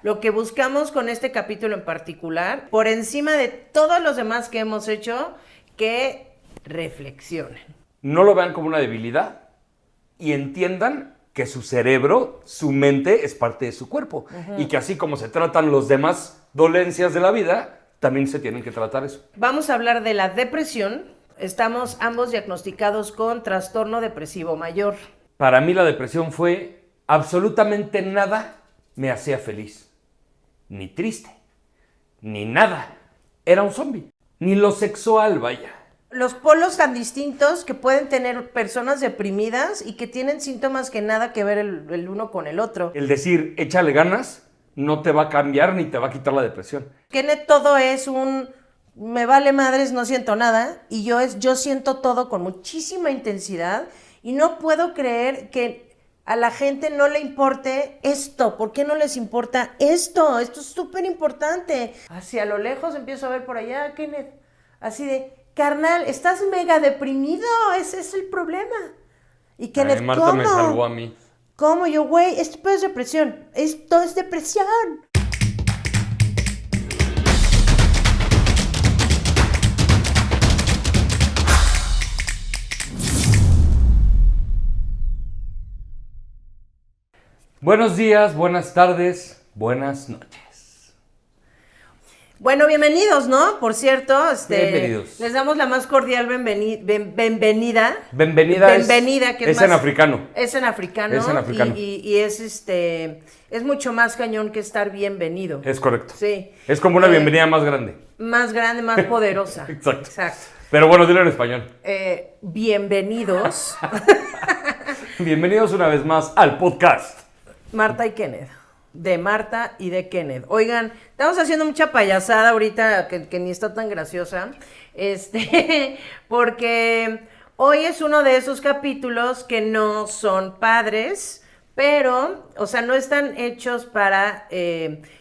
Lo que buscamos con este capítulo en particular, por encima de todos los demás que hemos hecho, que reflexionen. No lo vean como una debilidad y entiendan que su cerebro, su mente es parte de su cuerpo. Y que así como se tratan los demás dolencias de la vida, también se tienen que tratar eso. Vamos a hablar de la depresión. Estamos ambos diagnosticados con trastorno depresivo mayor. Para mí la depresión fue absolutamente nada me hacía feliz. Ni triste, ni nada. Era un zombie. Ni lo sexual, vaya. Los polos tan distintos que pueden tener personas deprimidas y que tienen síntomas que nada que ver el uno con el otro. El decir, échale ganas, no te va a cambiar ni te va a quitar la depresión. Que todo es un me vale madres, no siento nada, y yo siento todo con muchísima intensidad y no puedo creer que a la gente no le importe esto. ¿Por qué no les importa esto? Esto es súper importante. Hacia lo lejos empiezo a ver por allá, Kenneth, así de, carnal, estás mega deprimido, ese es el problema. Y Kenneth, Marta ¿cómo? me salvó a mí. ¿Cómo? Yo, güey, esto es depresión, esto es depresión. Buenos días, buenas tardes, buenas noches. Bueno, bienvenidos, ¿no? Por cierto, Bienvenidos. les damos la más cordial bienvenida. Bienvenida Que es en africano. Es en africano. Es en africano. Y es mucho más cañón que estar bienvenido. Es correcto. Sí. Es como una bienvenida más grande. Más grande, más poderosa. Exacto. Pero bueno, dilo en español. Bienvenidos. Bienvenidos una vez más al podcast. Marta y Kenneth. De Marta y de Kenneth. Oigan, estamos haciendo mucha payasada ahorita que ni está tan graciosa. Porque hoy es uno de esos capítulos que no son padres, pero, o sea, no están hechos para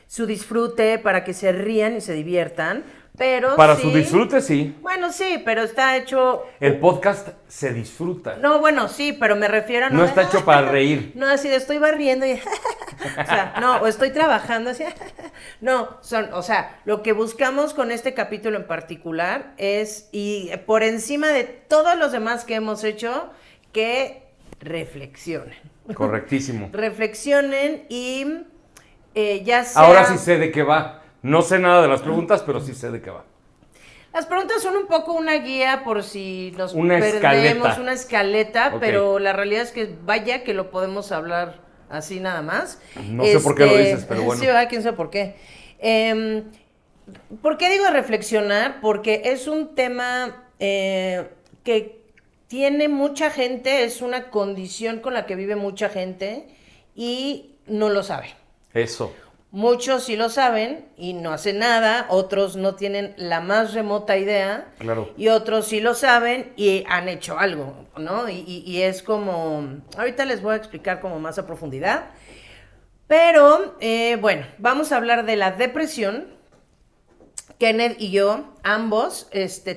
su disfrute, para que se rían y se diviertan. Pero Para sí, su disfrute, sí. Bueno, sí, pero está hecho. El podcast se disfruta. No, bueno, sí, pero me refiero a No está hecho para reír. No, así de estoy barriendo y o sea, no, o estoy trabajando así. No, o sea, lo que buscamos con este capítulo en particular es, y por encima de todos los demás que hemos hecho, que reflexionen. Correctísimo. Reflexionen y ya sea. Ahora sí sé de qué va. No sé nada de las preguntas, pero sí sé de qué va. Las preguntas son un poco una guía por si nos Una perdemos, escaleta. una escaleta, Ok. pero la realidad es que vaya que lo podemos hablar así nada más. No sé por qué lo dices, pero bueno. Sí, quién sabe por qué. ¿Por qué digo reflexionar? Porque es un tema que tiene mucha gente, es una condición con la que vive mucha gente y no lo sabe. Eso. Muchos sí lo saben y no hacen nada, otros no tienen la más remota idea, Claro. y otros sí lo saben y han hecho algo, ¿no? Y es como, ahorita les voy a explicar como más a profundidad, pero bueno, vamos a hablar de la depresión. Kenneth y yo, ambos,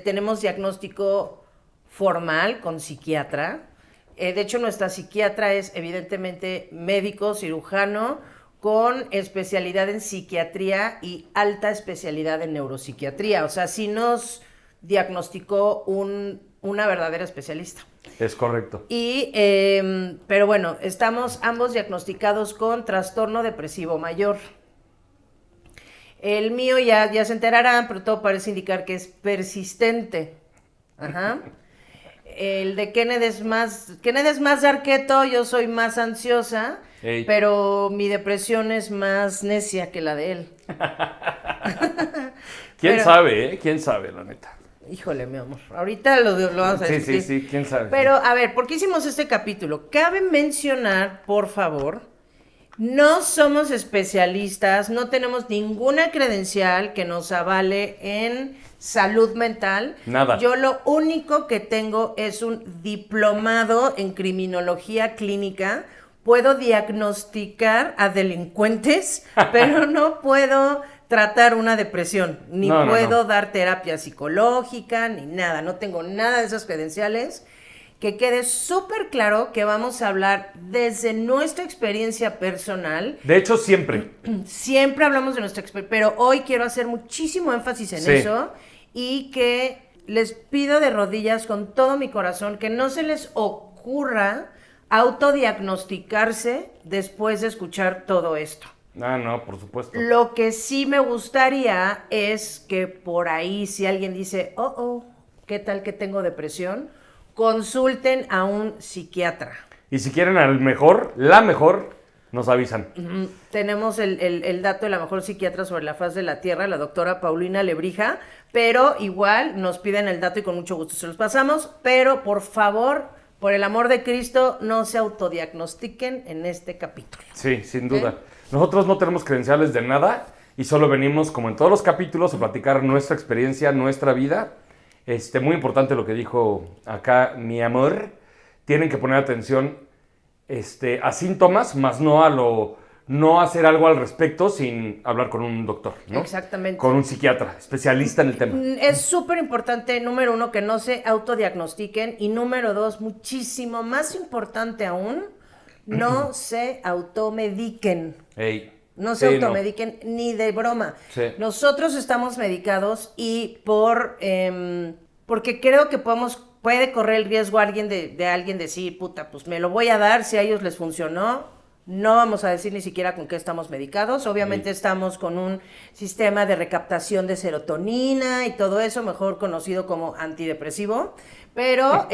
tenemos diagnóstico formal con psiquiatra. De hecho, nuestra psiquiatra es evidentemente médico, cirujano, con especialidad en psiquiatría y alta especialidad en neuropsiquiatría. O sea, sí nos diagnosticó una verdadera especialista. Es correcto. Pero bueno, estamos ambos diagnosticados con trastorno depresivo mayor. El mío ya se enterarán, pero todo parece indicar que es persistente. Ajá. El de Kenneth es más darketo, yo soy más ansiosa, Ey. pero mi depresión es más necia que la de él. ¿Quién sabe, ¿Quién sabe, la neta? Híjole, mi amor, ahorita lo vamos a decir. Sí, quién sabe. Pero, a ver, ¿por qué hicimos este capítulo? Cabe mencionar, por favor, no somos especialistas, no tenemos ninguna credencial que nos avale en salud mental. Nada. Yo lo único que tengo es un diplomado en criminología clínica. Puedo diagnosticar a delincuentes, pero no puedo tratar una depresión, ni puedo dar terapia psicológica, ni nada. No tengo nada de esas credenciales. que quede súper claro que vamos a hablar desde nuestra experiencia personal. De hecho, siempre. Siempre hablamos de nuestra experiencia, pero hoy quiero hacer muchísimo énfasis en eso y que les pido de rodillas con todo mi corazón que no se les ocurra autodiagnosticarse después de escuchar todo esto. Ah, no, por supuesto. Lo que sí me gustaría es que por ahí, si alguien dice, ¿qué tal que tengo depresión? Consulten a un psiquiatra. Y si quieren al mejor, la mejor, nos avisan. Tenemos el dato de la mejor psiquiatra sobre la faz de la Tierra, la doctora Paulina Lebrija, pero igual nos piden el dato y con mucho gusto se los pasamos, pero por favor, por el amor de Cristo, no se autodiagnostiquen en este capítulo. Sí, sin duda. Nosotros no tenemos credenciales de nada y solo venimos, como en todos los capítulos, a platicar nuestra experiencia, nuestra vida. Muy importante lo que dijo acá mi amor. Tienen que poner atención a síntomas, más no hacer algo al respecto sin hablar con un doctor, ¿no? Exactamente. Con un psiquiatra, especialista en el tema. Es súper importante, número 1, que no se autodiagnostiquen y número 2, muchísimo más importante aún, no se automediquen. Ey. No se automediquen ni de broma. Sí. Nosotros estamos medicados y porque creo que puede correr el riesgo alguien de alguien decir, puta, pues me lo voy a dar si a ellos les funcionó. No vamos a decir ni siquiera con qué estamos medicados. Obviamente estamos con un sistema de recaptación de serotonina y todo eso, mejor conocido como antidepresivo. Pero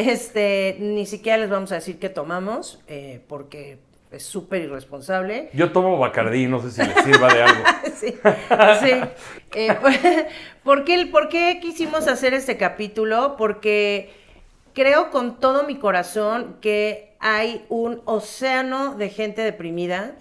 ni siquiera les vamos a decir qué tomamos, porque es súper irresponsable. Yo tomo Bacardí, no sé si les sirva de algo. Sí. ¿Por qué quisimos hacer este capítulo? Porque creo con todo mi corazón que hay un océano de gente deprimida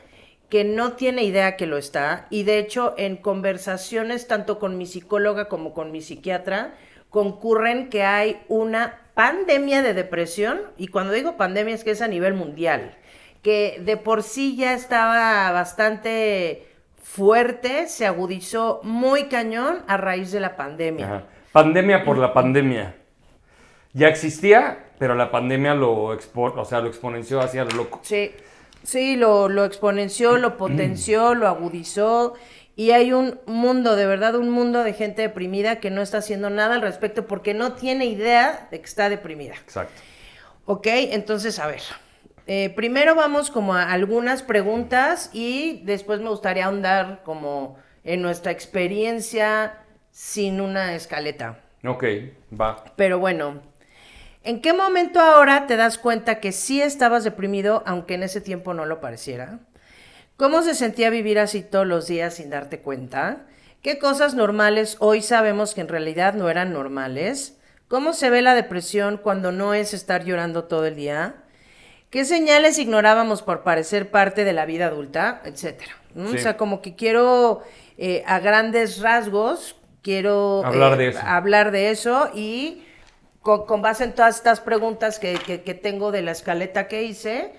que no tiene idea que lo está, y de hecho en conversaciones tanto con mi psicóloga como con mi psiquiatra concurren que hay una pandemia de depresión, y cuando digo pandemia es que es a nivel mundial, que de por sí ya estaba bastante fuerte, se agudizó muy cañón a raíz de la pandemia. Ajá. Pandemia por la pandemia. Ya existía, pero la pandemia lo exponenció hacia lo loco. Sí, lo exponenció, lo potenció, lo agudizó, y hay un mundo, de verdad, un mundo de gente deprimida que no está haciendo nada al respecto porque no tiene idea de que está deprimida. Exacto. Ok, entonces, a ver, primero vamos como a algunas preguntas y después me gustaría ahondar como en nuestra experiencia sin una escaleta. Ok, va. Pero bueno, ¿en qué momento ahora te das cuenta que sí estabas deprimido, aunque en ese tiempo no lo pareciera? ¿Cómo se sentía vivir así todos los días sin darte cuenta? ¿Qué cosas normales hoy sabemos que en realidad no eran normales? ¿Cómo se ve la depresión cuando no es estar llorando todo el día? ¿Qué señales ignorábamos por parecer parte de la vida adulta? Etcétera. Sí. O sea, como que quiero, a grandes rasgos, quiero hablar de eso y con base en todas estas preguntas que tengo de la escaleta que hice,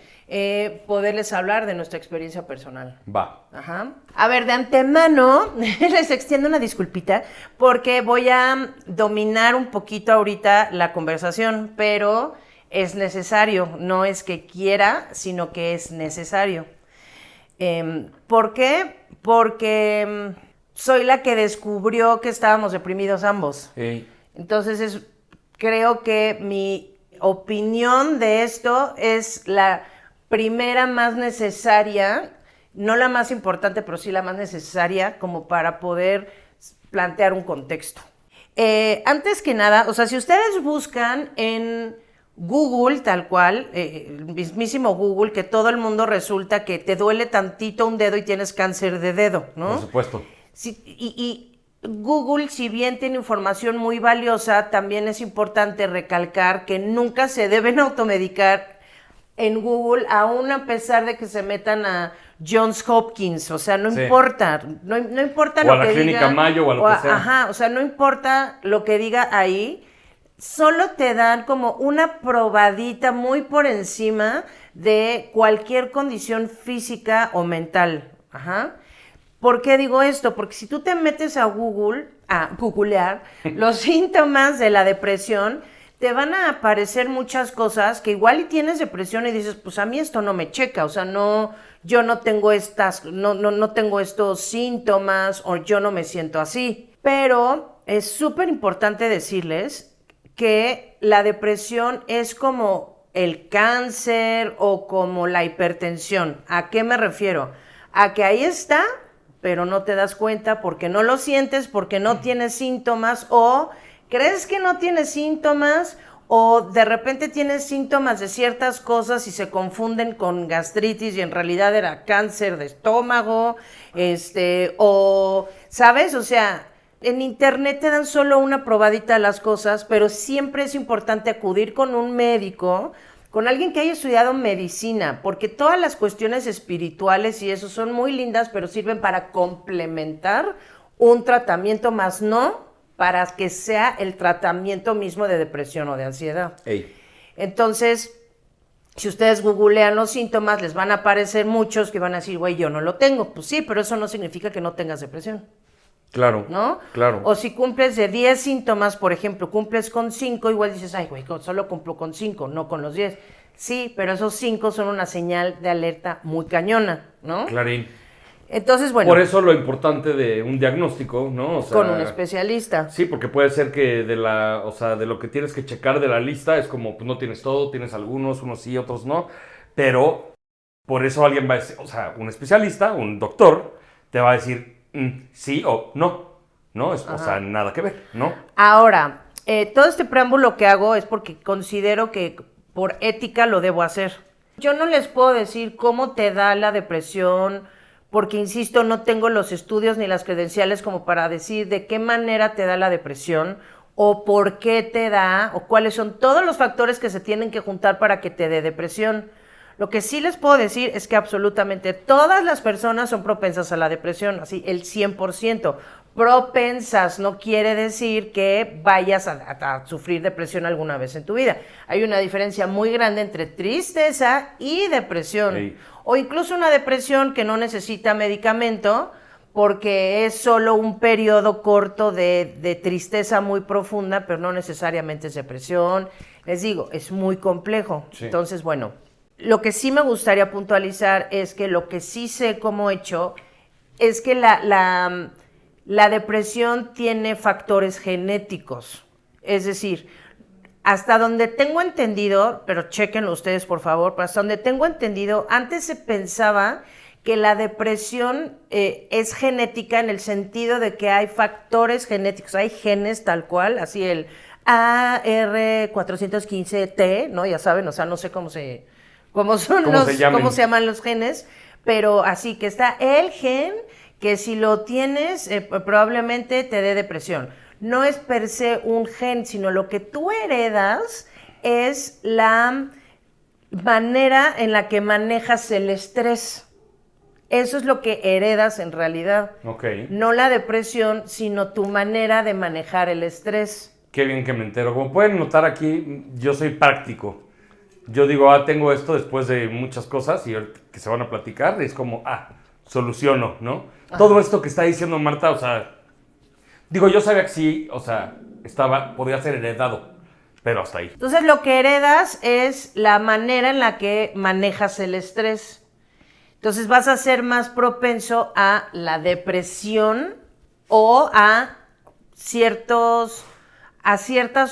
poderles hablar de nuestra experiencia personal. Va. Ajá. A ver, de antemano, les extiendo una disculpita, porque voy a dominar un poquito ahorita la conversación, pero es necesario, no es que quiera, sino que es necesario. ¿Por qué? Porque soy la que descubrió que estábamos deprimidos ambos. Hey. Entonces, creo que mi opinión de esto es la primera más necesaria, no la más importante, pero sí la más necesaria como para poder plantear un contexto. Antes que nada, o sea, si ustedes buscan en Google, tal cual, el mismísimo Google, que todo el mundo resulta que te duele tantito un dedo y tienes cáncer de dedo, ¿no? Por supuesto. Sí, y Google, si bien tiene información muy valiosa, también es importante recalcar que nunca se deben automedicar en Google, aún a pesar de que se metan a Johns Hopkins, o sea, no importa, no importa o lo que diga. O a la Clínica Mayo o a lo que sea. Ajá, o sea, no importa lo que diga ahí, solo te dan como una probadita muy por encima de cualquier condición física o mental. Ajá. ¿Por qué digo esto? Porque si tú te metes a Google, a googlear los síntomas de la depresión, te van a aparecer muchas cosas que igual y tienes depresión y dices, pues a mí esto no me checa, o sea, no, yo no tengo no tengo estos síntomas o yo no me siento así. Pero es súper importante decirles que la depresión es como el cáncer o como la hipertensión. ¿A qué me refiero? A que ahí está, pero no te das cuenta porque no lo sientes, porque no tienes síntomas o crees que no tienes síntomas o de repente tienes síntomas de ciertas cosas y se confunden con gastritis y en realidad era cáncer de estómago, o, ¿sabes? O sea, en internet te dan solo una probadita de las cosas, pero siempre es importante acudir con un médico, con alguien que haya estudiado medicina, porque todas las cuestiones espirituales y eso son muy lindas, pero sirven para complementar un tratamiento, más no para que sea el tratamiento mismo de depresión o de ansiedad. Ey. Entonces, si ustedes googlean los síntomas, les van a aparecer muchos que van a decir, güey, yo no lo tengo. Pues sí, pero eso no significa que no tengas depresión. Claro, ¿No? claro. O si cumples de 10 síntomas, por ejemplo, cumples con 5, igual dices, ay, güey, solo cumplo con 5, no con los 10. Sí, pero esos 5 son una señal de alerta muy cañona, ¿no? Clarín. Entonces, bueno. Por eso lo importante de un diagnóstico, ¿no? O sea, con un especialista. Sí, porque puede ser que de lo que tienes que checar de la lista es como, pues no tienes todo, tienes algunos, unos sí, otros no, pero por eso alguien va a decir, o sea, un especialista, un doctor, te va a decir sí o no, ¿no? O sea, nada que ver, ¿no? Ahora, todo este preámbulo que hago es porque considero que por ética lo debo hacer. Yo no les puedo decir cómo te da la depresión, porque, insisto, no tengo los estudios ni las credenciales como para decir de qué manera te da la depresión o por qué te da o cuáles son todos los factores que se tienen que juntar para que te dé depresión. Lo que sí les puedo decir es que absolutamente todas las personas son propensas a la depresión, así el 100%. Propensas no quiere decir que vayas a sufrir depresión alguna vez en tu vida. Hay una diferencia muy grande entre tristeza y depresión. Sí. O incluso una depresión que no necesita medicamento porque es solo un periodo corto de tristeza muy profunda, pero no necesariamente es depresión. Les digo, es muy complejo. Sí. Entonces, bueno, lo que sí me gustaría puntualizar es que lo que sí sé como hecho es que la depresión tiene factores genéticos. Es decir, hasta donde tengo entendido, pero chéquenlo ustedes por favor, pero hasta donde tengo entendido, antes se pensaba que la depresión es genética en el sentido de que hay factores genéticos, hay genes tal cual, así el AR415T, ¿no? Ya saben, o sea, no sé cómo se llaman los genes, pero así que está el gen que si lo tienes probablemente te dé depresión. No es per se un gen, sino lo que tú heredas es la manera en la que manejas el estrés. Eso es lo que heredas en realidad. Ok. No la depresión, sino tu manera de manejar el estrés. Qué bien que me entero. Como pueden notar aquí, yo soy práctico. Yo digo, tengo esto después de muchas cosas y que se van a platicar, y es como, soluciono, ¿no? Ajá. Todo esto que está diciendo Marta, o sea, digo, yo sabía que sí, o sea, podía ser heredado, pero hasta ahí. Entonces, lo que heredas es la manera en la que manejas el estrés. Entonces, vas a ser más propenso a la depresión o a ciertas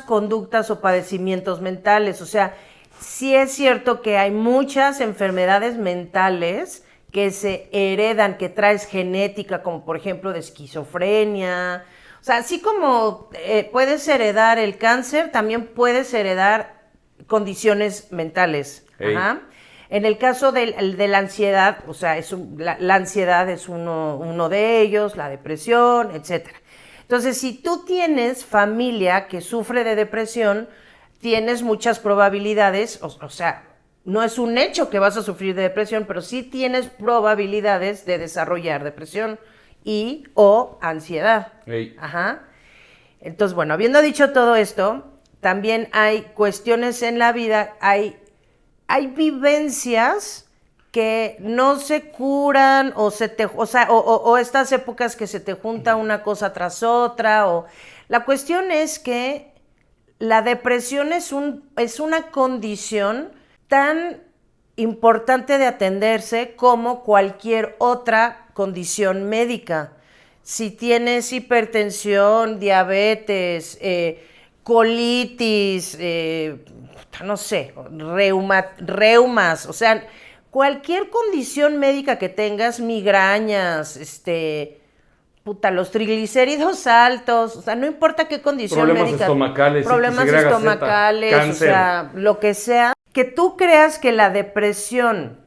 conductas o padecimientos mentales. O sea, sí es cierto que hay muchas enfermedades mentales que se heredan, que traes genética, como por ejemplo de esquizofrenia. O sea, así como puedes heredar el cáncer, también puedes heredar condiciones mentales. Hey. Ajá. En el caso de la ansiedad, o sea, la ansiedad es uno de ellos, la depresión, etcétera. Entonces, si tú tienes familia que sufre de depresión, tienes muchas probabilidades, o sea, no es un hecho que vas a sufrir de depresión, pero sí tienes probabilidades de desarrollar depresión o ansiedad. Hey. Ajá. Entonces, bueno, habiendo dicho todo esto, también hay cuestiones en la vida, hay vivencias que no se curan o estas épocas que se te junta una cosa tras otra. La cuestión es que la depresión es una condición tan importante de atenderse como cualquier otra condición médica. Si tienes hipertensión, diabetes, colitis, no sé, reumas, o sea, cualquier condición médica que tengas, migrañas, los triglicéridos altos, o sea, no importa qué condición Problemas médica. estomacales, Problemas XYZ, estomacales, cáncer. o sea, lo que sea. Que tú creas que la depresión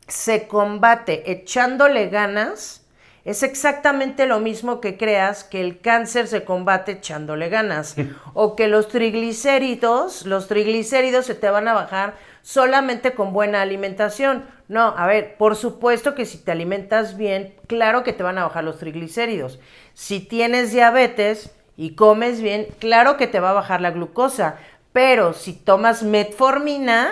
se combate echándole ganas, es exactamente lo mismo que creas que el cáncer se combate echándole ganas. O que los triglicéridos se te van a bajar solamente con buena alimentación. No, a ver, por supuesto que si te alimentas bien, claro que te van a bajar los triglicéridos. Si tienes diabetes y comes bien, claro que te va a bajar la glucosa. Pero si tomas metformina,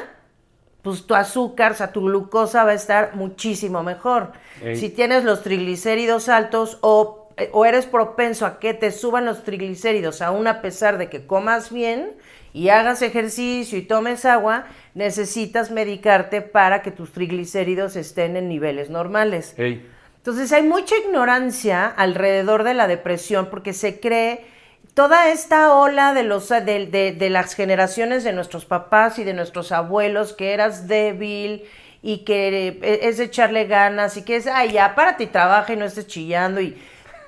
pues tu azúcar, o sea, tu glucosa va a estar muchísimo mejor. Ey. Si tienes los triglicéridos altos o eres propenso a que te suban los triglicéridos aún a pesar de que comas bien y hagas ejercicio y tomes agua, necesitas medicarte para que tus triglicéridos estén en niveles normales. Ey. Entonces hay mucha ignorancia alrededor de la depresión porque se cree toda esta ola de las generaciones de nuestros papás y de nuestros abuelos, que eras débil y que es de echarle ganas y que es, ay, ya, párate y trabaja y no estés chillando y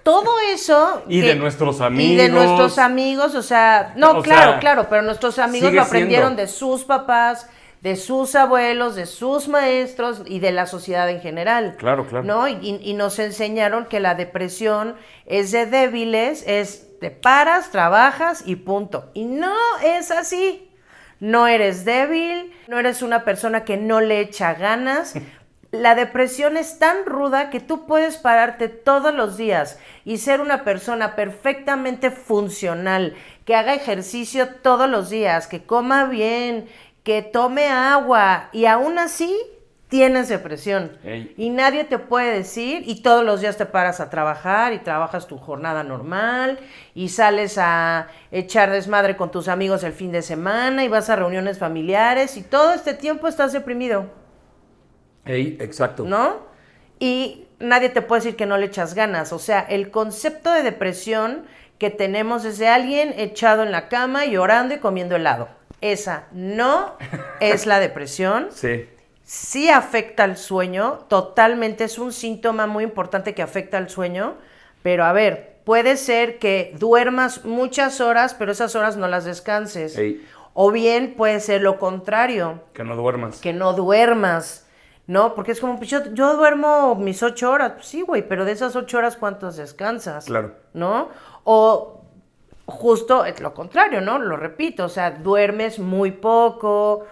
todo eso. Y de nuestros amigos. Y de nuestros amigos, o sea, no, O claro, sea, claro, pero nuestros amigos sigue lo aprendieron siendo. de sus papás, de sus abuelos, de sus maestros y de la sociedad en general. Claro, claro. ¿No? Y nos enseñaron que la depresión es de débiles, te paras, trabajas y punto. Y no es así. No eres débil, no eres una persona que no le echa ganas. La depresión es tan ruda que tú puedes pararte todos los días y ser una persona perfectamente funcional, que haga ejercicio todos los días, que coma bien, que tome agua y aún así tienes depresión. Ey. Y nadie te puede decir, y todos los días te paras a trabajar y trabajas tu jornada normal y sales a echar desmadre con tus amigos el fin de semana y vas a reuniones familiares y todo este tiempo estás deprimido, Ey, exacto. ¿no? Y nadie te puede decir que no le echas ganas. O sea, el concepto de depresión que tenemos es de alguien echado en la cama llorando y comiendo helado. Esa no es la depresión. Sí. Sí afecta al sueño, totalmente, es un síntoma muy importante que afecta al sueño, pero a ver, puede ser que duermas muchas horas, pero esas horas no las descanses. Ey. O bien puede ser lo contrario, Que no duermas. que no duermas, ¿no? Porque es como, pues yo duermo mis 8 horas, pues sí, güey, pero de esas 8 horas, ¿cuántas descansas? Claro. ¿No? O justo es lo contrario, ¿no? Lo repito, o sea, duermes muy poco,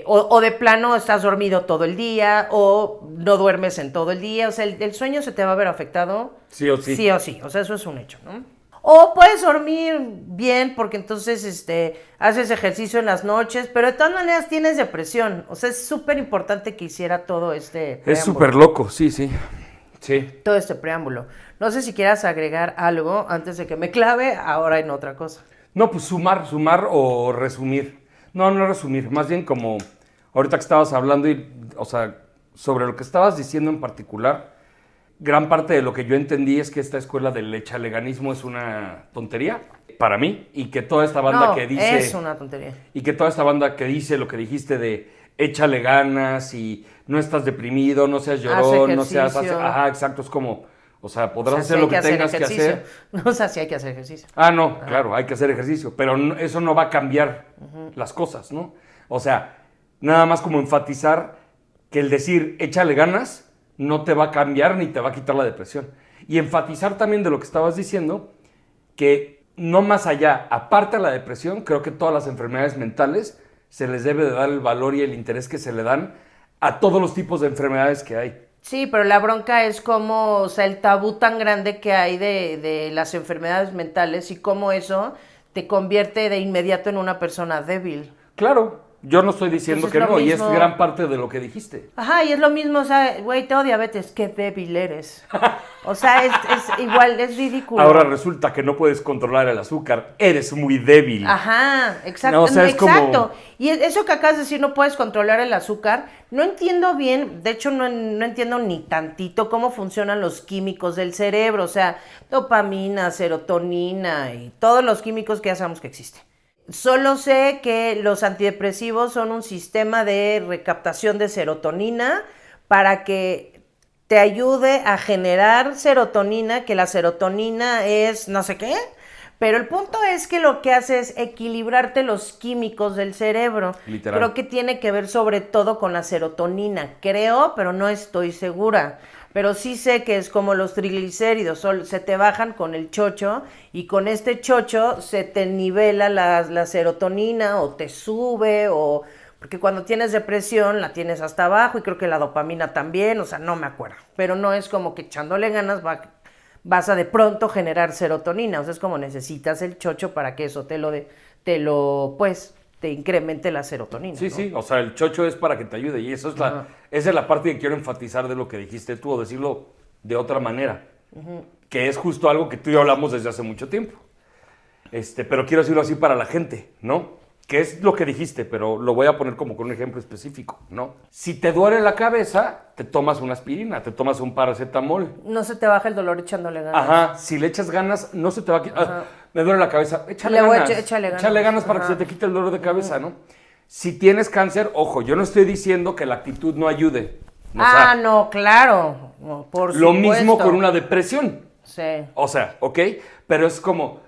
o de plano estás dormido todo el día, o no duermes en todo el día, o sea, el sueño se te va a ver afectado. Sí o sí. Sí o sí, o sea, eso es un hecho, ¿no? O puedes dormir bien porque entonces haces ejercicio en las noches, pero de todas maneras tienes depresión. O sea, es súper importante que hiciera todo este Es preámbulo. súper loco, sí, sí. Sí. Todo este preámbulo. No sé si quieras agregar algo antes de que me clave ahora en otra cosa. No, pues sumar o resumir. No resumir, más bien como ahorita que estabas hablando o sea, sobre lo que estabas diciendo en particular, gran parte de lo que yo entendí es que esta escuela del echaleganismo es una tontería para mí y que toda esta banda No, que dice... es una tontería. Y que toda esta banda que dice lo que dijiste de échale ganas y no estás deprimido, no seas llorón, no seas... ejercicio. Ajá, exacto, es como, o sea, podrás O sea, hacer sí lo hay que hacer tengas que ejercicio. hacer. O sea, sí hay que hacer ejercicio. Ah, no, claro, hay que hacer ejercicio, pero eso no va a cambiar las cosas, ¿no? O sea, nada más como enfatizar que el decir échale ganas no te va a cambiar ni te va a quitar la depresión. Y enfatizar también de lo que estabas diciendo, que no más allá, aparte de la depresión, creo que todas las enfermedades mentales se les debe de dar el valor y el interés que se le dan a todos los tipos de enfermedades que hay. Sí, pero la bronca es como, o sea, el tabú tan grande que hay de las enfermedades mentales y cómo eso te convierte de inmediato en una persona débil. Claro, Yo no estoy diciendo Entonces, que lo no, y es mismo. gran parte de lo que dijiste. Ajá, y es lo mismo, o sea, güey, tengo diabetes, qué débil eres. O sea, es igual, es ridículo. Ahora resulta que no puedes controlar el azúcar, eres muy débil. Ajá, exacto, No, o sea, es exacto. como... Y eso que acabas de decir, no puedes controlar el azúcar, no entiendo bien, de hecho no entiendo ni tantito cómo funcionan los químicos del cerebro, o sea, dopamina, serotonina y todos los químicos que ya sabemos que existen. Solo sé que los antidepresivos son un sistema de recaptación de serotonina para que te ayude a generar serotonina, que la serotonina es no sé qué, pero el punto es que lo que hace es equilibrarte los químicos del cerebro. Literal. Creo que tiene que ver sobre todo con la serotonina, creo, pero no estoy segura. Pero sí sé que es como los triglicéridos, se te bajan con el chocho y con este chocho se te nivela la serotonina o te sube o... Porque cuando tienes depresión la tienes hasta abajo y creo que la dopamina también, o sea, no me acuerdo. Pero no es como que echándole ganas vas a de pronto generar serotonina, o sea, es como necesitas el chocho para que eso pues, te incremente la serotonina. Sí, ¿no? sí, o sea, el chocho es para que te ayude y eso es esa es la parte que quiero enfatizar de lo que dijiste tú o decirlo de otra manera, que es justo algo que tú y yo hablamos desde hace mucho tiempo. Pero quiero decirlo así para la gente, ¿no? Que es lo que dijiste, pero lo voy a poner como con un ejemplo específico, ¿no? Si te duele la cabeza, te tomas una aspirina, te tomas un paracetamol. No se te baja el dolor echándole ganas. Ajá, si le echas ganas, no se te va a quitar. Me duele la cabeza, échale Le voy a ganas. échale ganas. Échale ganas para que Ajá. se te quite el dolor de cabeza, ¿no? Si tienes cáncer, ojo, yo no estoy diciendo que la actitud no ayude. O sea, No, claro. No, por lo supuesto. mismo con una depresión. Sí. O sea, ¿ok? Pero es como,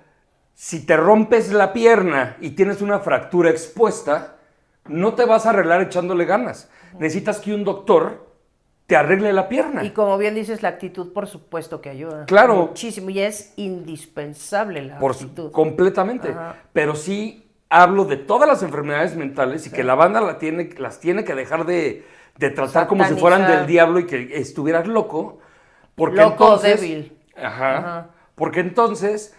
si te rompes la pierna y tienes una fractura expuesta, no te vas a arreglar echándole ganas. Necesitas que un doctor te arregle la pierna. Y como bien dices, la actitud, por supuesto que ayuda. Claro. Muchísimo. Y es indispensable la actitud. Completamente. Ajá. Pero sí hablo de todas las enfermedades mentales y que la banda las tiene que dejar de tratar como si fueran del diablo y que estuvieras loco. Porque Loco, entonces, débil. Ajá. Porque entonces,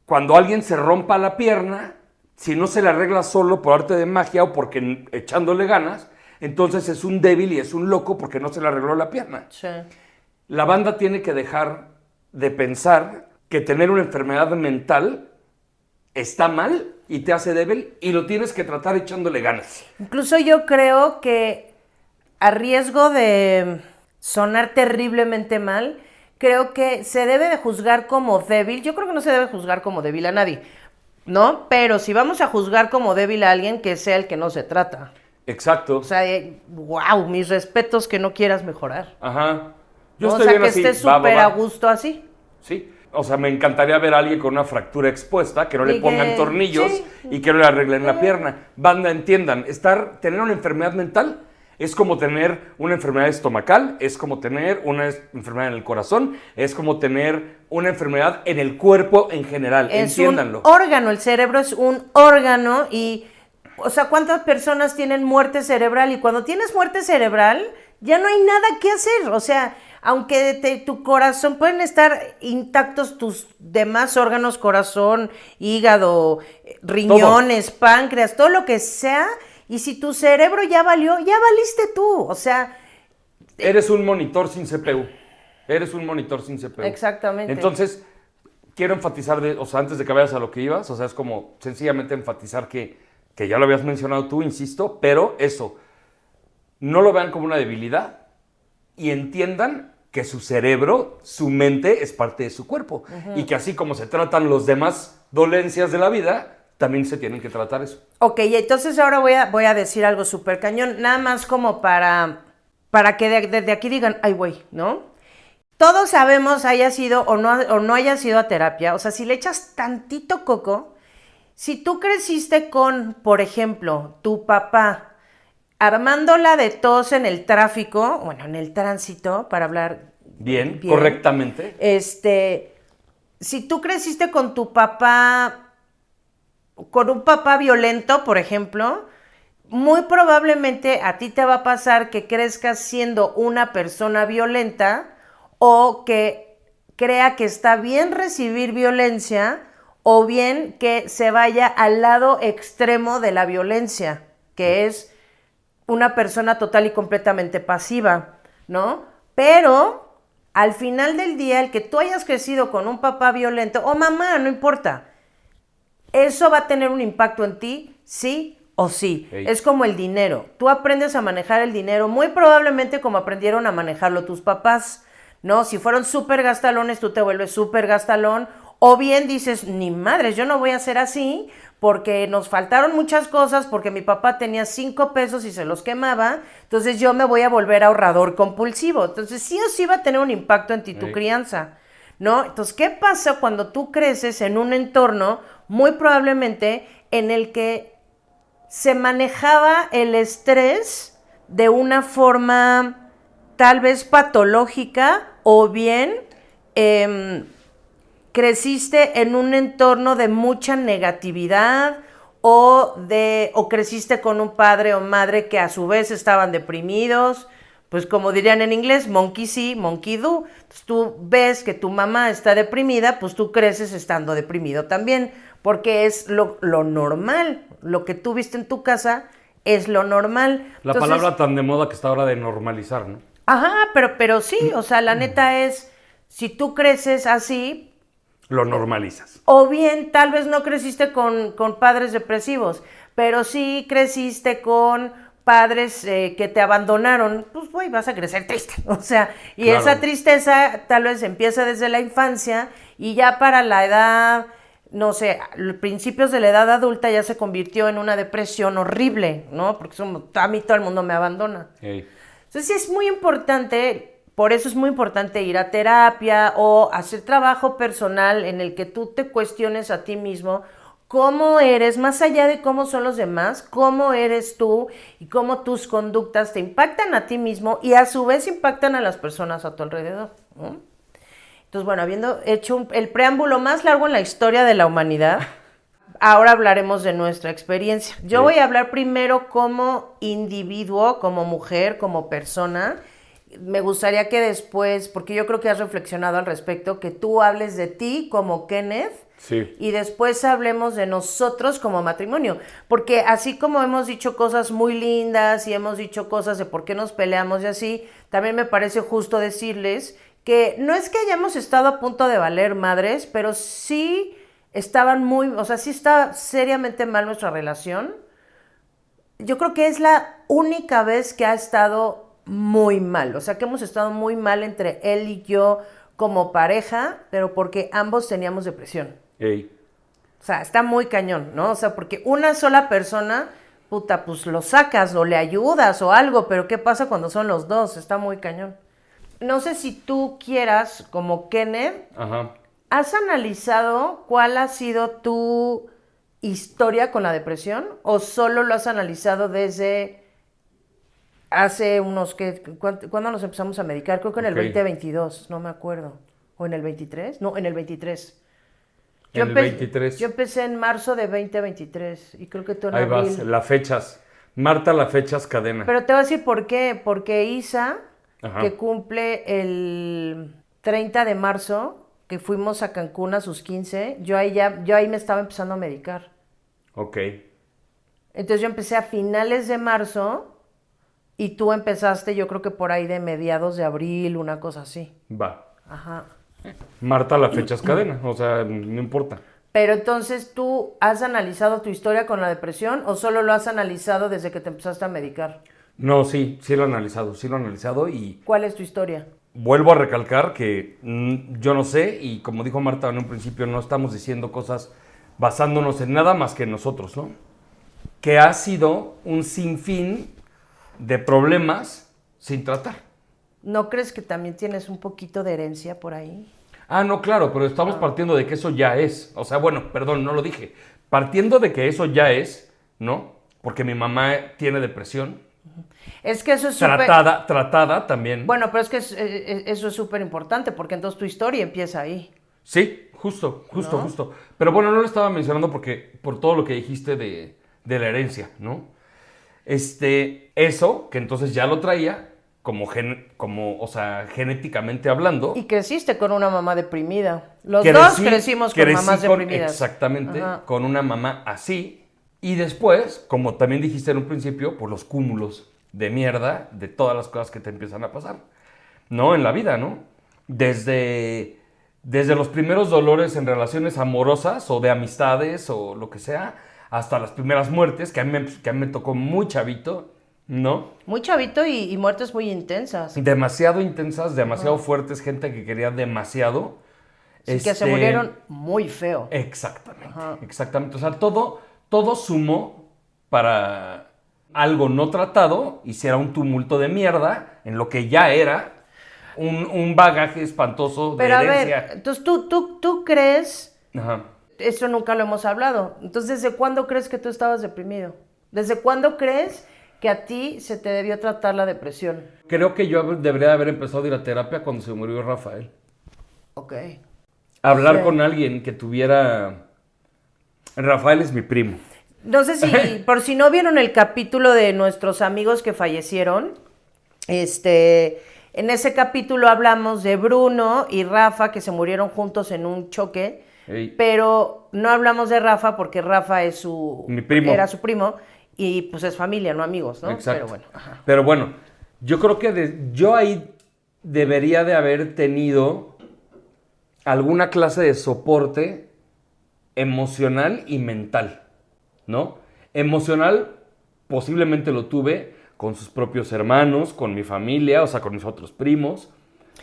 cuando alguien se rompa la pierna, si no se le arregla solo por arte de magia o porque echándole ganas, entonces es un débil y es un loco porque no se le arregló la pierna. Sí. La banda tiene que dejar de pensar que tener una enfermedad mental está mal y te hace débil y lo tienes que tratar echándole ganas. Incluso yo creo que a riesgo de sonar terriblemente mal, creo que se debe de juzgar como débil. Yo creo que no se debe juzgar como débil a nadie, ¿no? Pero si vamos a juzgar como débil a alguien, que sea el que no se trata. Exacto. O sea, wow, mis respetos que no quieras mejorar. Ajá. Yo O estoy sea, bien que así. estés Va, súper va, a va. gusto así. Sí. O sea, me encantaría ver a alguien con una fractura expuesta, que no le Y pongan que- tornillos sí. y que no le arreglen la pierna. Banda, entiendan, tener una enfermedad mental es como tener una enfermedad estomacal, es como tener una enfermedad en el corazón, es como tener una enfermedad en el cuerpo en general. Es Entiéndanlo. un órgano, el cerebro es un órgano y, o sea, ¿cuántas personas tienen muerte cerebral? Y cuando tienes muerte cerebral, ya no hay nada que hacer. O sea, aunque tu corazón, pueden estar intactos tus demás órganos, corazón, hígado, riñones, páncreas, todo lo que sea, y si tu cerebro ya valió, ya valiste tú. O sea, Eres un monitor sin CPU. Eres un monitor sin CPU. Exactamente. Entonces, quiero enfatizar, o sea, antes de que vayas a lo que ibas, o sea, es como sencillamente enfatizar que ya lo habías mencionado tú, insisto, pero eso, no lo vean como una debilidad y entiendan que su cerebro, su mente es parte de su cuerpo. Y que así como se tratan los demás dolencias de la vida, también se tienen que tratar eso. ok, y entonces ahora voy a decir algo súper cañón, nada más como para que desde aquí digan, ay, güey, ¿no? Todos sabemos, haya sido o no haya sido a terapia, o sea, si le echas tantito coco, si tú creciste con, por ejemplo, tu papá armándola de tos en el tráfico, bueno, en el tránsito, para hablar Bien, correctamente. Si tú creciste con tu papá, con un papá violento, por ejemplo, muy probablemente a ti te va a pasar que crezcas siendo una persona violenta o que crea que está bien recibir violencia o bien que se vaya al lado extremo de la violencia. que es una persona total y completamente pasiva, ¿no? Pero al final del día, el que tú hayas crecido con un papá violento, o mamá, no importa, eso va a tener un impacto en ti, sí o sí. Ey. Es como el dinero. Tú aprendes a manejar el dinero muy probablemente como aprendieron a manejarlo tus papás, ¿no? Si fueron súper gastalones, tú te vuelves súper gastalón. O bien dices, ni madres, yo no voy a ser así porque nos faltaron muchas cosas, porque mi papá tenía 5 pesos y se los quemaba, entonces yo me voy a volver ahorrador compulsivo. Entonces sí o sí va a tener un impacto en ti tu Ey. crianza, ¿no? Entonces, ¿qué pasa cuando tú creces en un entorno muy probablemente en el que se manejaba el estrés de una forma tal vez patológica o bien creciste en un entorno de mucha negatividad o creciste con un padre o madre que a su vez estaban deprimidos? Pues como dirían en inglés, monkey see, monkey do. Entonces, tú ves que tu mamá está deprimida, pues tú creces estando deprimido también, porque es lo normal. Lo que tú viste en tu casa es lo normal. La Entonces, palabra tan de moda que está ahora de normalizar, ¿no? ajá, pero sí, o sea, la neta es, si tú creces así, Lo normalizas. o bien tal vez no creciste con padres depresivos, pero sí creciste con padres que te abandonaron, pues güey, vas a crecer triste. O sea, y Claro. esa tristeza tal vez empieza desde la infancia y ya para la edad, no sé, principios de la edad adulta ya se convirtió en una depresión horrible, ¿no? Porque a mí todo el mundo me abandona. Ey. Entonces sí es muy importante, por eso es muy importante ir a terapia o hacer trabajo personal en el que tú te cuestiones a ti mismo cómo eres, más allá de cómo son los demás, cómo eres tú y cómo tus conductas te impactan a ti mismo y a su vez impactan a las personas a tu alrededor, ¿no? Entonces, bueno, habiendo hecho el preámbulo más largo en la historia de la humanidad, ahora hablaremos de nuestra experiencia. Yo Sí. voy a hablar primero como individuo, como mujer, como persona. Me gustaría que después, porque yo creo que has reflexionado al respecto, que tú hables de ti como Kenneth Sí. y después hablemos de nosotros como matrimonio. Porque así como hemos dicho cosas muy lindas y hemos dicho cosas de por qué nos peleamos y así, también me parece justo decirles que no es que hayamos estado a punto de valer madres, pero sí estaban muy, o sea, sí está seriamente mal nuestra relación. Yo creo que es la única vez que ha estado muy mal, o sea, que hemos estado muy mal entre él y yo como pareja, pero porque ambos teníamos depresión. Ey. O sea, está muy cañón, ¿no? O sea, porque una sola persona, puta, pues lo sacas o le ayudas o algo, pero ¿qué pasa cuando son los dos? Está muy cañón. No sé si tú quieras, como Kenneth, Ajá. ¿has analizado cuál ha sido tu historia con la depresión o solo lo has analizado desde hace unos, ¿cuándo nos empezamos a medicar? Creo que en el Ok. 2022, no me acuerdo. ¿O en el 23? No, en el 23. En el 23. Yo empecé en marzo de 2023 y creo que tú en Ahí abril. vas, las fechas. Marta, las fechas cadena. Pero te voy a decir por qué. Porque Isa, Ajá. que cumple el 30 de marzo, que fuimos a Cancún a sus 15, yo ahí me estaba empezando a medicar. Ok. Entonces yo empecé a finales de marzo y tú empezaste, yo creo que por ahí de mediados de abril, una cosa así. Va. Ajá. Marta, las fechas cadena. O sea, no importa. Pero entonces, ¿tú has analizado tu historia con la depresión o solo lo has analizado desde que te empezaste a medicar? No, sí lo he analizado y ¿Cuál es tu historia? vuelvo a recalcar que yo no sé y como dijo Marta en un principio, no estamos diciendo cosas basándonos en nada más que en nosotros, ¿no? Que ha sido un sinfín de problemas sin tratar. ¿No crees que también tienes un poquito de herencia por ahí? Ah, no, claro, pero estamos partiendo de que eso ya es. O sea, bueno, perdón, no lo dije. Partiendo de que eso ya es, ¿no? Porque mi mamá tiene depresión. Es que eso es súper... Tratada también. Bueno, pero es que eso es súper importante porque entonces tu historia empieza ahí. Sí, justo. ¿No? Pero bueno, no lo estaba mencionando porque por todo lo que dijiste de la herencia, ¿no? Eso, que entonces ya lo traía, o sea, genéticamente hablando. Y creciste con una mamá deprimida. Los dos crecimos con mamás crecí deprimidas. Exactamente, Ajá. con una mamá así. Y después, como también dijiste en un principio, por los cúmulos de mierda de todas las cosas que te empiezan a pasar, ¿no? En la vida, ¿no? Desde los primeros dolores en relaciones amorosas o de amistades o lo que sea, hasta las primeras muertes, que a mí me tocó muy chavito, ¿no? Muy chavito y muertes muy intensas. Demasiado intensas, demasiado fuertes, gente que quería demasiado. Sí, que se murieron muy feo. Exactamente, Ajá. exactamente. O sea, todo sumó para algo no tratado, hiciera un tumulto de mierda en lo que ya era un bagaje espantoso de Pero a herencia. ver, entonces tú crees, Ajá. eso nunca lo hemos hablado, entonces ¿desde cuándo crees que tú estabas deprimido? ¿Desde cuándo crees que a ti se te debió tratar la depresión? Creo que yo debería haber empezado a ir a terapia cuando se murió Rafael. Ok. Hablar Sí. con alguien que tuviera... Rafael es mi primo. No sé si, por si no vieron el capítulo de nuestros amigos que fallecieron, en ese capítulo hablamos de Bruno y Rafa que se murieron juntos en un choque, Ey. pero no hablamos de Rafa porque Rafa es Mi primo. era su primo y pues es familia, no amigos, ¿no? Exacto. Pero bueno, ajá. Pero bueno, yo creo que yo ahí debería de haber tenido alguna clase de soporte emocional y mental, ¿no? Emocional posiblemente lo tuve con sus propios hermanos, con mi familia, o sea, con mis otros primos,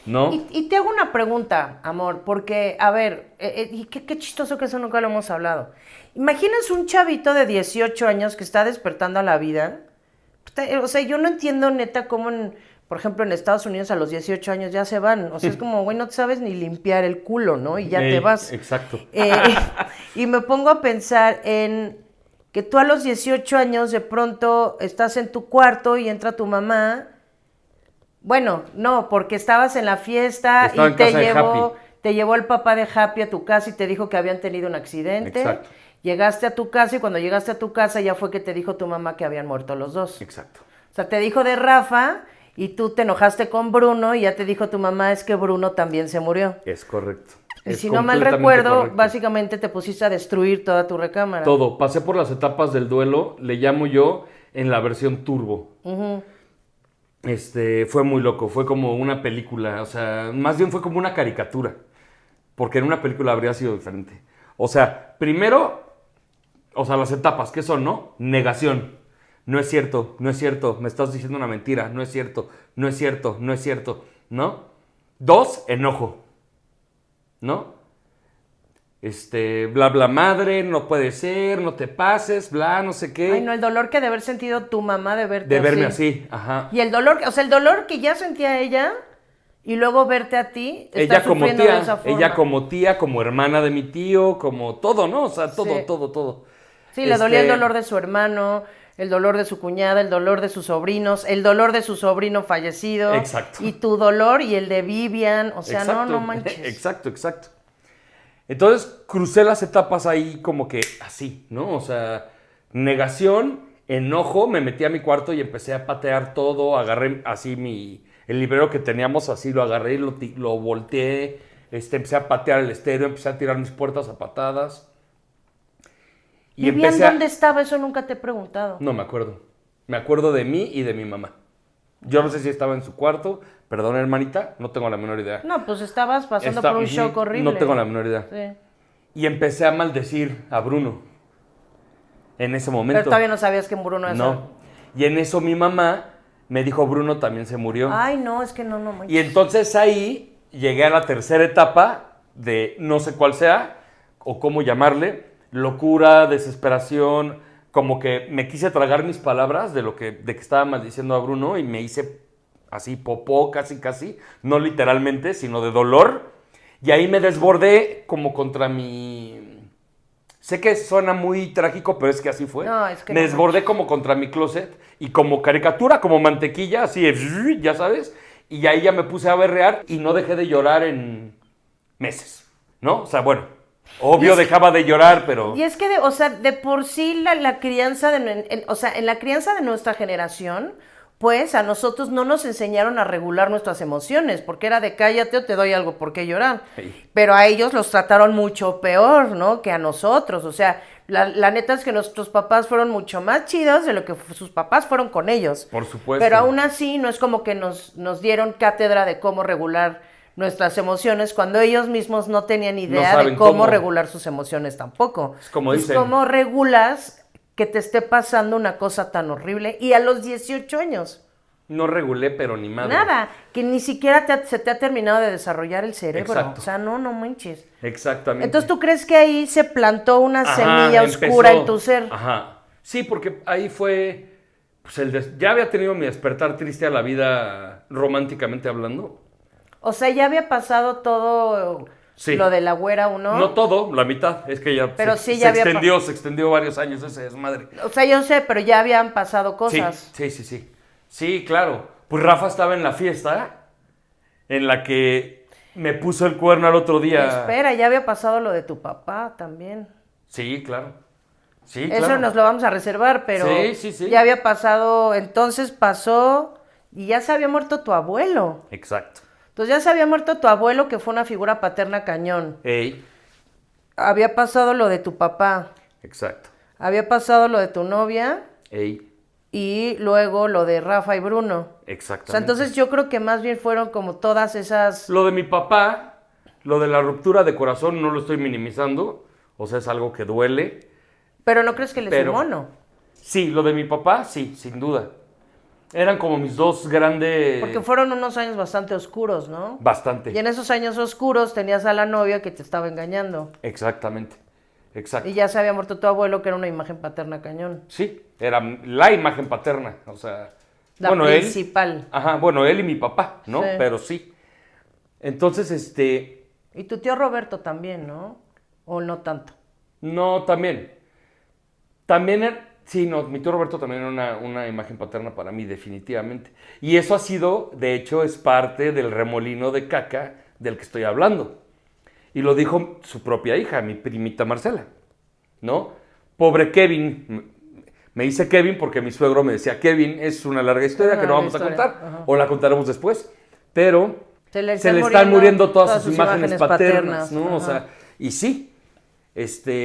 ¿no? Y te hago una pregunta, amor, porque, a ver, y qué chistoso que eso nunca lo hemos hablado. Imaginas un chavito de 18 años que está despertando a la vida. O sea, yo no entiendo neta cómo, por ejemplo, en Estados Unidos a los 18 años ya se van. O sea, es como, güey, no te sabes ni limpiar el culo, ¿no? Y ya te vas. Exacto. Y me pongo a pensar en que tú a los 18 años de pronto estás en tu cuarto y entra tu mamá. Bueno, no, porque estabas en la fiesta Estaba y en casa de Happy. te llevó el papá de Happy a tu casa y te dijo que habían tenido un accidente. Exacto. Llegaste a tu casa y cuando llegaste a tu casa ya fue que te dijo tu mamá que habían muerto los dos. Exacto. O sea, te dijo de Rafa y tú te enojaste con Bruno y ya te dijo tu mamá es que Bruno también se murió. Es correcto. Y Es si no mal completamente recuerdo, correcto. básicamente te pusiste a destruir toda tu recámara. Todo. Pasé por las etapas del duelo, le llamo yo en la versión turbo. Fue muy loco, fue como una película, o sea, más bien fue como una caricatura, porque en una película habría sido diferente. O sea, primero, o sea, las etapas, ¿qué son, no? Negación. No es cierto, no es cierto, me estás diciendo una mentira, no es cierto, no es cierto, no es cierto, ¿no? 2, enojo, ¿no? Bla, bla, madre, no puede ser, no te pases, bla, no sé qué. Ay, no, el dolor que de haber sentido tu mamá de verte De así. verme así, ajá. Y el dolor, o sea, el dolor que ya sentía ella y luego verte a ti, Ella está como sufriendo de esa tía, forma. ella como tía, como hermana de mi tío, como todo, ¿no? O sea, todo, Sí. todo. Sí, le dolía el dolor de su hermano, el dolor de su cuñada, el dolor de sus sobrinos, el dolor de su sobrino fallecido. Exacto. Y tu dolor y el de Vivian, o sea, Exacto, no manches. Exacto. Entonces, crucé las etapas ahí como que así, ¿no? O sea, negación, enojo, me metí a mi cuarto y empecé a patear todo, agarré así el librero que teníamos, así lo agarré y lo volteé, empecé a patear el estéreo, empecé a tirar mis puertas a patadas. Y Vivian, ¿dónde estaba? Eso nunca te he preguntado. No me acuerdo. Me acuerdo de mí y de mi mamá. Yo no sé si estaba en su cuarto, perdón, hermanita, no tengo la menor idea. No, pues estabas pasando por un shock horrible. No tengo la menor idea. Sí. Y empecé a maldecir a Bruno. En ese momento. Pero todavía no sabías que Bruno era. No. Y en eso mi mamá me dijo, Bruno también se murió. Ay, no, es que no manches. Y entonces ahí llegué a la tercera etapa de no sé cuál sea, o cómo llamarle, locura, desesperación, como que me quise tragar mis palabras de que estaba maldiciendo a Bruno y me hice así popó casi, no literalmente, sino de dolor. Y ahí me desbordé como contra mi... Sé que suena muy trágico, pero es que así fue. No, es que me no desbordé manches. como contra mi closet y como caricatura, como mantequilla, así, ya sabes. Y ahí ya me puse a berrear y no dejé de llorar en meses, ¿no? O sea, bueno, obvio dejaba de llorar, pero... Y es que, o sea, de por sí la crianza, en la crianza de nuestra generación, pues a nosotros no nos enseñaron a regular nuestras emociones, porque era de cállate o te doy algo por qué llorar. Sí. Pero a ellos los trataron mucho peor, ¿no? Que a nosotros. O sea, la neta es que nuestros papás fueron mucho más chidos de lo que sus papás fueron con ellos. Por supuesto. Pero aún así no es como que nos dieron cátedra de cómo regular nuestras emociones cuando ellos mismos no tenían idea de saben cómo cómo regular sus emociones tampoco. Es como dicen. ¿Cómo regulas que te esté pasando una cosa tan horrible? Y a los 18 años. No regulé, pero ni madre. Nada, que ni siquiera se te ha terminado de desarrollar el cerebro. Exacto. O sea, no manches. Exactamente. Entonces, ¿tú crees que ahí se plantó una Ajá, semilla oscura en tu ser? Ajá. Sí, porque ahí fue. Pues ya había tenido mi despertar triste a la vida románticamente hablando. O sea, ya había pasado todo Sí. lo de la güera, ¿no? No todo, la mitad. Es que ya, Pero sí, ya había se extendió varios años ese desmadre. O sea, yo sé, pero ya habían pasado cosas. Sí. Sí, claro. Pues Rafa estaba en la fiesta en la que me puso el cuerno al otro día. Espera, ya había pasado lo de tu papá también. Sí, claro. Sí, Eso claro. nos lo vamos a reservar, pero Sí. ya había pasado, entonces pasó y ya se había muerto tu abuelo. Exacto. Entonces ya se había muerto tu abuelo, que fue una figura paterna cañón. Ey, Había pasado lo de tu papá. exacto. Había pasado lo de tu novia Ey, y luego lo de Rafa y Bruno. exactamente. O sea, entonces yo creo que más bien fueron como todas esas... Lo de mi papá, lo de la ruptura de corazón, no lo estoy minimizando. O sea, es algo que duele. Pero ¿no crees que le Pero- sumó, no? Sí, lo de mi papá, sí, sin duda. Eran como mis dos grandes... Porque fueron unos años bastante oscuros, ¿no? Bastante. Y en esos años oscuros tenías a la novia que te estaba engañando. Exactamente. Exacto. Y ya se había muerto tu abuelo, que era una imagen paterna cañón. Sí, era la imagen paterna. O sea, La bueno, principal. Ajá, bueno, él y mi papá, ¿no? Sí. Pero sí. Entonces, Y tu tío Roberto también, ¿no? O no tanto. no, también. También, sí, no, mi tío Roberto también era una imagen paterna para mí, definitivamente. Y eso ha sido, de hecho, es parte del remolino de caca del que estoy hablando. Y lo dijo su propia hija, mi primita Marcela, ¿no? Pobre Kevin. Me dice Kevin porque mi suegro me decía, Kevin, es una larga historia Una que no larga vamos a historia, contar, ajá. o la contaremos después, pero Se le se le están están muriendo todas todas sus imágenes paternas, ¿no? ajá. O sea, y sí,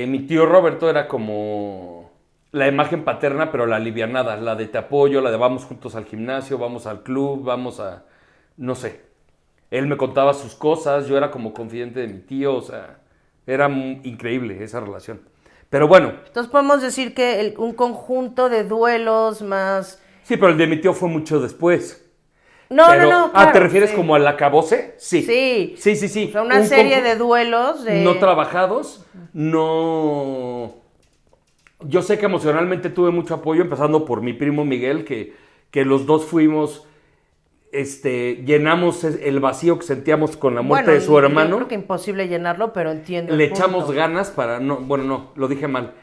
mi tío Roberto era como la imagen paterna, pero la alivianada, la de te apoyo, la de vamos juntos al gimnasio, vamos al club, vamos a, no sé. Él me contaba sus cosas, yo era como confidente de mi tío, o sea, era increíble esa relación. Pero bueno, Entonces podemos decir que un conjunto de duelos más... sí, pero el de mi tío fue mucho después. No, Pero- no, ¿te claro, refieres sí. como al acabose? Sí. Sí. Sí. O sea, una Un serie de duelos de... no trabajados, no... Yo sé que emocionalmente tuve mucho apoyo, empezando por mi primo Miguel, que los dos fuimos, llenamos el vacío que sentíamos con la muerte Bueno, de su yo hermano. creo que imposible llenarlo, pero entiendo Le el punto. echamos ganas para, no, bueno, no, lo dije mal.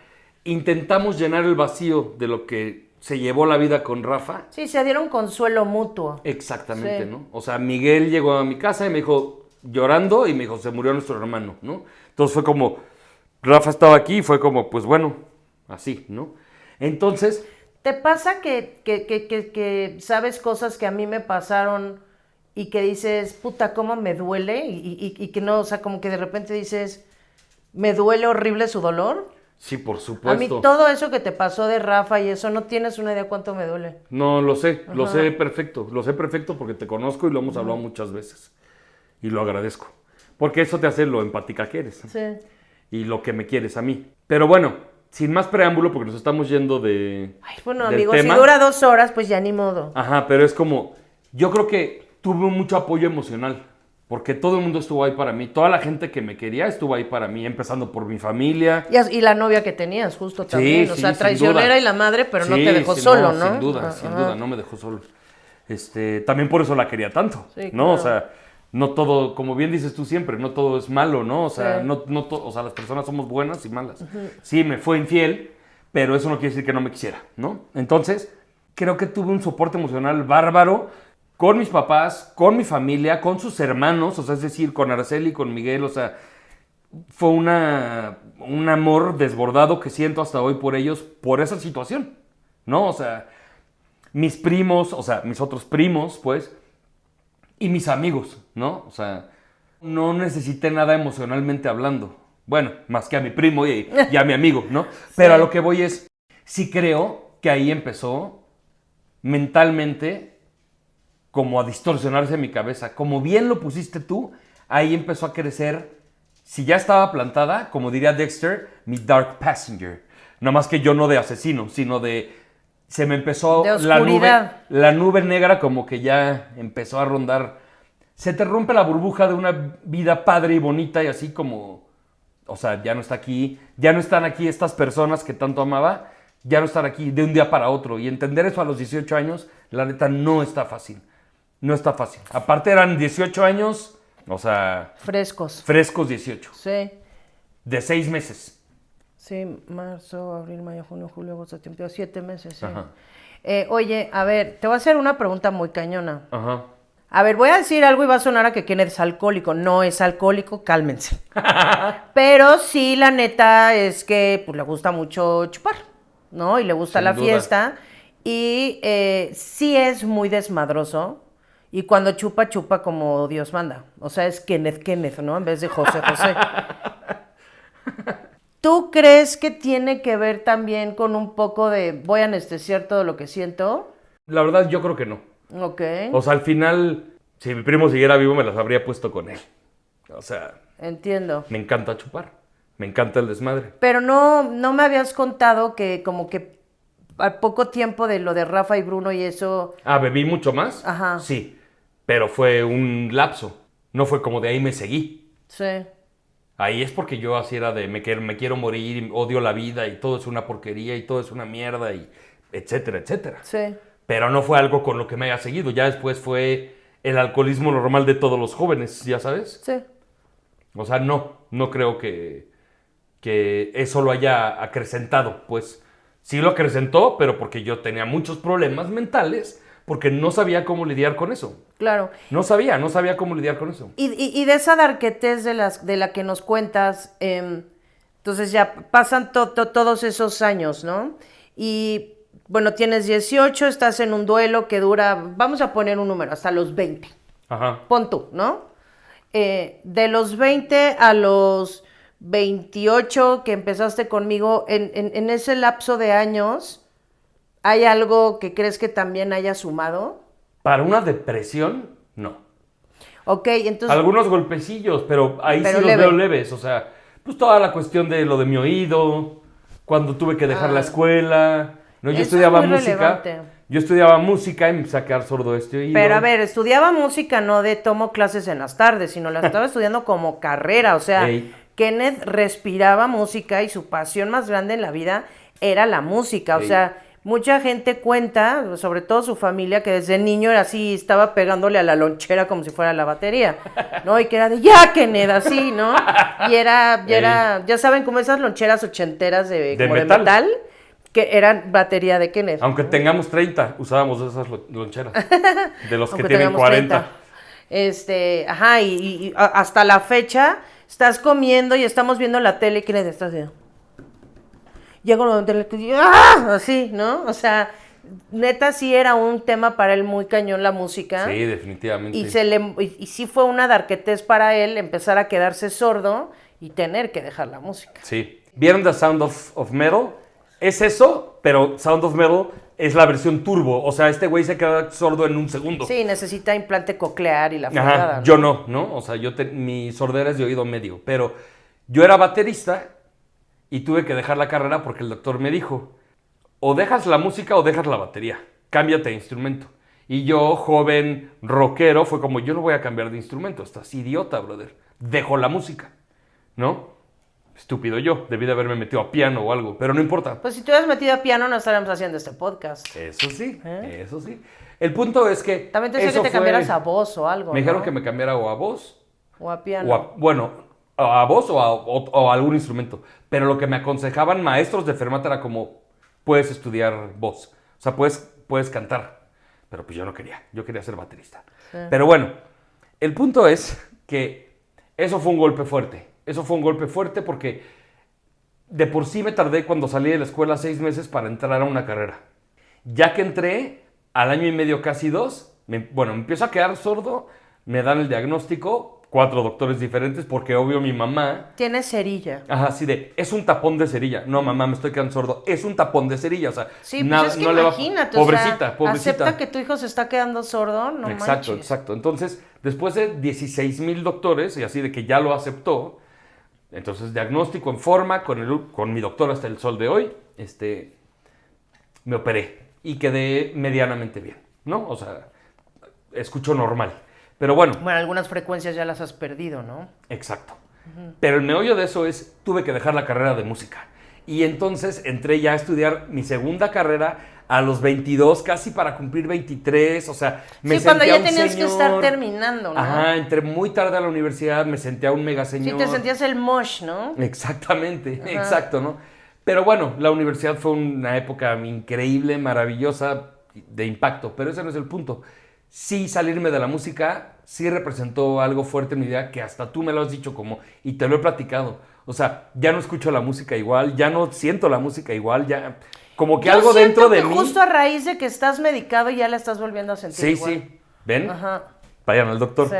Intentamos llenar el vacío de lo que se llevó la vida con Rafa. Sí, se dieron consuelo mutuo. Exactamente, Sí. ¿no? O sea, Miguel llegó a mi casa y me dijo, llorando, y me dijo, se murió nuestro hermano, ¿no? Entonces fue como, Rafa estaba aquí y fue como, pues bueno, así, ¿no? Entonces, ¿Te pasa que sabes cosas que a mí me pasaron y que dices, puta, cómo me duele? Y que no, o sea, como que de repente dices, me duele horrible su dolor. sí, por A mí supuesto. todo eso que te pasó de Rafa y eso, no tienes una idea cuánto me duele. No, lo sé perfecto porque te conozco y lo hemos hablado muchas veces. Y lo agradezco. Porque eso te hace lo empática que eres. Sí. Y lo que me quieres a mí. Pero bueno, sin más preámbulo, porque nos estamos yendo Ay, bueno, del amigos, tema. si dura 2 horas, pues ya ni modo. Ajá, pero es como, yo creo que tuve mucho apoyo emocional, porque todo el mundo estuvo ahí para mí, toda la gente que me quería estuvo ahí para mí, empezando por mi familia. Y la novia que tenías, justo también. O sí, sea, sin traicionera duda. y la madre, pero no Sí, te dejó sí, solo, ¿no? Sin duda, Ajá. no me dejó solo. También por eso la quería tanto, Sí, ¿no? O claro. sea, no todo, como bien dices tú siempre, no todo es malo, ¿no? O sea, Sí. o sea, las personas somos buenas y malas. Sí, me fue infiel, pero eso no quiere decir que no me quisiera, ¿no? Entonces, creo que tuve un soporte emocional bárbaro con mis papás, con mi familia, con sus hermanos, o sea, es decir, con Araceli, con Miguel, o sea, fue un amor desbordado que siento hasta hoy por ellos, por esa situación, ¿no? O sea, mis primos, o sea, mis otros primos, pues, y mis amigos, ¿no? O sea, no necesité nada emocionalmente hablando, Bueno, más que a mi primo y a mi amigo, ¿no? Pero a lo que voy es, sí creo que ahí empezó mentalmente como a distorsionarse mi cabeza. Como bien lo pusiste tú, ahí empezó a crecer, si ya estaba plantada, como diría Dexter, mi Dark Passenger. Nada más que yo no de asesino, sino de... Se me empezó De oscuridad. la nube negra como que ya empezó a rondar. Se te rompe la burbuja de una vida padre y bonita y así como... O sea, ya no está aquí, ya no están aquí estas personas que tanto amaba, ya no están aquí de un día para otro. Y entender eso a los 18 años, la neta, no está fácil. No está fácil. Aparte eran 18 años, o sea... Frescos. Frescos 18. Sí. De 6 meses. Sí, marzo, abril, mayo, junio, julio, agosto, septiembre, 7 meses, sí. Ajá. Oye, a ver, te voy a hacer una pregunta muy cañona. Ajá. A ver, voy a decir algo y va a sonar a que Kenneth es alcohólico. No es alcohólico, cálmense. Pero sí, la neta es que pues, le gusta mucho chupar, ¿no? Y le gusta Sin la duda. fiesta. Y sí es muy desmadroso. Y cuando chupa, chupa como Dios manda. O sea, es Kenneth, ¿no? En vez de José José. ¿Tú crees que tiene que ver también con un poco de voy a anestesiar todo lo que siento? La verdad, yo creo que no. Ok, O sea, al final, si mi primo siguiera vivo, me las habría puesto con él. O sea, entiendo. me encanta chupar. Me encanta el desmadre. Pero no me habías contado que como que al poco tiempo de lo de Rafa y Bruno y eso... Ah, ¿bebí mucho más? Ajá. Sí, pero fue un lapso. No fue como de ahí me seguí. Sí, Ahí es porque yo así era de me quiero morir, y odio la vida y todo es una porquería y todo es una mierda y etcétera, etcétera. sí, Pero no fue algo con lo que me haya seguido. Ya después fue el alcoholismo normal de todos los jóvenes, ¿ya sabes? sí. O sea, no creo que eso lo haya acrecentado. Pues sí lo acrecentó, pero porque yo tenía muchos problemas mentales, porque no sabía cómo lidiar con eso. Claro. No sabía cómo lidiar con eso. Y de esa darquetez de la que nos cuentas, entonces ya pasan todos esos años, ¿no? Y bueno, tienes 18, estás en un duelo que dura, vamos a poner un número, hasta los 20. Ajá. Pon tú, ¿no? De los 20 a los 28 que empezaste conmigo, en ese lapso de años, ¿hay algo que crees que también haya sumado? Para una depresión, no. Ok, entonces... Algunos golpecillos, pero ahí Pero sí los leve. veo leves. O sea, pues toda la cuestión de lo de mi oído, cuando tuve que dejar la escuela. No, yo Eso es estudiaba muy música. relevante. Yo estudiaba música y me empecé a quedar sordo este oído. Pero a ver, estudiaba música no de tomo clases en las tardes, sino la estaba estudiando como carrera. O sea, Ey. Kenneth respiraba música y su pasión más grande en la vida era la música. O Ey. sea, mucha gente cuenta, sobre todo su familia, que desde niño era así, estaba pegándole a la lonchera como si fuera la batería, ¿no? Y que era de ya, Kenneth, así, ¿no? Y ya saben, como esas loncheras ochenteras de como metal. de metal, que eran batería de Kenneth. Aunque tengamos 30, usábamos esas loncheras. De los que Aunque tienen tengamos 40. 30. Ajá, y hasta la fecha estás comiendo y estamos viendo la tele y Kenneth está así. Llega un momento en el que ¡ah! Así, ¿no? O sea, neta sí era un tema para él muy cañón la música. Sí, definitivamente. Y sí fue una darquetez para él empezar a quedarse sordo y tener que dejar la música. Sí. ¿Vieron The Sound of Metal? Es eso, pero Sound of Metal es la versión turbo. O sea, este güey se queda sordo en un segundo. Sí, necesita implante coclear y la Ajá, fregada, ¿no? yo no. O sea, mi sordera es de oído medio. Pero yo era baterista y tuve que dejar la carrera porque el doctor me dijo, o dejas la música o dejas la batería. Cámbiate de instrumento. Y yo, joven rockero, fue como, yo no voy a cambiar de instrumento. Estás idiota, brother. Dejo la música, ¿no? Estúpido yo. Debí de haberme metido a piano o algo, pero no importa. Pues si te hubieras metido a piano no estaríamos haciendo este podcast. Eso sí, eso sí. El punto es que También te decía eso que te fue- cambiaras a voz o algo, Me dijeron ¿no? que me cambiara o a voz, O a piano. a voz o a algún instrumento. Pero lo que me aconsejaban maestros de Fermata era como, puedes estudiar voz. O sea, puedes cantar. Pero pues yo no quería. Yo quería ser baterista. Sí. Pero bueno, el punto es que eso fue un golpe fuerte. Eso fue un golpe fuerte porque de por sí me tardé cuando salí de la escuela 6 meses para entrar a una carrera. Ya que entré, al año y medio, casi 2, me empiezo a quedar sordo, me dan el diagnóstico, 4 doctores diferentes porque obvio mi mamá... Tiene cerilla. Ajá, así de, es un tapón de cerilla. No, mamá, me estoy quedando sordo. Es un tapón de cerilla, o sea, Sí, pues es que imagínate, Pobrecita, pobrecita. acepta que tu hijo se está quedando sordo, no Exacto, manches. exacto. Entonces, después de 16,000 doctores, y así de que ya lo aceptó, entonces diagnóstico en forma, con mi doctor hasta el sol de hoy, me operé y quedé medianamente bien, ¿no? O sea, escucho normal. Pero bueno. Bueno, algunas frecuencias ya las has perdido, ¿no? Exacto. Pero el meollo de eso es, tuve que dejar la carrera de música. Y entonces entré ya a estudiar mi segunda carrera a los 22, casi para cumplir 23, o sea, me Sí, cuando sentía ya un tenías señor. que estar terminando, ¿no? Ajá, entré muy tarde a la universidad, me sentía un mega Sí, señor. te sentías el mosh, ¿no? Exactamente, Ajá. exacto, ¿no? Pero bueno, la universidad fue una época increíble, maravillosa, de impacto, pero ese no es el punto. Sí, salirme de la música sí representó algo fuerte en mi vida que hasta tú me lo has dicho como, y te lo he platicado. O sea, ya no escucho la música igual, ya no siento la música igual, ya como que Yo algo siento dentro de que mí. justo a raíz de que estás medicado ya la estás volviendo a sentir Sí, igual. sí. ¿Ven? Ajá. Vayan al doctor. Sí.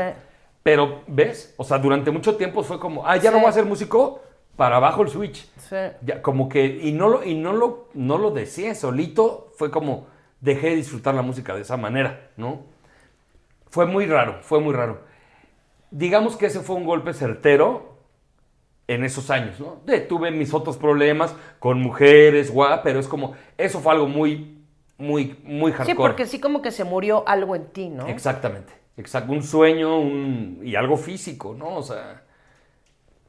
Pero, ¿ves? O sea, durante mucho tiempo fue como, ya no Sí. voy a ser músico, para abajo el switch. Sí. Ya, como que, y no lo deseé solito, fue como, dejé de disfrutar la música de esa manera, ¿no? Fue muy raro, fue muy raro. Digamos que ese fue un golpe certero en esos años, ¿no? Tuve mis otros problemas con mujeres, pero es como, eso fue algo muy, muy, muy hardcore. Sí, porque sí como que se murió algo en ti, ¿no? Exactamente, exacto, un sueño y algo físico, ¿no? O sea,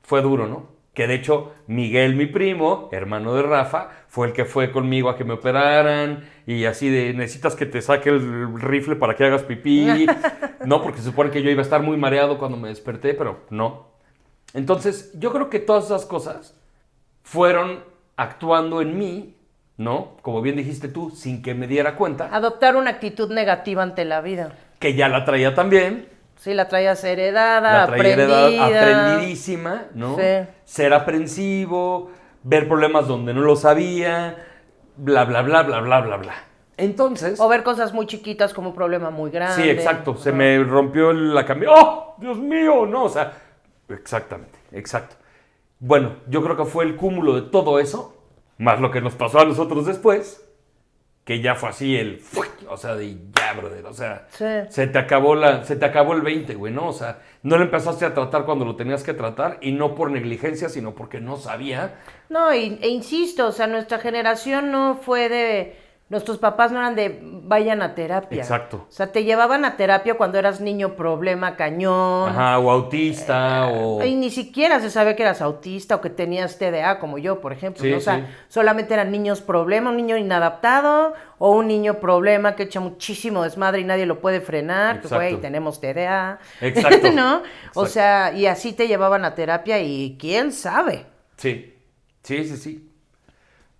fue duro, ¿no? Que de hecho, Miguel, mi primo, hermano de Rafa, fue el que fue conmigo a que me operaran y así de, necesitas que te saque el rifle para que hagas pipí. No, porque se supone que yo iba a estar muy mareado cuando me desperté, pero no. Entonces, yo creo que todas esas cosas fueron actuando en mí, ¿no? Como bien dijiste tú, sin que me diera cuenta, Adoptar una actitud negativa ante la vida. que ya la traía también. Sí, la traías heredada, La traía heredada, aprendida. aprendidísima, ¿no? Sí. Ser aprensivo, ver problemas donde no lo sabía, bla, bla, bla, bla, bla, bla, bla. Entonces... O ver cosas muy chiquitas como un problema muy grande. Sí, exacto. Se Ajá. me rompió la cambio. ¡Oh! ¡Dios mío! No, o sea, exactamente, exacto. Bueno, yo creo que fue el cúmulo de todo eso, más lo que nos pasó a nosotros después, que ya fue así o sea, de ya, brother, o sea, Sí. se te acabó el 20, güey, ¿no? O sea, no lo empezaste a tratar cuando lo tenías que tratar y no por negligencia, sino porque no sabía. No, e insisto, o sea, nuestra generación no fue de... Nuestros papás no eran de vayan a terapia. Exacto. O sea, te llevaban a terapia cuando eras niño problema, cañón. Ajá, o autista, o... Y ni siquiera se sabe que eras autista o que tenías TDA, como yo, por ejemplo. Sí, ¿no? O sea, sí. solamente eran niños problema, un niño inadaptado o un niño problema que echa muchísimo desmadre y nadie lo puede frenar. Pues, Exacto. güey, tenemos TDA. Exacto. ¿No? Exacto. O sea, y así te llevaban a terapia y quién sabe. Sí, sí, sí, sí.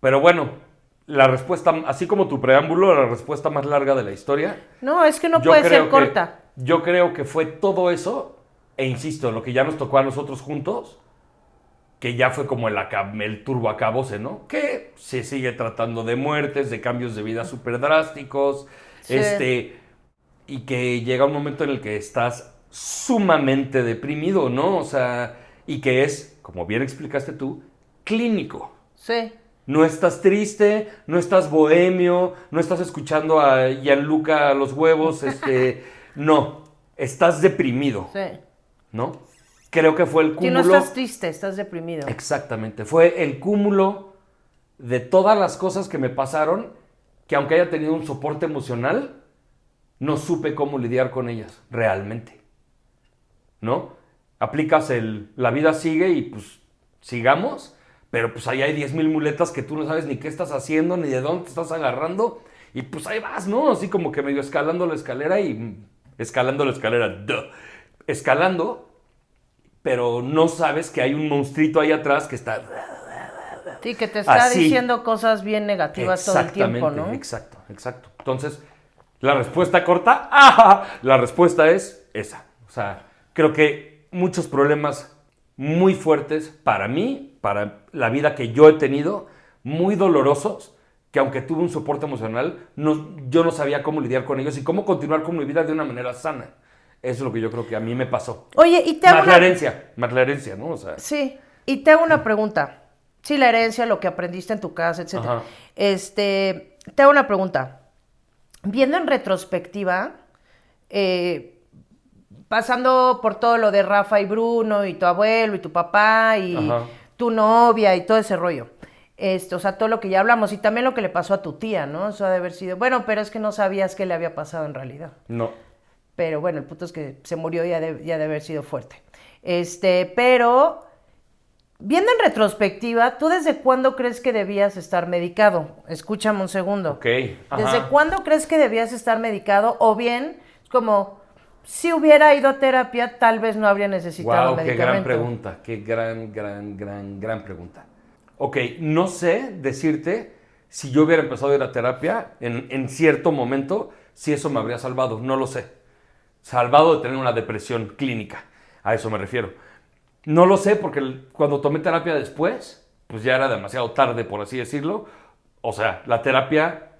Pero bueno, la respuesta, así como tu preámbulo, la respuesta más larga de la historia. No, es que no yo puede creo ser corta. Yo creo que fue todo eso, e insisto, lo que ya nos tocó a nosotros juntos, que ya fue como el turboacabose, ¿no? Que se sigue tratando de muertes, de cambios de vida súper drásticos, Sí. y que llega un momento en el que estás sumamente deprimido, ¿no? O sea, y que es, como bien explicaste tú, clínico. Sí. No estás triste, no estás bohemio, no estás escuchando a Gianluca a los huevos, no, estás deprimido, Sí. ¿no? Creo que fue el Si no cúmulo. estás triste, estás deprimido. Exactamente, fue el cúmulo de todas las cosas que me pasaron, que aunque haya tenido un soporte emocional, no supe cómo lidiar con ellas realmente, ¿no? Aplicas la vida sigue y pues sigamos. Pero pues ahí hay 10,000 muletas que tú no sabes ni qué estás haciendo, ni de dónde te estás agarrando. Y pues ahí vas, ¿no? Así como que medio escalando la escalera escalando, pero no sabes que hay un monstruito ahí atrás que está... Sí, que te está Así. diciendo cosas bien negativas todo el tiempo, ¿no? Exacto, exacto. Entonces, la respuesta corta, la respuesta es esa. O sea, creo que muchos problemas muy fuertes para mí, para la vida que yo he tenido, muy dolorosos, que aunque tuve un soporte emocional, yo no sabía cómo lidiar con ellos y cómo continuar con mi vida de una manera sana. Eso es lo que yo creo que a mí me pasó. Oye, y te hago Más la herencia, ¿no? O sea, Sí, y te hago una pregunta. Sí, la herencia, lo que aprendiste en tu casa, etcétera. Ajá. Te hago una pregunta. Viendo en retrospectiva, pasando por todo lo de Rafa y Bruno, y tu abuelo, y tu papá, y Ajá. tu novia, y todo ese rollo. O sea, todo lo que ya hablamos, y también lo que le pasó a tu tía, ¿no? Eso ha de haber sido... Bueno, pero es que no sabías qué le había pasado en realidad. No. Pero bueno, el punto es que se murió y ha de haber sido fuerte. Pero, viendo en retrospectiva, ¿tú desde cuándo crees que debías estar medicado? Escúchame un segundo. Ok. Ajá. ¿Desde cuándo crees que debías estar medicado? O bien, como, si hubiera ido a terapia, tal vez no habría necesitado Wow, qué gran medicamento. pregunta. Qué gran pregunta. Ok, no sé decirte si yo hubiera empezado a ir a terapia en cierto momento, si eso me habría salvado. No lo sé. Salvado de tener una depresión clínica. A eso me refiero. No lo sé porque cuando tomé terapia después, pues ya era demasiado tarde, por así decirlo. O sea, la terapia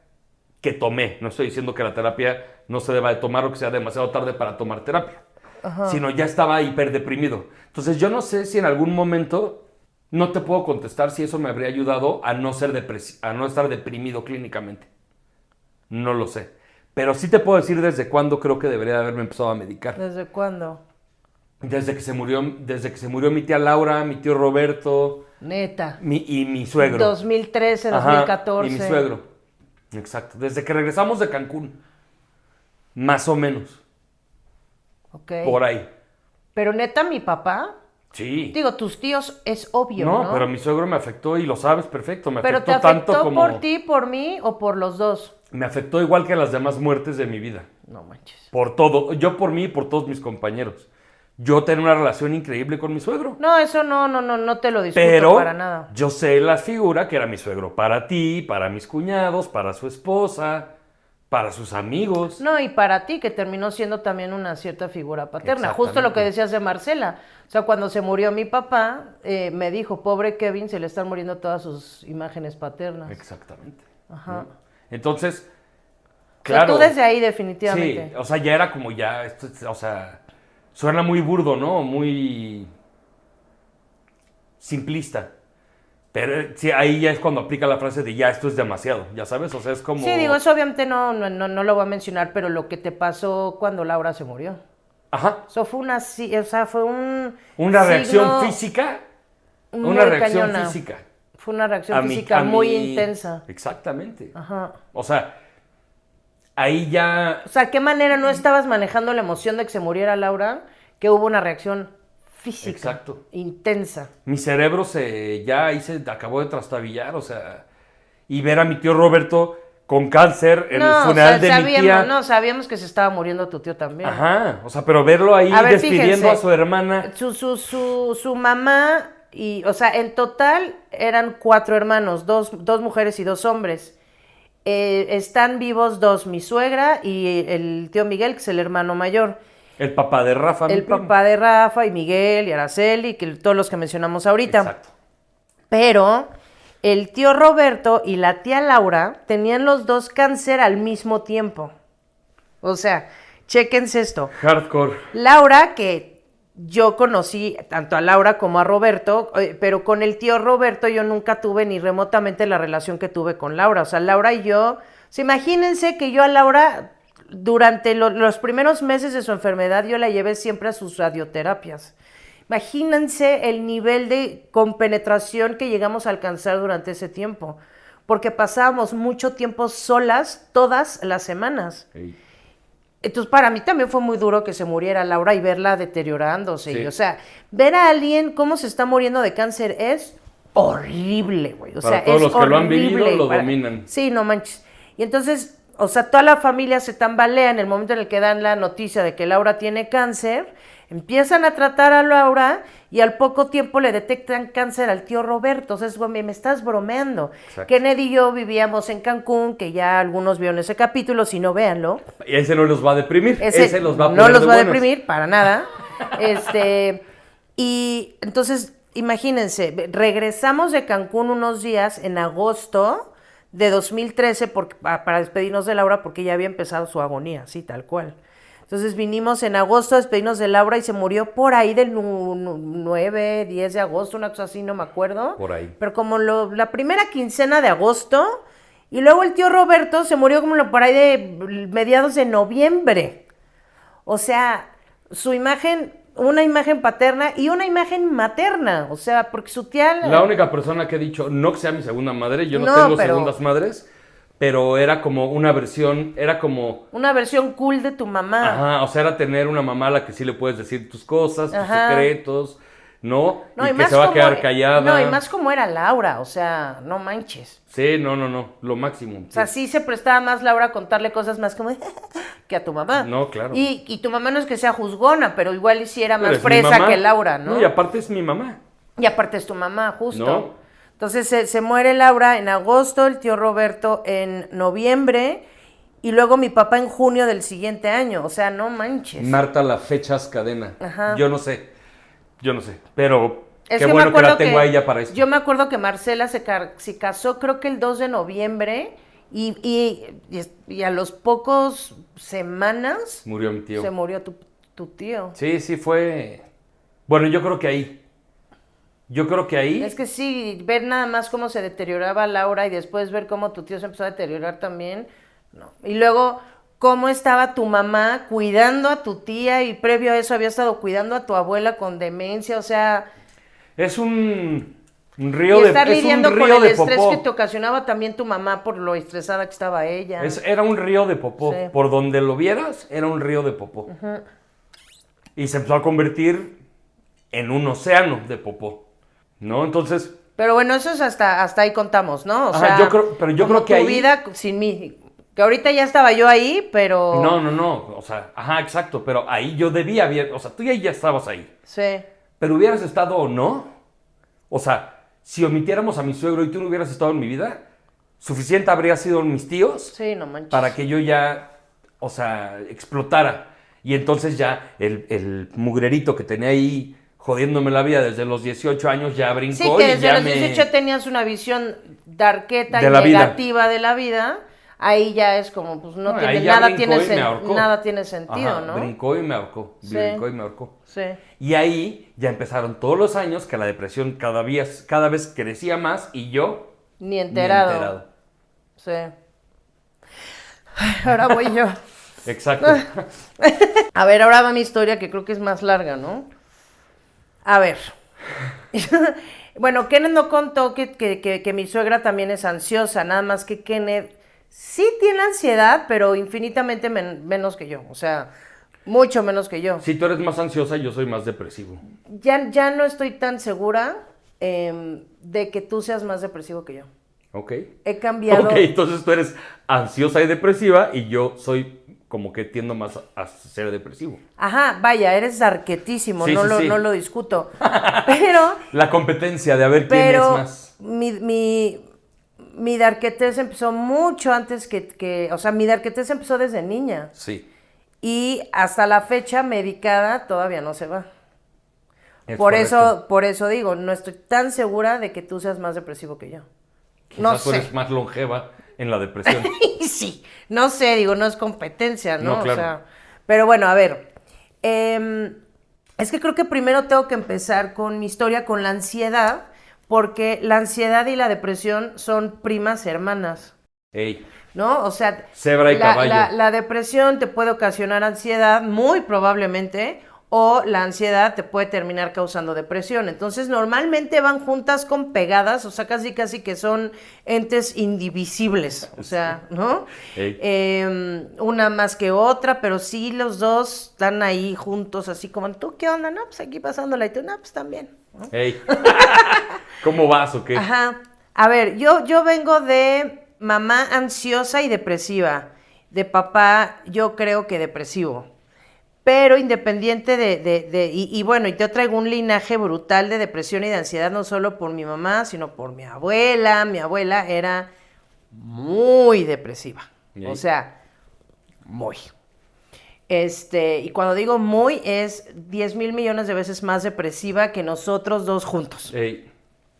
que tomé. No estoy diciendo que la terapia no se deba de tomar o que sea demasiado tarde para tomar terapia. Ajá. Sino ya estaba hiperdeprimido. Entonces yo no sé si en algún momento, no te puedo contestar si eso me habría ayudado a no estar deprimido clínicamente. No lo sé. Pero sí te puedo decir desde cuándo creo que debería haberme empezado a medicar. ¿Desde cuándo? Desde que se murió mi tía Laura, mi tío Roberto Neta. y mi suegro. 2013, Ajá, 2014. y mi suegro. Exacto. Desde que regresamos de Cancún. Más o menos. Ok. Por ahí. Pero neta, mi papá, Sí. digo, tus tíos es obvio, No, ¿no? pero mi suegro me afectó y lo sabes perfecto. Me ¿Pero te afectó tanto afectó como... por ti, por mí o por los dos? Me afectó igual que las demás muertes de mi vida. No manches. Por todo. Yo por mí y por todos mis compañeros. Yo tenía una relación increíble con mi suegro. No, eso no te lo discuto Pero para nada. yo sé la figura que era mi suegro para ti, para mis cuñados, para su esposa, para sus amigos. No, y para ti, que terminó siendo también una cierta figura paterna. Exactamente. Justo lo que decías de Marcela. O sea, cuando se murió mi papá, me dijo, pobre Kevin, se le están muriendo todas sus imágenes paternas. Exactamente. Ajá. ¿No? Entonces, O sea, claro. tú desde ahí definitivamente. Sí, o sea, ya era como o sea, suena muy burdo, ¿no? Muy simplista. Pero sí, ahí ya es cuando aplica la frase de ya, esto es demasiado, ya sabes, o sea, es como... Sí, digo, eso obviamente no lo voy a mencionar, pero lo que te pasó cuando Laura se murió. Ajá, Eso fue fue una signo reacción física, muy una reacción cañona. física. Fue una reacción A mi- física a muy mi- intensa. Exactamente. Ajá. O sea, ahí ya... O sea, ¿qué manera no estabas manejando la emoción de que se muriera Laura? Que hubo una reacción física. Exacto. Intensa. Mi cerebro ya ahí se acabó de trastabillar, o sea, y ver a mi tío Roberto con cáncer en el funeral de mi tía. Sabíamos que se estaba muriendo tu tío también. Ajá, o sea, pero verlo ahí A ver, despidiendo fíjense, a su hermana. Su mamá, o sea, en total eran 4 hermanos, dos mujeres y 2 hombres. Están vivos 2, mi suegra y el tío Miguel, que es el hermano mayor. El papá de Rafa, mi El primo. papá de Rafa y Miguel y Araceli, todos los que mencionamos ahorita. Exacto. Pero el tío Roberto y la tía Laura tenían los 2 cáncer al mismo tiempo. O sea, chéquense esto. Hardcore. Laura, que yo conocí tanto a Laura como a Roberto, pero con el tío Roberto yo nunca tuve ni remotamente la relación que tuve con Laura. O sea, Laura y yo, o sea, imagínense que yo a Laura, durante los primeros meses de su enfermedad, yo la llevé siempre a sus radioterapias. Imagínense el nivel de compenetración que llegamos a alcanzar durante ese tiempo, porque pasábamos mucho tiempo solas todas las semanas. Ey. Entonces, para mí también fue muy duro que se muriera Laura y verla deteriorándose. Sí. Y, o sea, ver a alguien cómo se está muriendo de cáncer es horrible, güey. O Para sea, todos es los que lo han horrible. vivido, lo dominan. Sí, no manches. Y entonces, o sea, toda la familia se tambalea en el momento en el que dan la noticia de que Laura tiene cáncer. Empiezan a tratar a Laura y al poco tiempo le detectan cáncer al tío Roberto. O sea, es, güey, me estás bromeando. Exacto. Kennedy y yo vivíamos en Cancún, que ya algunos vieron ese capítulo, si no, véanlo. Y ese no los va a deprimir. Ese los va a no poner los de va a buenas. deprimir para nada. Y entonces, imagínense, regresamos de Cancún unos días en agosto de 2013 para despedirnos de Laura porque ya había empezado su agonía, sí, tal cual. Entonces vinimos en agosto a despedirnos de Laura y se murió por ahí del 9, 10 de agosto, una cosa así, no me acuerdo. Por ahí. Pero como la primera quincena de agosto, y luego el tío Roberto se murió como por ahí de mediados de noviembre. O sea, su imagen, una imagen paterna y una imagen materna. O sea, porque su tía... La única persona que he dicho, no que sea mi segunda madre, yo no, No, tengo pero- segundas madres, pero era como una versión, era como... Una versión cool de tu mamá. Ajá, o sea, era tener una mamá a la que sí le puedes decir tus cosas, tus Ajá. secretos, ¿no? No, y que más se va a como- quedar callada. No, y más como era Laura, o sea, no manches. Sí, no, lo máximo. O sea, sí se prestaba más Laura a contarle cosas más como que a tu mamá. No, claro. Y tu mamá no es que sea juzgona, pero igual sí era Pero más es mi fresa mamá. que Laura, ¿no? No, y aparte es mi mamá. Y aparte es tu mamá, justo. No. Entonces se muere Laura en agosto, el tío Roberto en noviembre y luego mi papá en junio del siguiente año. O sea, no manches. Marta, la fechas cadena. Ajá. Yo no sé, pero Es qué que me bueno que acuerdo la tengo a ella para esto. Yo me acuerdo que Marcela se casó creo que el 2 de noviembre y a los pocos semanas Murió mi tío. se murió tu tío. Sí, sí fue... Bueno, yo creo que ahí. Es que sí, ver nada más cómo se deterioraba Laura y después ver cómo tu tío se empezó a deteriorar también, no. Y luego cómo estaba tu mamá cuidando a tu tía y previo a eso había estado cuidando a tu abuela con demencia, o sea, Es un y río de estar es un lidiando con río el de estrés popó. que te ocasionaba también tu mamá por lo estresada que estaba ella. Era un río de popó. Sí. Por donde lo vieras, era un río de popó. Y se empezó a convertir en un océano de popó. ¿No? Entonces, Pero bueno, eso es hasta ahí contamos, ¿no? O Ajá, sea, yo creo que tu ahí- vida sin mí, que ahorita ya estaba yo ahí, pero... no. O sea, ajá, exacto. Pero ahí yo debía haber. O sea, tú ya estabas ahí. Sí. Pero hubieras estado o no. O sea, si omitiéramos a mi suegro y tú no hubieras estado en mi vida, suficiente habría sido mis tíos Sí, no manches. para que yo ya, o sea, explotara. Y entonces ya el mugrerito que tenía ahí jodiéndome la vida desde los 18 años ya brincó Sí, que y desde ya los me... 18 tenías una visión darqueta De y la vida. negativa de la vida. Ahí ya es como, pues no No, tiene, ahí ya nada, brincó tiene y me ahorcó. nada tiene sentido, Ajá, ¿no? brincó y me ahorcó. Sí. Brincó y me ahorcó. Sí. Y ahí ya empezaron todos los años que la depresión cada vez crecía más y yo Ni enterado. Sí. Ay, ahora voy yo. Exacto. A ver, ahora va mi historia que creo que es más larga, ¿no? A ver. Bueno, Kenneth no contó que mi suegra también es ansiosa, nada más que Kenneth sí tiene ansiedad, pero infinitamente menos que yo, o sea, mucho menos que yo. Si tú eres más ansiosa, yo soy más depresivo. Ya no estoy tan segura de que tú seas más depresivo que yo. ¿Ok? He cambiado. Ok, entonces tú eres ansiosa y depresiva y yo soy como que tiendo más a ser depresivo. Ajá, vaya, eres arquetísimo, Sí, no, sí, sí. no lo discuto. Pero La competencia de a ver quién es Pero más. mi darquetez empezó mucho antes o sea, mi darquetez empezó desde niña. Sí. Y hasta la fecha medicada todavía no se va. Es Por correcto. eso digo, no estoy tan segura de que tú seas más depresivo que yo. Quizás no tú sé. eres más longeva en la depresión. Sí, no sé, digo, no es competencia, ¿no? No, claro. O sea, pero bueno, a ver. Es que creo que primero tengo que empezar con mi historia con la ansiedad, porque la ansiedad y la depresión son primas hermanas, Ey, ¿no? O sea, Cebra y caballo. la depresión te puede ocasionar ansiedad, muy probablemente, o la ansiedad te puede terminar causando depresión. Entonces, normalmente van juntas con pegadas, o sea, casi que son entes indivisibles, o sea, ¿no? Ey. Una más que otra, pero sí los dos están ahí juntos, así como, ¿tú qué onda? No, pues aquí pasándola, y tú, no, pues también, ¿no? Ey. ¿Cómo vas o qué? Ajá. A ver, yo vengo de mamá ansiosa y depresiva, de papá yo creo que depresivo. Pero independiente y bueno, y te traigo un linaje brutal de depresión y de ansiedad, no solo por mi mamá, sino por mi abuela. Mi abuela era muy depresiva. ¿Y? O sea, muy. Y cuando digo muy, es 10,000 millones de veces más depresiva que nosotros dos juntos. Ey.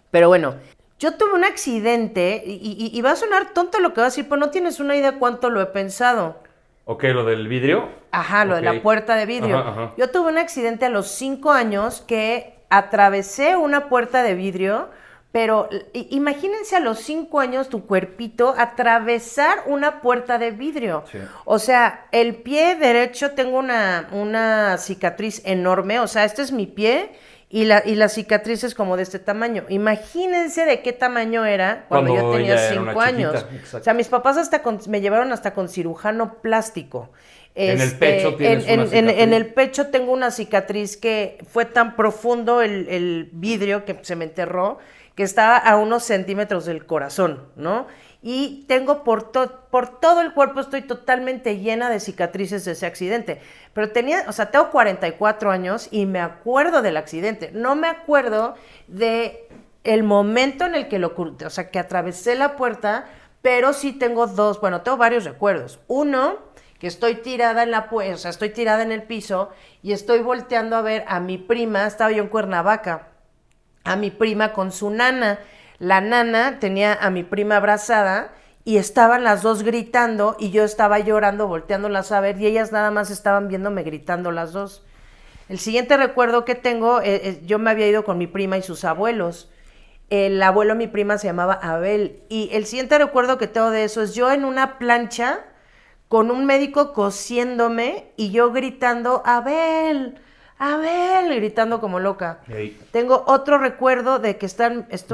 Pero bueno, yo tuve un accidente, y va a sonar tonto lo que voy a decir, pero no tienes una idea cuánto lo he pensado. Ok, lo del vidrio. Ajá, lo de la Ok. puerta de vidrio. Ajá. Yo tuve un accidente a los 5 años que atravesé una puerta de vidrio, pero imagínense a los 5 años tu cuerpito atravesar una puerta de vidrio. Sí. O sea, el pie derecho tengo una cicatriz enorme, o sea, este es mi pie y la cicatriz es como de este tamaño. Imagínense de qué tamaño era cuando yo tenía ella era una 5 años. chiquita, exacto. O sea, mis papás me llevaron hasta con cirujano plástico. En el pecho tienes una cicatriz. En el pecho tengo una cicatriz que fue tan profundo el vidrio que se me enterró que estaba a unos centímetros del corazón, ¿no? Y tengo por todo el cuerpo, estoy totalmente llena de cicatrices de ese accidente. Pero tengo 44 años y me acuerdo del accidente. No me acuerdo de el momento en el que o sea, que atravesé la puerta, pero sí tengo tengo varios recuerdos. Uno, que estoy tirada o sea, estoy tirada en el piso y estoy volteando a ver a mi prima, estaba yo en Cuernavaca, a mi prima con su nana. La nana tenía a mi prima abrazada y estaban las dos gritando y yo estaba llorando, volteándolas a ver y ellas nada más estaban viéndome gritando las dos. El siguiente recuerdo que tengo, yo me había ido con mi prima y sus abuelos. El abuelo de mi prima se llamaba Abel y el siguiente recuerdo que tengo de eso es yo en una plancha con un médico cosiéndome y yo gritando, Abel, Abel, gritando como loca. Ey. Tengo otro recuerdo de que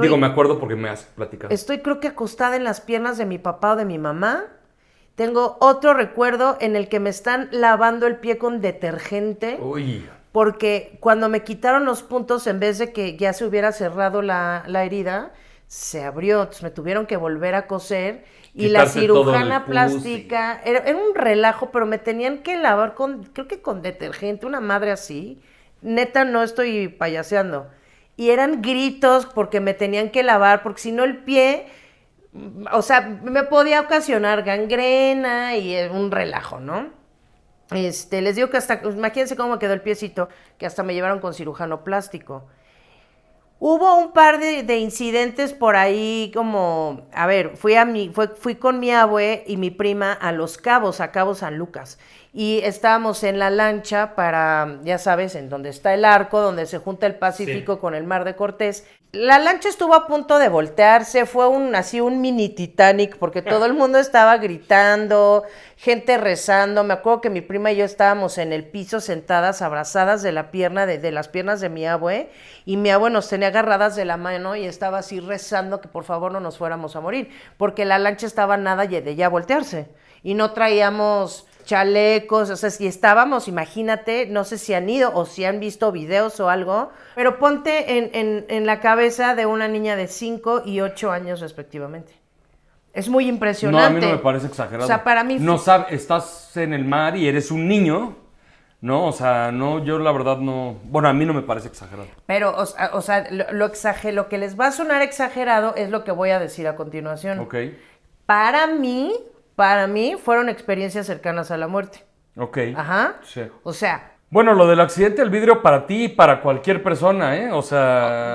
Digo, me acuerdo porque me has platicado. estoy creo que acostada en las piernas de mi papá o de mi mamá. Tengo otro recuerdo en el que me están lavando el pie con detergente. Uy. Porque cuando me quitaron los puntos, en vez de que ya se hubiera cerrado la herida, se abrió. Entonces me tuvieron que volver a coser. Y la Quitarse todo cirujana el pus plástica, era un relajo, pero me tenían que lavar creo que con detergente, una madre así. Neta, no estoy payaseando. Y eran gritos porque me tenían que lavar, porque si no el pie, o sea, me podía ocasionar gangrena y un relajo, ¿no? Les digo que imagínense cómo me quedó el piecito, que hasta me llevaron con cirujano plástico. Hubo un par de incidentes por ahí como, a ver, fui con mi abue y mi prima a Los Cabos, a Cabo San Lucas. Y estábamos en la lancha para, ya sabes, en donde está el arco, donde se junta el Pacífico con el Mar de Cortés. La lancha estuvo a punto de voltearse, fue así un mini Titanic, porque todo el mundo estaba gritando, gente rezando. Me acuerdo que mi prima y yo estábamos en el piso sentadas, abrazadas de la pierna, de las piernas de mi abue, y mi abue nos tenía agarradas de la mano y estaba así rezando que por favor no nos fuéramos a morir, porque la lancha estaba nada de ya voltearse, y no traíamos chalecos, o sea, si estábamos, imagínate, no sé si han ido o si han visto videos o algo, pero ponte en la cabeza de una niña de 5 y 8 años respectivamente. Es muy impresionante. No, a mí no me parece exagerado. O sea, para mí... No sabes, estás en el mar y eres un niño, ¿no? O sea, no, yo la verdad no... Bueno, a mí no me parece exagerado. Pero, o sea, lo que les va a sonar exagerado es lo que voy a decir a continuación. Ok. Para mí fueron experiencias cercanas a la muerte. Ok. Ajá. Sí. O sea, Bueno, lo del accidente del vidrio para ti y para cualquier persona, ¿eh? O sea...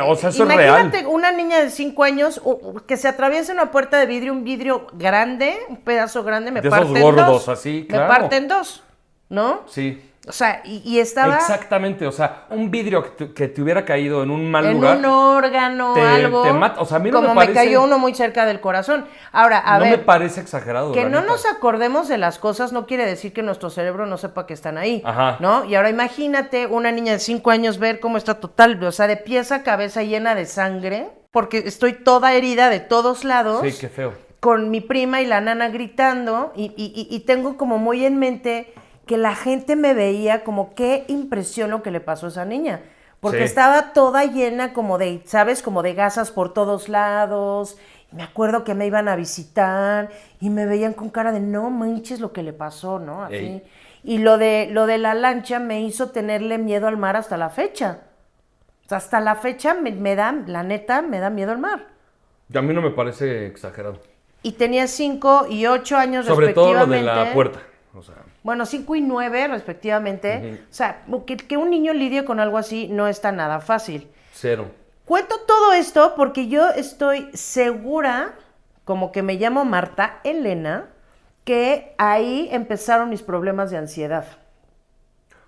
O sea, eso es real. Imagínate una niña de 5 años que se atraviesa una puerta de vidrio, un vidrio grande, un pedazo grande, me De parte esos en gordos, dos. así, claro. Me parte en dos, ¿no? Sí. O sea, y estaba Exactamente, o sea, un vidrio que te hubiera caído en un mal en lugar. un órgano, algo. te mata. O sea, a mí no como me parece... cayó uno muy cerca del corazón. Ahora, a no ver. me parece exagerado. Que la no neta. nos acordemos de las cosas no quiere decir que nuestro cerebro no sepa que están ahí, Ajá. ¿no? Y ahora imagínate una niña de 5 años ver cómo está total, o sea, de pies a cabeza llena de sangre, porque estoy toda herida de todos lados. Sí, qué feo. Con mi prima y la nana gritando, y tengo como muy en mente que la gente me veía como qué impresión lo que le pasó a esa niña. Porque Sí. estaba toda llena como de, ¿sabes? Como de gasas por todos lados. Me acuerdo que me iban a visitar y me veían con cara de no manches lo que le pasó, ¿no? Así. Ey. Y lo de la lancha me hizo tenerle miedo al mar hasta la fecha. O sea, hasta la fecha la neta, me da miedo al mar. Y a mí no me parece exagerado. Y tenía 5 y 8 años Sobre todo lo respectivamente. de la puerta. O sea, Bueno, 5 y 9 respectivamente. O sea, que un niño lidie con algo así no está nada fácil. cero. Cuento todo esto porque yo estoy segura, como que me llamo Marta Elena, que ahí empezaron mis problemas de ansiedad.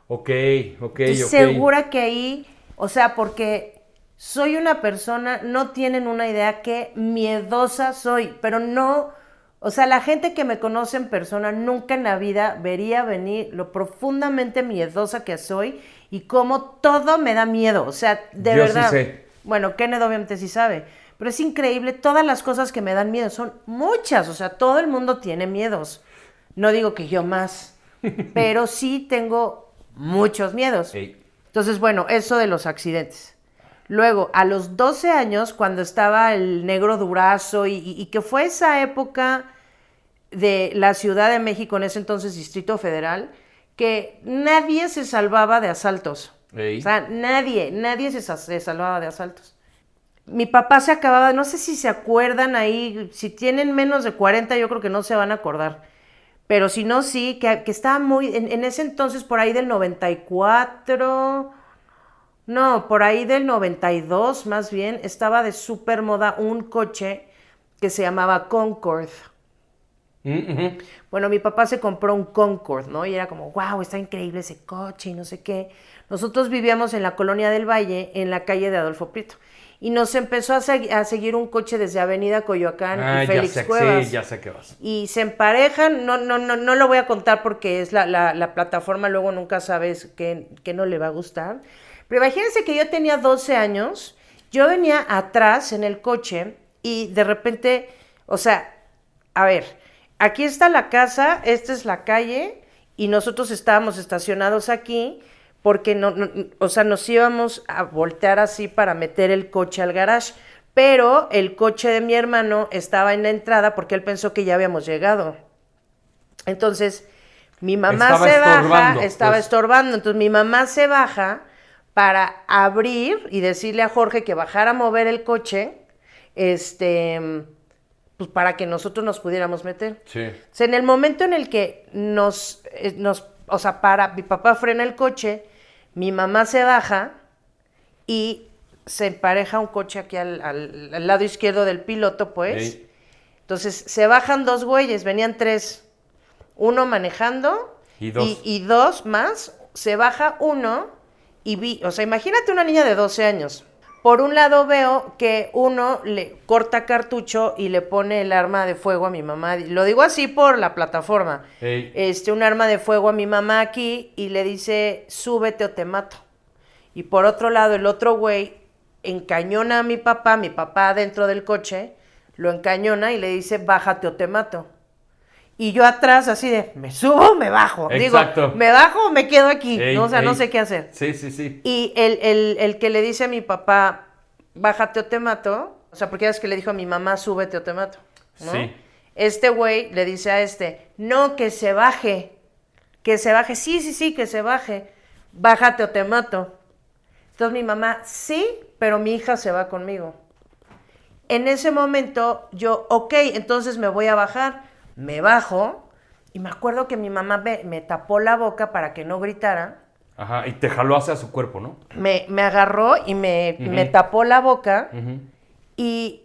Ok. Estoy segura que ahí, o sea, porque soy una persona, no tienen una idea qué miedosa soy, pero no, o sea, la gente que me conoce en persona nunca en la vida vería venir lo profundamente miedosa que soy y cómo todo me da miedo, o sea, de Yo sí verdad. sé. Bueno, Kenneth obviamente sí sabe, pero es increíble, todas las cosas que me dan miedo, son muchas, o sea, todo el mundo tiene miedos. No digo que yo más, pero sí tengo muchos miedos. Ey. Entonces, bueno, eso de los accidentes. Luego, a los 12 años, cuando estaba el negro Durazo y que fue esa época de la Ciudad de México, en ese entonces Distrito Federal, que nadie se salvaba de asaltos. Ey. O sea, nadie se salvaba de asaltos. Mi papá se acababa, no sé si se acuerdan ahí, si tienen menos de 40, yo creo que no se van a acordar. Pero si no, sí, que estaba muy, en ese entonces por ahí del 94, no, por ahí del 92 más bien, estaba de súper moda un coche que se llamaba Concorde. Ujú. Bueno, mi papá se compró un Concorde, ¿no? Y era como, wow, está increíble ese coche y no sé qué. Nosotros vivíamos en la Colonia del Valle, en la calle de Adolfo Prieto. Y nos empezó a seguir un coche desde Avenida Coyoacán y Ya Félix sé, Cuevas. sí, ya sé qué vas. Y se emparejan, no lo voy a contar porque es la plataforma, luego nunca sabes qué no le va a gustar. Pero imagínense que yo tenía 12 años, yo venía atrás en el coche y de repente, o sea, a ver, aquí está la casa, esta es la calle y nosotros estábamos estacionados aquí porque o sea, nos íbamos a voltear así para meter el coche al garage. Pero el coche de mi hermano estaba en la entrada porque él pensó que ya habíamos llegado. Entonces, mi mamá Estaba se estorbando, baja, estaba pues. estorbando. Entonces, mi mamá se baja para abrir y decirle a Jorge que bajara a mover el coche, pues para que nosotros nos pudiéramos meter. Sí. O sea, en el momento en el que o sea, mi papá frena el coche, mi mamá se baja y se empareja un coche aquí al lado izquierdo del piloto, pues. Ey. Entonces se bajan dos güeyes, venían tres, uno manejando Y dos. y dos más, se baja uno o sea, imagínate una niña de 12 años. Por un lado veo que uno le corta cartucho y le pone el arma de fuego a mi mamá. Lo digo así por la plataforma. Ey. Un arma de fuego a mi mamá aquí y le dice, súbete o te mato. Y por otro lado, el otro güey encañona a mi papá dentro del coche, lo encañona y le dice, bájate o te mato. Y yo atrás así de, me subo o me bajo. Exacto. Digo, ¿me bajo o me quedo aquí? Ey, ¿No? O sea, no ey. sé qué hacer. Sí, sí, sí. Y el que le dice a mi papá, bájate o te mato, o sea, porque es que le dijo a mi mamá, súbete o te mato, ¿no? Sí. Este güey le dice a no, que se baje, sí, que se baje, bájate o te mato. Entonces mi mamá, sí, pero mi hija se va conmigo. En ese momento yo, ok, entonces me voy a bajar, me bajo y me acuerdo que mi mamá me tapó la boca para que no gritara. Ajá, y te jaló hacia su cuerpo, ¿no? Me agarró y me tapó la boca y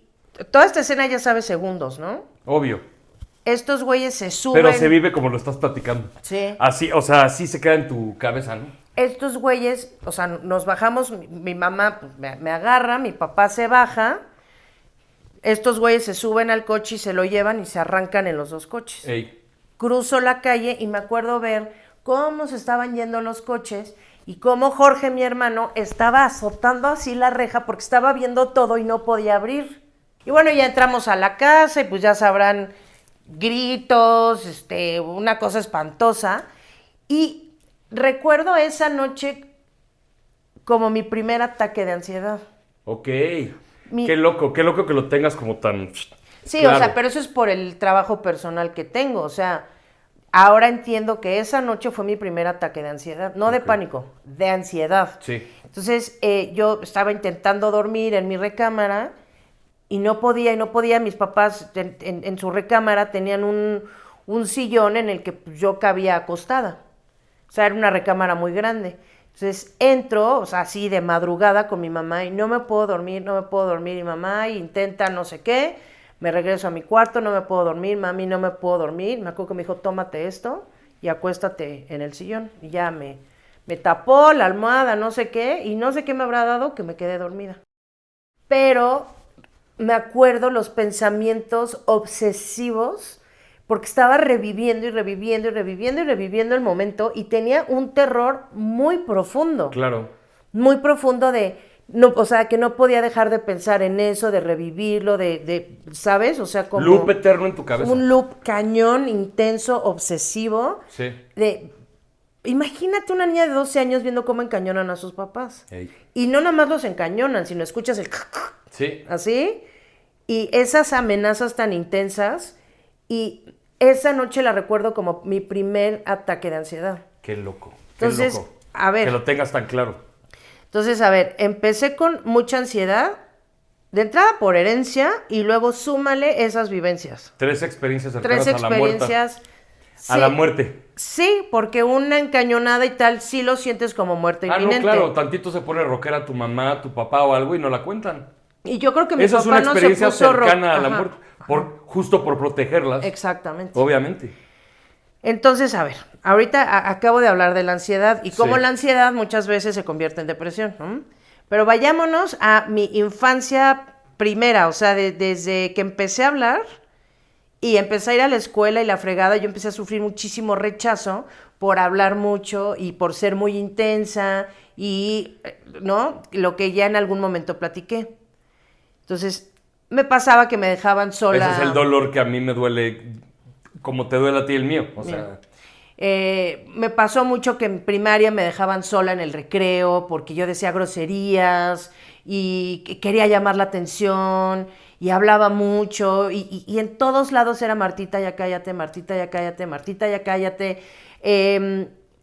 toda esta escena ya sabe segundos, ¿no? Obvio. Estos güeyes se suben. Pero se vive como lo estás platicando. Sí. Así, o sea, así se queda en tu cabeza, ¿no? Estos güeyes, o sea, nos bajamos, mi mamá pues, me agarra, mi papá se baja, estos güeyes se suben al coche y se lo llevan y se arrancan en los dos coches. Ey. Cruzo la calle y me acuerdo ver cómo se estaban yendo los coches y cómo Jorge, mi hermano, estaba azotando así la reja porque estaba viendo todo y no podía abrir. Y bueno, ya entramos a la casa y pues ya sabrán gritos, una cosa espantosa. Y recuerdo esa noche como mi primer ataque de ansiedad. Ok. Qué loco que lo tengas como tan... Sí, claro. O sea, pero eso es por el trabajo personal que tengo. O sea, ahora entiendo que esa noche fue mi primer ataque de ansiedad. No de pánico, de ansiedad. Sí. Entonces, yo estaba intentando dormir en mi recámara y no podía. Mis papás en su recámara tenían un sillón en el que yo cabía acostada. O sea, era una recámara muy grande. Entonces entro, o sea, así de madrugada con mi mamá y no me puedo dormir, y mamá intenta no sé qué, Me regreso a mi cuarto, no me puedo dormir, mami, no me puedo dormir. Me acuerdo que me dijo, tómate esto y acuéstate en el sillón. Y ya me tapó la almohada, no sé qué, y no sé qué me habrá dado que me quedé dormida. Pero me acuerdo los pensamientos obsesivos porque estaba reviviendo y reviviendo y reviviendo y reviviendo el momento y tenía un terror Claro. muy profundo de, no, o sea, que no podía dejar de pensar en eso, de revivirlo, ¿sabes? O sea, como Loop eterno en tu cabeza. un loop cañón, intenso, obsesivo, Sí. de, imagínate una niña de 12 años viendo cómo encañonan a sus papás. Ey. Y no nada más los encañonan, sino escuchas el Sí. así, y esas amenazas tan intensas, y esa noche la recuerdo como mi primer ataque de ansiedad. Qué loco. Entonces, qué loco. a ver. Que lo tengas tan claro. Entonces, a ver, empecé con mucha ansiedad, de entrada por herencia, y luego súmale esas vivencias. 3 experiencias cercanas Tres a la muerte. experiencias. A la muerte. Sí, porque una encañonada y tal, sí lo sientes como muerte Ah, no, inminente. claro. Tantito se pone rockera tu mamá, tu papá o algo y no la cuentan. Y yo creo que mi Esa es papá una no se experiencia puso cercana a la Ajá, muerte. Justo por protegerlas. exactamente. Obviamente. Entonces, a ver, ahorita acabo de hablar de la ansiedad y cómo Sí. la ansiedad muchas veces se convierte en depresión, ¿no? Pero vayámonos a mi infancia primera, o sea, desde que empecé a hablar y empecé a ir a la escuela y la fregada, yo empecé a sufrir muchísimo rechazo por hablar mucho y por ser muy intensa y, ¿no? Lo que ya en algún momento platiqué. Entonces, me pasaba que me dejaban sola. Ese es el dolor que a mí me duele, como te duele a ti el mío. O sea, Me pasó mucho que en primaria me dejaban sola en el recreo porque yo decía groserías y quería llamar la atención y hablaba mucho y en todos lados era Martita, ya cállate, Martita, ya cállate, Martita, ya cállate.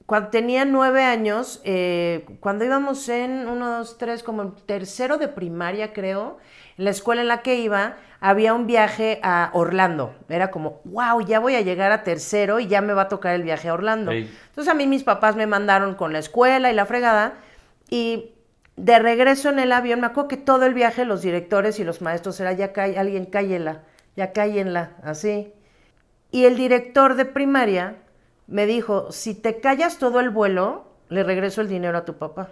Cuando tenía 9 años, cuando íbamos en 1, 2, 3, como en tercero de primaria, creo, en la escuela en la que iba, había un viaje a Orlando. Era como, wow, ya voy a llegar a tercero y ya me va a tocar el viaje a Orlando. Ey. Entonces a mí mis papás me mandaron con la escuela y la fregada y de regreso en el avión, me acuerdo que todo el viaje los directores y los maestros era, ya cae, alguien cállela, ya cállenla, así. Y el director de primaria me dijo, si te callas todo el vuelo, le regreso el dinero a tu papá.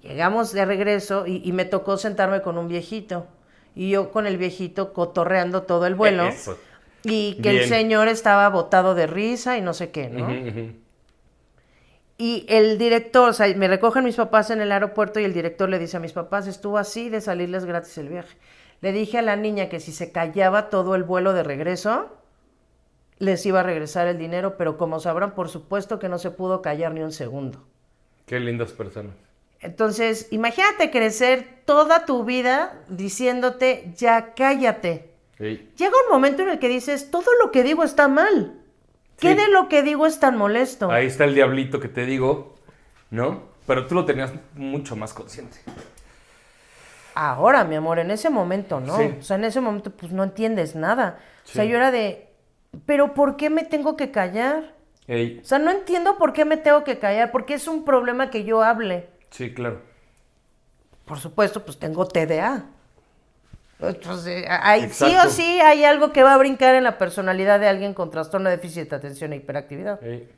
Llegamos de regreso y me tocó sentarme con un viejito. Y yo con el viejito cotorreando todo el vuelo. Eso. Y que Bien. el señor estaba botado de risa y no sé qué, ¿no? Ujú. Y el director, o sea, me recogen mis papás en el aeropuerto y el director le dice a mis papás, estuvo así de salirles gratis el viaje. Le dije a la niña que si se callaba todo el vuelo de regreso, les iba a regresar el dinero, pero como sabrán, por supuesto que no se pudo callar ni un segundo. Qué lindas personas. Entonces, imagínate crecer toda tu vida diciéndote, ya cállate. Ey. Llega un momento en el que dices, todo lo que digo está mal. ¿Qué Sí. de lo que digo es tan molesto? Ahí está el diablito que te digo, ¿no? Pero tú lo tenías mucho más consciente. Ahora, mi amor, en ese momento, ¿no? Sí. O sea, en ese momento, pues no entiendes nada. Sí. O sea, yo era de, ¿pero por qué me tengo que callar? Ey. O sea, no entiendo por qué me tengo que callar, porque es un problema que yo hable. Sí, claro. Por supuesto, pues tengo TDA. Entonces, sí Exacto. o sí hay algo que va a brincar en la personalidad de alguien con trastorno de déficit de atención e hiperactividad. Ey.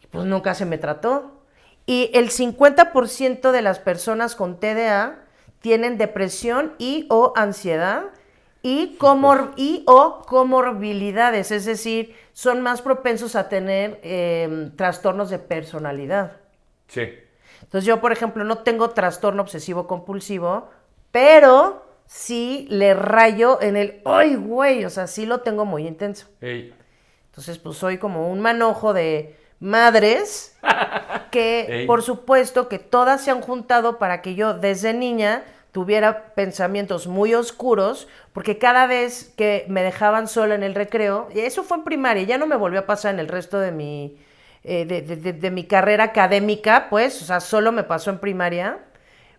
Pues nunca se me trató. Y el 50% de las personas con TDA tienen depresión y o ansiedad y o comorbilidades, es decir, son más propensos a tener trastornos de personalidad. Sí. Entonces yo, por ejemplo, no tengo trastorno obsesivo compulsivo, pero sí le rayo en el, ¡ay, güey! O sea, sí lo tengo muy intenso. Ey. Entonces, pues soy como un manojo de madres que, Ey. por supuesto, que todas se han juntado para que yo desde niña tuviera pensamientos muy oscuros, porque cada vez que me dejaban sola en el recreo, y eso fue en primaria, ya no me volvió a pasar en el resto de mi, de mi carrera académica, pues, o sea, solo me pasó en primaria,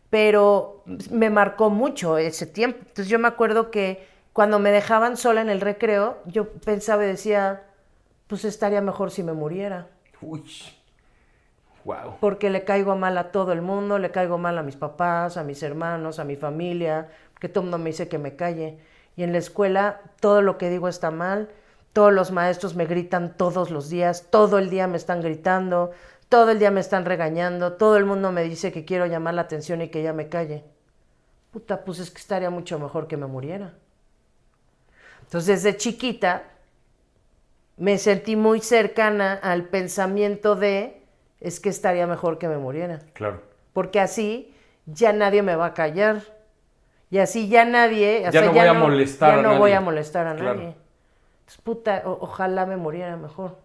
pero me marcó mucho ese tiempo. Entonces yo me acuerdo que cuando me dejaban sola en el recreo, yo pensaba y decía, pues estaría mejor si me muriera. Uy. Wow. Porque le caigo mal a todo el mundo, le caigo mal a mis papás, a mis hermanos, a mi familia, porque todo el mundo me dice que me calle. y en la escuela todo lo que digo está mal, todos los maestros me gritan todos los días, todo el día me están gritando, todo el día me están regañando, todo el mundo me dice que quiero llamar la atención y que ya me calle. Puta, pues es que estaría mucho mejor que me muriera. Entonces, desde chiquita me sentí muy cercana al pensamiento de, es que estaría mejor que me muriera. Claro. Porque así ya nadie me va a callar. Y así ya nadie... Ya no voy a molestar a nadie. Ya no voy a molestar a Claro. nadie. Entonces, puta, ojalá me muriera mejor.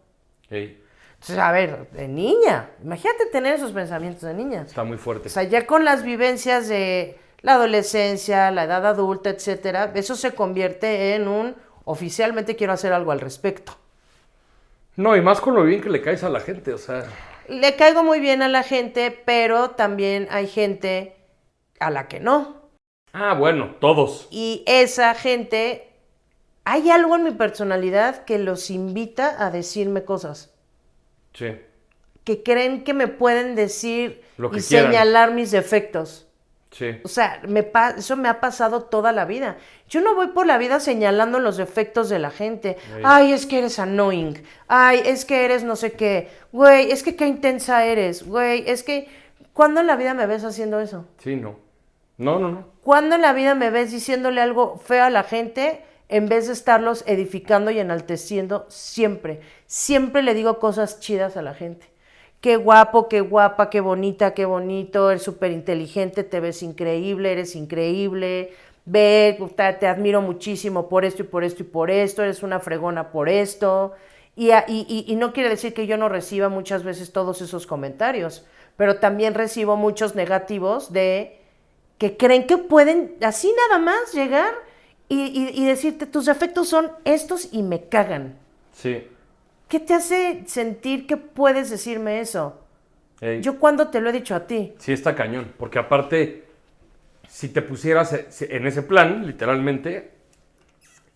Ey, Entonces, a ver, de niña, imagínate tener esos pensamientos de niña. está muy fuerte. O sea, ya con las vivencias de la adolescencia, la edad adulta, etcétera, eso se convierte en un, oficialmente quiero hacer algo al respecto. No, y más con lo bien que le caes a la gente, o sea... Le caigo muy bien a la gente, pero también hay gente a la que no. Ah, bueno, todos. Y esa gente, hay algo en mi personalidad que los invita a decirme cosas. Sí. Que creen que me pueden decir Lo que y quieran. señalar mis defectos. Sí. O sea, eso me ha pasado toda la vida. Yo no voy por la vida señalando los defectos de la gente. Ey. Ay, es que eres annoying. Ay, es que eres no sé qué. Güey, es que qué intensa eres. Güey, es que... ¿Cuándo en la vida me ves haciendo eso? Sí, no. No. ¿Cuándo en la vida me ves diciéndole algo feo a la gente en vez de estarlos edificando y enalteciendo? Siempre. Siempre le digo cosas chidas a la gente. Qué guapo, qué guapa, qué bonita, qué bonito, eres súper inteligente, te ves increíble, eres increíble, ve, te admiro muchísimo por esto y por esto y por esto, eres una fregona por esto. Y no quiere decir que yo no reciba muchas veces todos esos comentarios, pero también recibo muchos negativos de que creen que pueden así nada más llegar y decirte tus defectos son estos y me cagan. Sí. ¿Qué te hace sentir que puedes decirme eso? Ey. ¿Yo cuándo te lo he dicho a ti? Sí está cañón, porque aparte, si te pusieras en ese plan, literalmente,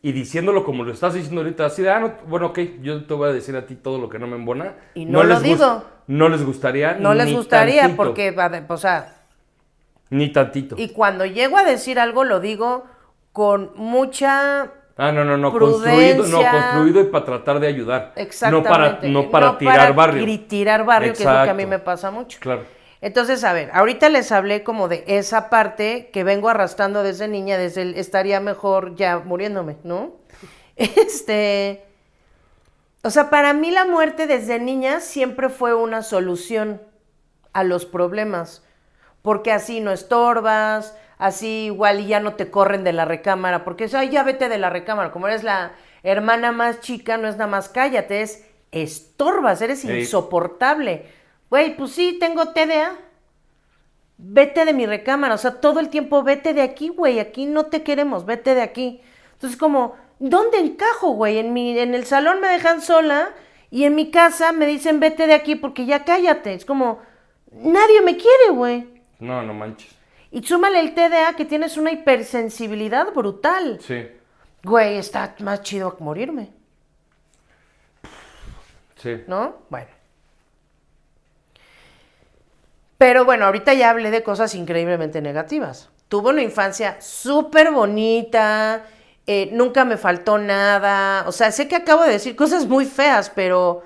y diciéndolo como lo estás diciendo ahorita, así de, no, bueno, ok, yo te voy a decir a ti todo lo que no me embona. Y no lo digo. No les gustaría No les ni gustaría tantito. porque, o sea, Ni tantito. y cuando llego a decir algo lo digo con mucha... No, prudencia. construido y para tratar de ayudar. Exactamente. No para tirar barrio. Tirar barrio, que es lo que a mí Exacto. me pasa mucho. Claro. Entonces, a ver, ahorita les hablé como de esa parte que vengo arrastrando desde niña, desde el estaría mejor ya muriéndome, ¿no? O sea, para mí la muerte desde niña siempre fue una solución a los problemas, porque así no estorbas, así igual y ya no te corren de la recámara, porque ay, ya vete de la recámara, como eres la hermana más chica, no es nada más cállate, es estorbas, eres Ey. insoportable. Güey, pues sí, tengo TDA. Vete de mi recámara, o sea, todo el tiempo vete de aquí, güey, aquí no te queremos, vete de aquí. Entonces como, ¿dónde encajo, güey? En el salón me dejan sola y en mi casa me dicen vete de aquí porque ya cállate. Es como, nadie me quiere, güey. No manches. Y súmale el TDA que tienes una hipersensibilidad brutal. Sí. Güey, está más chido que morirme, Sí. ¿no? Bueno. Pero bueno, ahorita ya hablé de cosas increíblemente negativas. Tuve una infancia súper bonita, nunca me faltó nada. O sea, sé que acabo de decir cosas muy feas, pero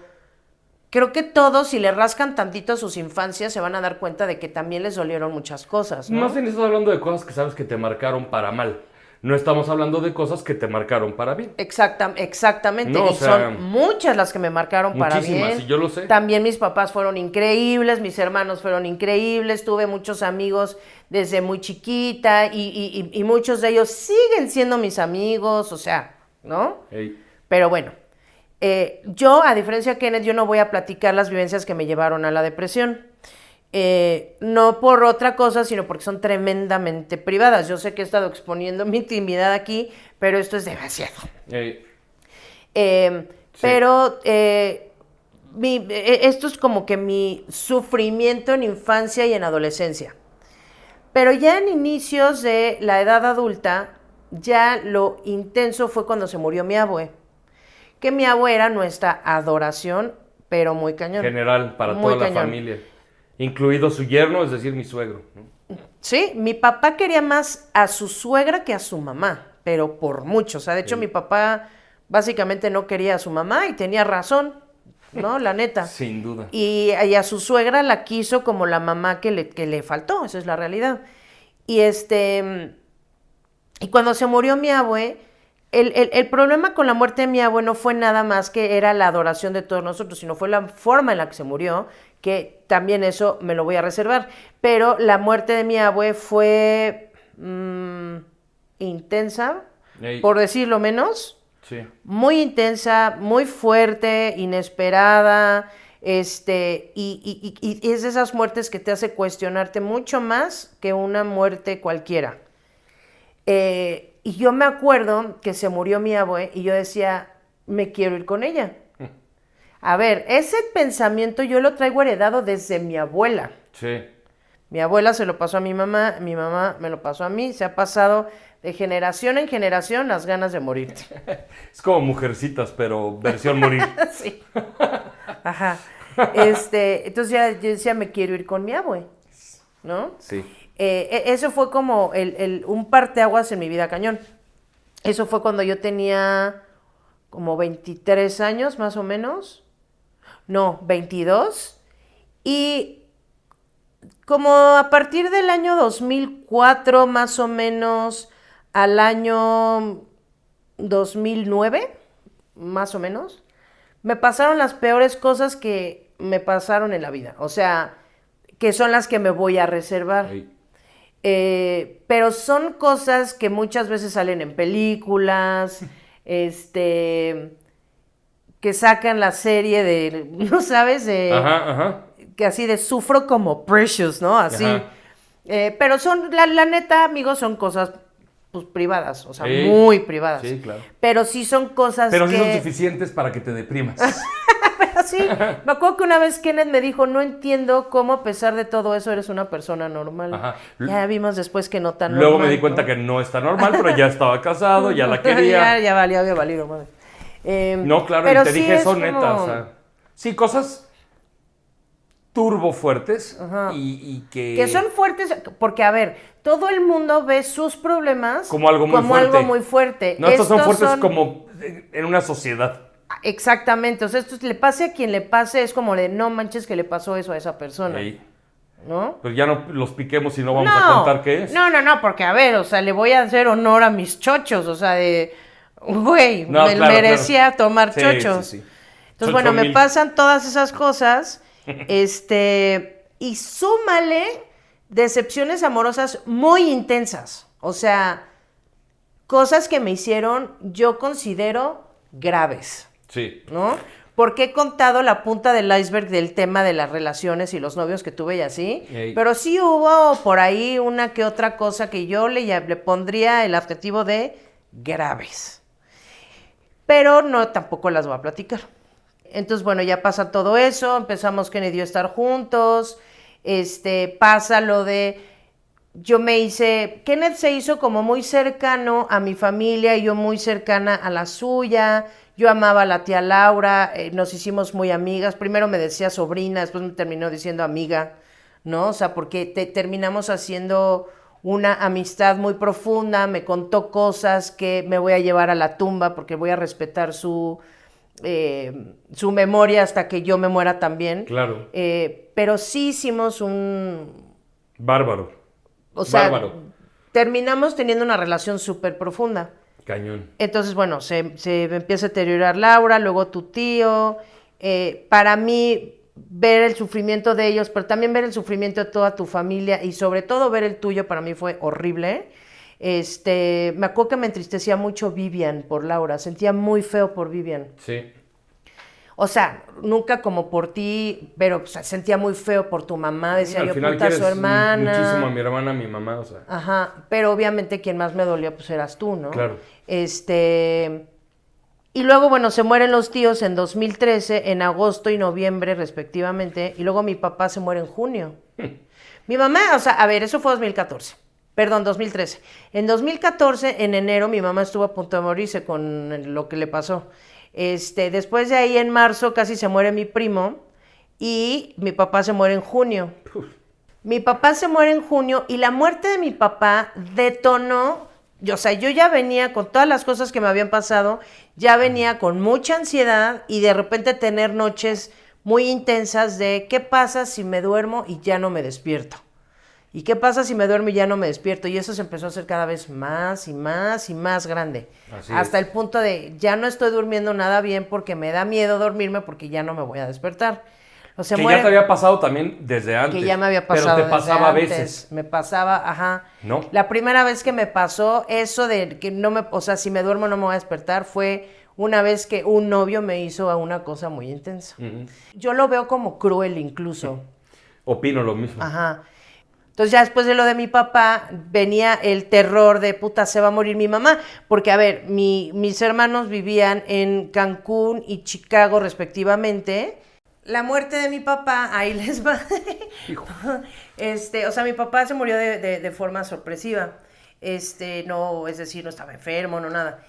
creo que todos, si le rascan tantito a sus infancias, se van a dar cuenta de que también les dolieron muchas cosas, ¿no? Más bien estás hablando de cosas que sabes que te marcaron para mal. No estamos hablando de cosas que te marcaron para bien. Exactamente, No, y o sea, son muchas las que me marcaron para muchísimas, bien. y yo lo sé. También mis papás fueron increíbles, mis hermanos fueron increíbles, tuve muchos amigos desde muy chiquita y muchos de ellos siguen siendo mis amigos, o sea, ¿no? Ey. Pero bueno, yo, a diferencia de Kenneth, yo no voy a platicar las vivencias que me llevaron a la depresión. No por otra cosa, sino porque son tremendamente privadas. Yo sé que he estado exponiendo mi intimidad aquí, pero esto es demasiado. Ey. Sí. Pero esto es como que mi sufrimiento en infancia y en adolescencia. Pero ya en inicios de la edad adulta, ya lo intenso fue cuando se murió mi abue. Que mi abue era nuestra adoración, pero muy cañón. General, para Muy toda cañón. la familia. Incluido su yerno, es decir, mi suegro, ¿no? Sí, mi papá quería más a su suegra que a su mamá. pero por mucho. O sea, de hecho, mi papá básicamente no quería a su mamá y tenía razón, ¿no? La neta. Sin duda. Y a su suegra la quiso como la mamá que le faltó, esa es la realidad. Y y cuando se murió mi abue, el problema con la muerte de mi abue no fue nada más que era la adoración de todos nosotros, sino fue la forma en la que se murió, que también eso me lo voy a reservar. Pero la muerte de mi abue fue intensa, por decirlo menos. Sí. Muy intensa, muy fuerte, inesperada, y es de esas muertes que te hace cuestionarte mucho más que una muerte cualquiera. Y yo me acuerdo que se murió mi abue y yo decía, me quiero ir con ella. A ver, ese pensamiento yo lo traigo heredado desde mi abuela. Sí. Mi abuela se lo pasó a mi mamá me lo pasó a mí, se ha pasado de generación en generación las ganas de morirte. Es como Mujercitas, pero versión morir. Sí. Ajá. Entonces yo decía, me quiero ir con mi abue, ¿no? Sí. Eso fue como un parteaguas en mi vida cañón. Eso fue cuando yo tenía como 23 años, más o menos. No, 22. Y como a partir del año 2004, más o menos, al año 2009, más o menos, me pasaron las peores cosas que me pasaron en la vida. O sea, que son las que me voy a reservar. Ahí. Pero son cosas que muchas veces salen en películas, que sacan la serie de, ¿no sabes? Ajá. Que así de sufro como Precious, ¿no? Así. Ajá. Pero son, la neta, amigos, son cosas pues privadas, o sea, Sí. muy privadas. Sí, claro. Pero sí son cosas Pero que... sí son suficientes para que te deprimas. Sí, me acuerdo que una vez Kenneth me dijo, no entiendo cómo a pesar de todo eso eres una persona normal. Ajá. Ya vimos después que no tan Luego normal. me di cuenta ¿no? que no está normal, pero ya estaba casado, ya la quería. ya valía, había valido, madre. No, claro, pero y te sí dije es eso como- neta, o sea. Sí, cosas turbo fuertes y que... Que son fuertes, porque a ver, todo el mundo ve sus problemas Como algo muy fuerte. algo muy fuerte. No, estos son Estos fuertes como en una sociedad. Exactamente, o sea, esto le pase a quien le pase, es como de, no manches que le pasó eso a esa persona, Ahí. ¿no? Pero ya no los piquemos y no vamos a contar qué es. No, porque a ver, o sea, le voy a hacer honor a mis chochos, o sea, de, güey, No, me claro, merecía claro. tomar Sí, chochos. sí, sí. Entonces, Son bueno, me mil. pasan todas esas cosas, y súmale decepciones amorosas muy intensas, o sea, cosas que me hicieron, yo considero graves. Sí. ¿No? Porque he contado la punta del iceberg del tema de las relaciones y los novios que tuve y así, Ey. pero sí hubo por ahí una que otra cosa que yo le pondría el adjetivo de graves. Pero no, tampoco las voy a platicar. Entonces, bueno, ya pasa todo eso, empezamos Kennedy y yo a estar juntos, pasa lo de... Kenneth se hizo como muy cercano a mi familia y yo muy cercana a la suya. Yo amaba a la tía Laura, nos hicimos muy amigas. Primero me decía sobrina, después me terminó diciendo amiga, ¿no? O sea, porque terminamos haciendo una amistad muy profunda. Me contó cosas que me voy a llevar a la tumba porque voy a respetar su memoria hasta que yo me muera también. Claro. Pero sí hicimos Bárbaro. o sea, Bárbaro. terminamos teniendo una relación súper profunda. Cañón. Entonces, bueno, se empieza a deteriorar Laura, luego tu tío. Para mí, ver el sufrimiento de ellos, pero también ver el sufrimiento de toda tu familia y sobre todo ver el tuyo, para mí fue horrible. Me acuerdo que me entristecía mucho Vivian por Laura, sentía muy feo por Vivian. Sí. O sea, nunca como por ti, pero o sea, sentía muy feo por tu mamá, decía Al yo, final puta, su quieres hermana. muchísimo a mi hermana, a mi mamá, o sea. Ajá, pero obviamente quien más me dolió pues eras tú, ¿no? Claro. Y luego, bueno, se mueren los tíos en 2013, en agosto y noviembre respectivamente, y luego mi papá se muere en junio. Mi mamá, o sea, a ver, eso fue 2014. Perdón, 2013. En 2014, en enero, mi mamá estuvo a punto de morirse con lo que le pasó. Después de ahí, en marzo, casi se muere mi primo y mi papá se muere en junio. Mi papá se muere en junio y la muerte de mi papá detonó o sea, yo ya venía con todas las cosas que me habían pasado, ya venía con mucha ansiedad y de repente tener noches muy intensas de qué pasa si me duermo y ya no me despierto. ¿Y qué pasa si me duermo y ya no me despierto? Y eso se empezó a hacer cada vez más y más y más grande. Hasta el punto de ya no estoy durmiendo nada bien porque me da miedo dormirme porque ya no me voy a despertar. O sea, que ya te había pasado también desde antes. Que ya me había pasado. Pero te pasaba desde a antes. veces. Me pasaba, ajá. ¿No? La primera vez que me pasó eso de que no me, o sea, si me duermo no me voy a despertar fue una vez que un novio me hizo una cosa muy intensa. Uh-huh. Yo lo veo como cruel incluso. Opino lo mismo. Ajá. Entonces ya después de lo de mi papá venía el terror de puta, se va a morir mi mamá. Porque a ver, mis hermanos vivían en Cancún y Chicago respectivamente. La muerte de mi papá, ahí les va. Hijo. O sea, mi papá se murió de forma sorpresiva. No, es decir, no estaba enfermo, no nada.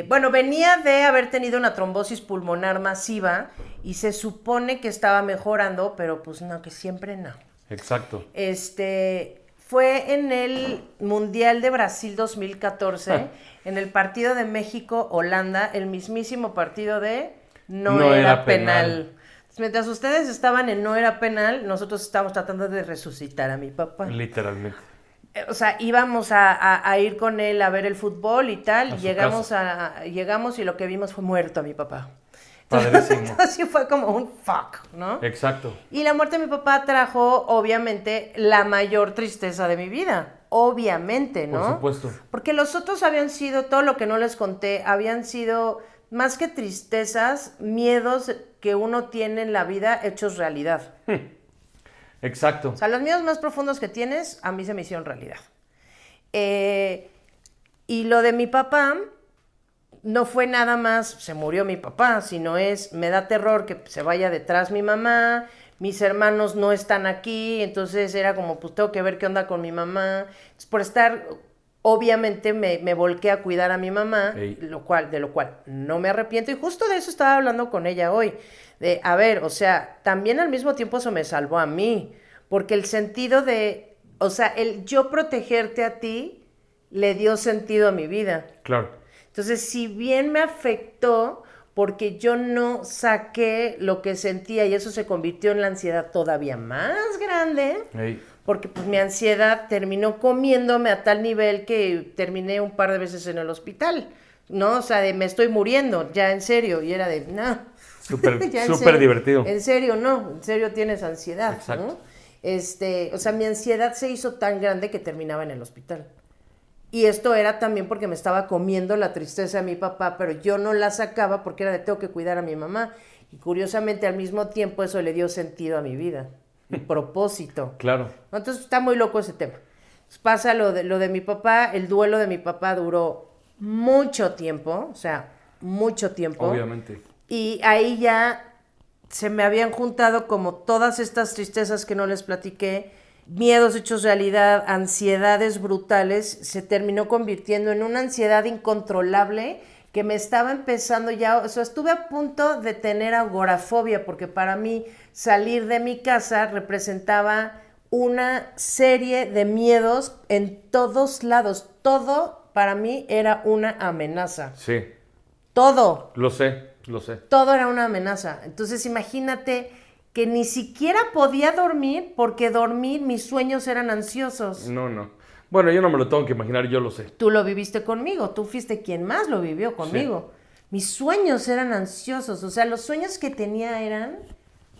Bueno, venía de haber tenido una trombosis pulmonar masiva y se supone que estaba mejorando, pero pues no, que siempre no. Exacto. Fue en el Mundial de Brasil 2014, en el partido de México-Holanda, el mismísimo partido de no era penal. Mientras ustedes estaban en no era penal, nosotros estábamos tratando de resucitar a mi papá. Literalmente. O sea, íbamos a ir con él a ver el fútbol y tal, y llegamos y lo que vimos fue muerto a mi papá. Padrísimo. Entonces fue como un fuck, ¿no? Exacto. Y la muerte de mi papá trajo, obviamente, la mayor tristeza de mi vida. Obviamente, ¿no? Por supuesto. Porque los otros habían sido, todo lo que no les conté, habían sido más que tristezas, miedos que uno tiene en la vida hechos realidad. Exacto. O sea, los miedos más profundos que tienes, a mí se me hicieron realidad. Y lo de mi papá no fue nada más, se murió mi papá, sino me da terror que se vaya detrás mi mamá, mis hermanos no están aquí, entonces era como, pues tengo que ver qué onda con mi mamá. Entonces, por estar, obviamente me volqué a cuidar a mi mamá, de lo cual no me arrepiento, y justo de eso estaba hablando con ella hoy. A ver, o sea, también al mismo tiempo eso me salvó a mí, porque el sentido de, o sea, el yo protegerte a ti le dio sentido a mi vida. Claro. Entonces, si bien me afectó, porque yo no saqué lo que sentía y eso se convirtió en la ansiedad todavía más grande, porque pues mi ansiedad terminó comiéndome a tal nivel que terminé un par de veces en el hospital, ¿no? O sea, de me estoy muriendo, ya en serio, y era de, no. Súper divertido. En serio, no, en serio tienes ansiedad, exacto, ¿no? O sea, mi ansiedad se hizo tan grande que terminaba en el hospital. Y esto era también porque me estaba comiendo la tristeza de mi papá, pero yo no la sacaba porque era de tengo que cuidar a mi mamá. Y curiosamente al mismo tiempo eso le dio sentido a mi vida, un propósito. Claro. Entonces está muy loco ese tema. Entonces, pasa lo de mi papá, el duelo de mi papá duró mucho tiempo, o sea, mucho tiempo. Obviamente. Y ahí ya se me habían juntado como todas estas tristezas que no les platiqué, miedos hechos realidad, ansiedades brutales, se terminó convirtiendo en una ansiedad incontrolable que me estaba empezando ya, o sea, estuve a punto de tener agorafobia, porque para mí salir de mi casa representaba una serie de miedos en todos lados, todo para mí era una amenaza. Sí. Todo. Lo sé. Todo era una amenaza. Entonces imagínate que ni siquiera podía dormir porque dormir, mis sueños eran ansiosos. No. Bueno, yo no me lo tengo que imaginar, yo lo sé. Tú lo viviste conmigo, tú fuiste quien más lo vivió conmigo. Sí. Mis sueños eran ansiosos, o sea, los sueños que tenía eran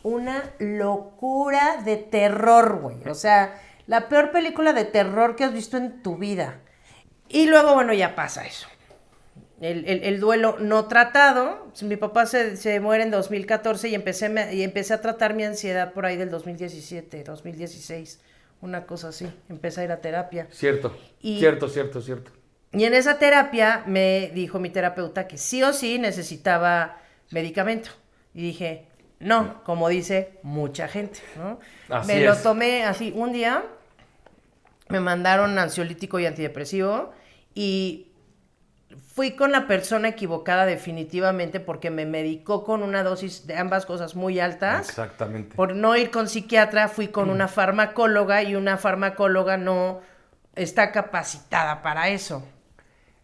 una locura de terror, güey. O sea, la peor película de terror que has visto en tu vida. Y luego, bueno, ya pasa eso. El duelo no tratado. Mi papá se muere en 2014 y empecé a tratar mi ansiedad por ahí del 2017, 2016, una cosa así. Empecé a ir a terapia. Cierto. Y en esa terapia me dijo mi terapeuta que sí o sí necesitaba medicamento. Y dije, no, como dice mucha gente, ¿no? Así lo tomé así un día, me mandaron ansiolítico y antidepresivo y fui con la persona equivocada definitivamente porque me medicó con una dosis de ambas cosas muy altas. Exactamente. Por no ir con psiquiatra, fui con una farmacóloga y una farmacóloga no está capacitada para eso.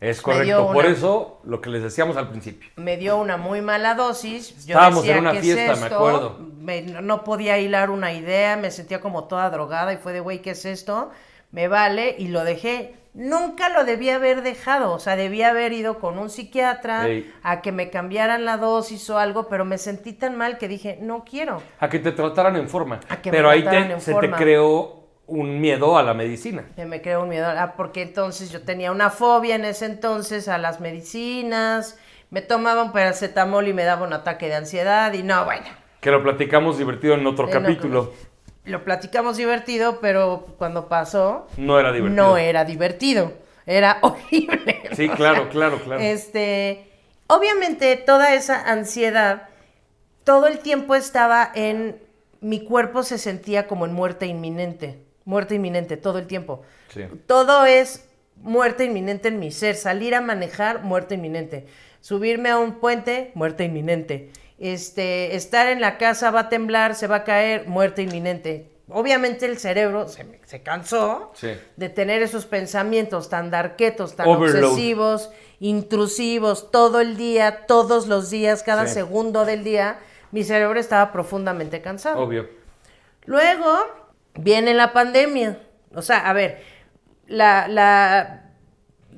Es Me dio correcto. Por una- eso, lo que les decíamos al principio. Me dio una muy mala dosis. Yo Estábamos decía, en una ¿qué es fiesta, me esto? acuerdo. No podía hilar una idea, me sentía como toda drogada y fue de, güey, ¿qué es esto? Me vale y lo dejé. Nunca lo debía haber dejado, o sea, debía haber ido con un psiquiatra Ey. a que me cambiaran la dosis o algo, pero me sentí tan mal que dije, no quiero. A que te trataran en forma. A que me Pero ahí trataran en se forma. te creó un miedo a la medicina. Que me creó un miedo, porque entonces yo tenía una fobia en ese entonces a las medicinas, me tomaba un paracetamol y me daba un ataque de ansiedad y no, bueno. Que lo platicamos divertido en otro capítulo. Lo platicamos divertido, pero cuando pasó... No era divertido. No era divertido, era horrible. Sí, O claro, sea, claro. Obviamente toda esa ansiedad, todo el tiempo estaba en... Mi cuerpo se sentía como en muerte inminente, todo el tiempo. Sí. Todo es muerte inminente en mi ser. Salir a manejar, muerte inminente. Subirme a un puente, muerte inminente. Estar en la casa, va a temblar, se va a caer, muerte inminente. Obviamente el cerebro se cansó Sí. de tener esos pensamientos tan darquetos, tan Overload. obsesivos, intrusivos, todo el día, todos los días, cada Sí. segundo del día. Mi cerebro estaba profundamente cansado. Obvio. Luego viene la pandemia. O sea, a ver,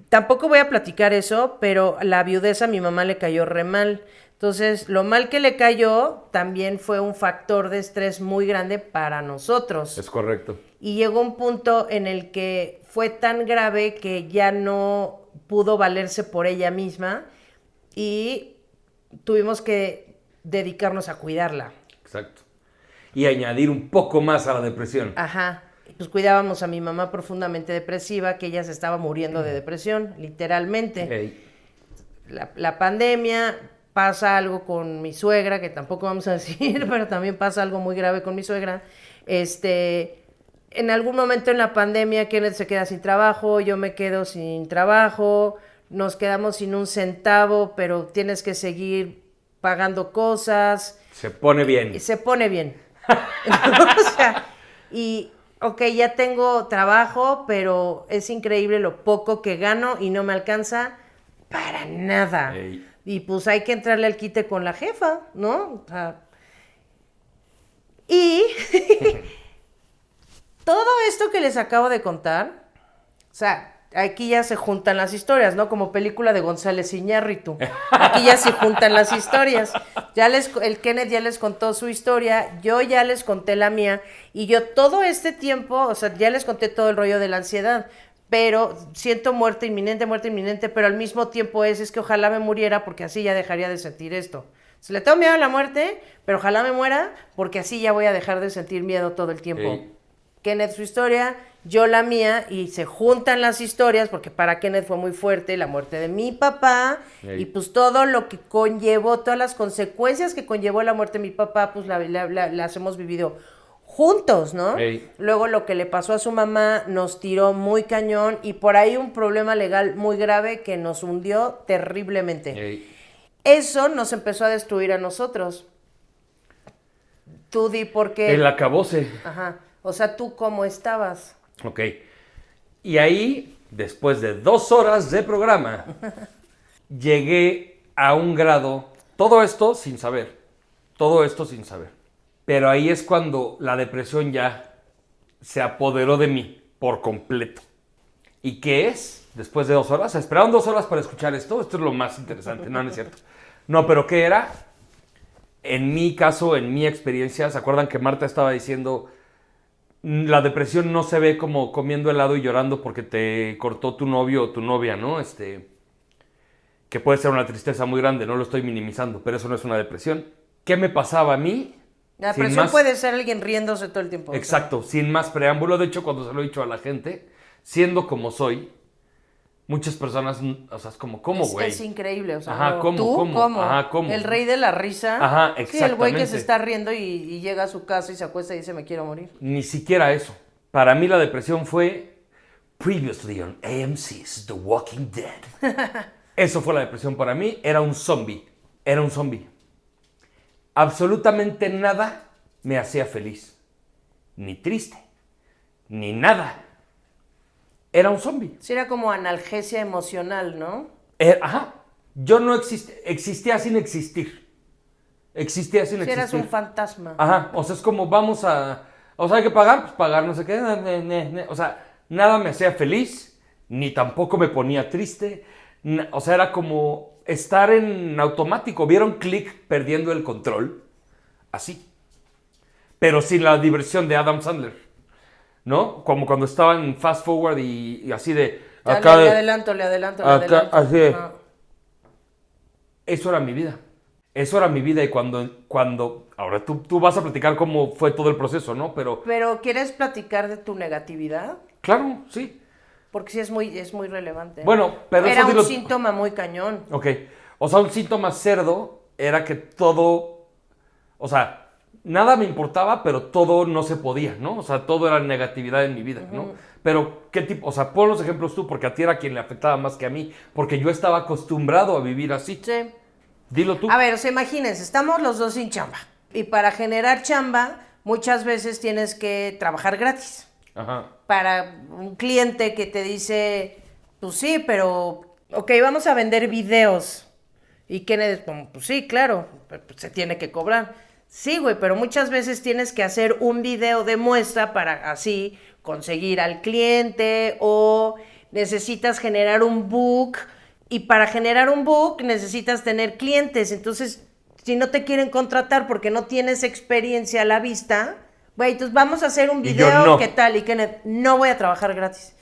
tampoco voy a platicar eso, pero la viudez a mi mamá le cayó re mal. Entonces, lo mal que le cayó también fue un factor de estrés muy grande para nosotros. Es correcto. Y llegó un punto en el que fue tan grave que ya no pudo valerse por ella misma y tuvimos que dedicarnos a cuidarla. Exacto. Y añadir un poco más a la depresión. Ajá. Pues cuidábamos a mi mamá profundamente depresiva, que ella se estaba muriendo de depresión, literalmente. Ey. La pandemia, pasa algo con mi suegra, que tampoco vamos a decir, pero también pasa algo muy grave con mi suegra. En algún momento en la pandemia, Kenneth se queda sin trabajo, yo me quedo sin trabajo, nos quedamos sin un centavo, pero tienes que seguir pagando cosas. Se pone bien. Y se pone bien. O sea, ok, ya tengo trabajo, pero es increíble lo poco que gano y no me alcanza para nada. Ey. Y pues hay que entrarle al quite con la jefa, ¿no? O sea, y todo esto que les acabo de contar, o sea, aquí ya se juntan las historias, ¿no? Como película de González Iñárritu. Aquí ya se juntan las historias. El Kenneth ya les contó su historia, yo ya les conté la mía, y yo todo este tiempo, o sea, ya les conté todo el rollo de la ansiedad, pero siento muerte inminente, pero al mismo tiempo es que ojalá me muriera porque así ya dejaría de sentir esto. Se le tengo miedo a la muerte, pero ojalá me muera porque así ya voy a dejar de sentir miedo todo el tiempo. Ey. Kenneth su historia, yo la mía, y se juntan las historias porque para Kenneth fue muy fuerte la muerte de mi papá. Ey. Y pues todo lo que conllevó, todas las consecuencias que conllevó la muerte de mi papá, pues las hemos vivido juntos, ¿no? Ey. Luego lo que le pasó a su mamá nos tiró muy cañón y por ahí un problema legal muy grave que nos hundió terriblemente. Ey. Eso nos empezó a destruir a nosotros. Tú di por qué. El acabose. Ajá. O sea, ¿tú cómo estabas? Ok. Y ahí, después de 2 horas de programa, llegué a un grado, todo esto sin saber. Pero ahí es cuando la depresión ya se apoderó de mí por completo. ¿Y qué es? Después de 2 horas, esperaron 2 horas para escuchar esto. Esto es lo más interesante, no es cierto. No, pero ¿qué era? En mi caso, en mi experiencia, ¿se acuerdan que Marta estaba diciendo la depresión no se ve como comiendo helado y llorando porque te cortó tu novio o tu novia, ¿no? Que puede ser una tristeza muy grande, no lo estoy minimizando, pero eso no es una depresión. ¿Qué me pasaba a mí? La Sin depresión más- puede ser alguien riéndose todo el tiempo. Exacto, sin más preámbulo. De hecho, cuando se lo he dicho a la gente, siendo como soy, muchas personas, o sea, es como, ¿cómo, güey? Es increíble, o sea, Ajá, no, ¿cómo, ¿tú cómo? Ajá, ¿cómo? El rey de la risa. Ajá, Sí, el güey que exactamente. se está riendo y llega a su casa y se acuesta y dice, me quiero morir. Ni siquiera eso. Para mí la depresión fue previously on AMC's The Walking Dead. Eso fue la depresión para mí. Era un zombie. Absolutamente nada me hacía feliz. Ni triste. Ni nada. era un zombie. Sí, era como analgesia emocional, ¿no? Ajá. Yo no existía sin existir. Existía sin Sí, existir. eras un fantasma. Ajá, o sea, es como o sea, hay que pagar, pues pagar, no sé qué. O sea, nada me hacía feliz, ni tampoco me ponía triste. O sea, era como estar en automático. ¿Vieron Click perdiendo el control? Así. Pero sin la diversión de Adam Sandler, ¿no? Como cuando estaba en Fast Forward y así de... Ya, Acá le de, adelanto, le adelanto, le acá, adelanto. así de... Ajá. Eso era mi vida. Eso era mi vida y ahora tú vas a platicar cómo fue todo el proceso, ¿no? Pero ¿quieres platicar de tu negatividad? Claro, sí. Porque sí es muy relevante. Bueno, pero era eso un dilo... síntoma muy cañón. Ok. O sea, un síntoma cerdo era que todo... O sea, nada me importaba, pero todo no se podía, ¿no? O sea, todo era negatividad en mi vida, ¿no? Pero, ¿qué tipo? O sea, pon los ejemplos tú, porque a ti era quien le afectaba más que a mí, porque yo estaba acostumbrado a vivir así. Sí. Dilo tú. A ver, o sea, imagínense, estamos los dos sin chamba. Y para generar chamba, muchas veces tienes que trabajar gratis. Ajá. Para un cliente que te dice, pues sí, pero, ok, vamos a vender videos. ¿Y Kenneth? Pues sí, claro, pues se tiene que cobrar. Sí, güey, pero muchas veces tienes que hacer un video de muestra para así conseguir al cliente o necesitas generar un book y para generar un book necesitas tener clientes. Entonces, si no te quieren contratar porque no tienes experiencia a la vista, güey, entonces vamos a hacer un Y yo video, no. ¿qué tal? Y Kenneth, no voy a trabajar gratis.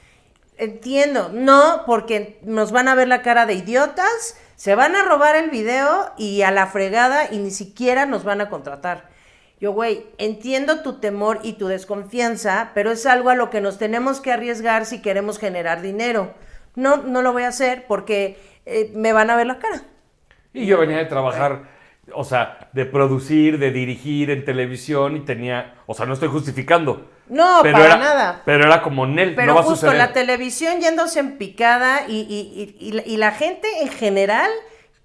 Entiendo, no, porque nos van a ver la cara de idiotas, se van a robar el video y a la fregada y ni siquiera nos van a contratar. Yo, güey, entiendo tu temor y tu desconfianza, pero es algo a lo que nos tenemos que arriesgar si queremos generar dinero. No, no lo voy a hacer porque me van a ver la cara. Y yo venía de trabajar, o sea, de producir, de dirigir en televisión y tenía... O sea, no estoy justificando. No, pero para era, nada. Pero era como Nel, Pero no va a justo suceder. la televisión yéndose en picada y la gente en general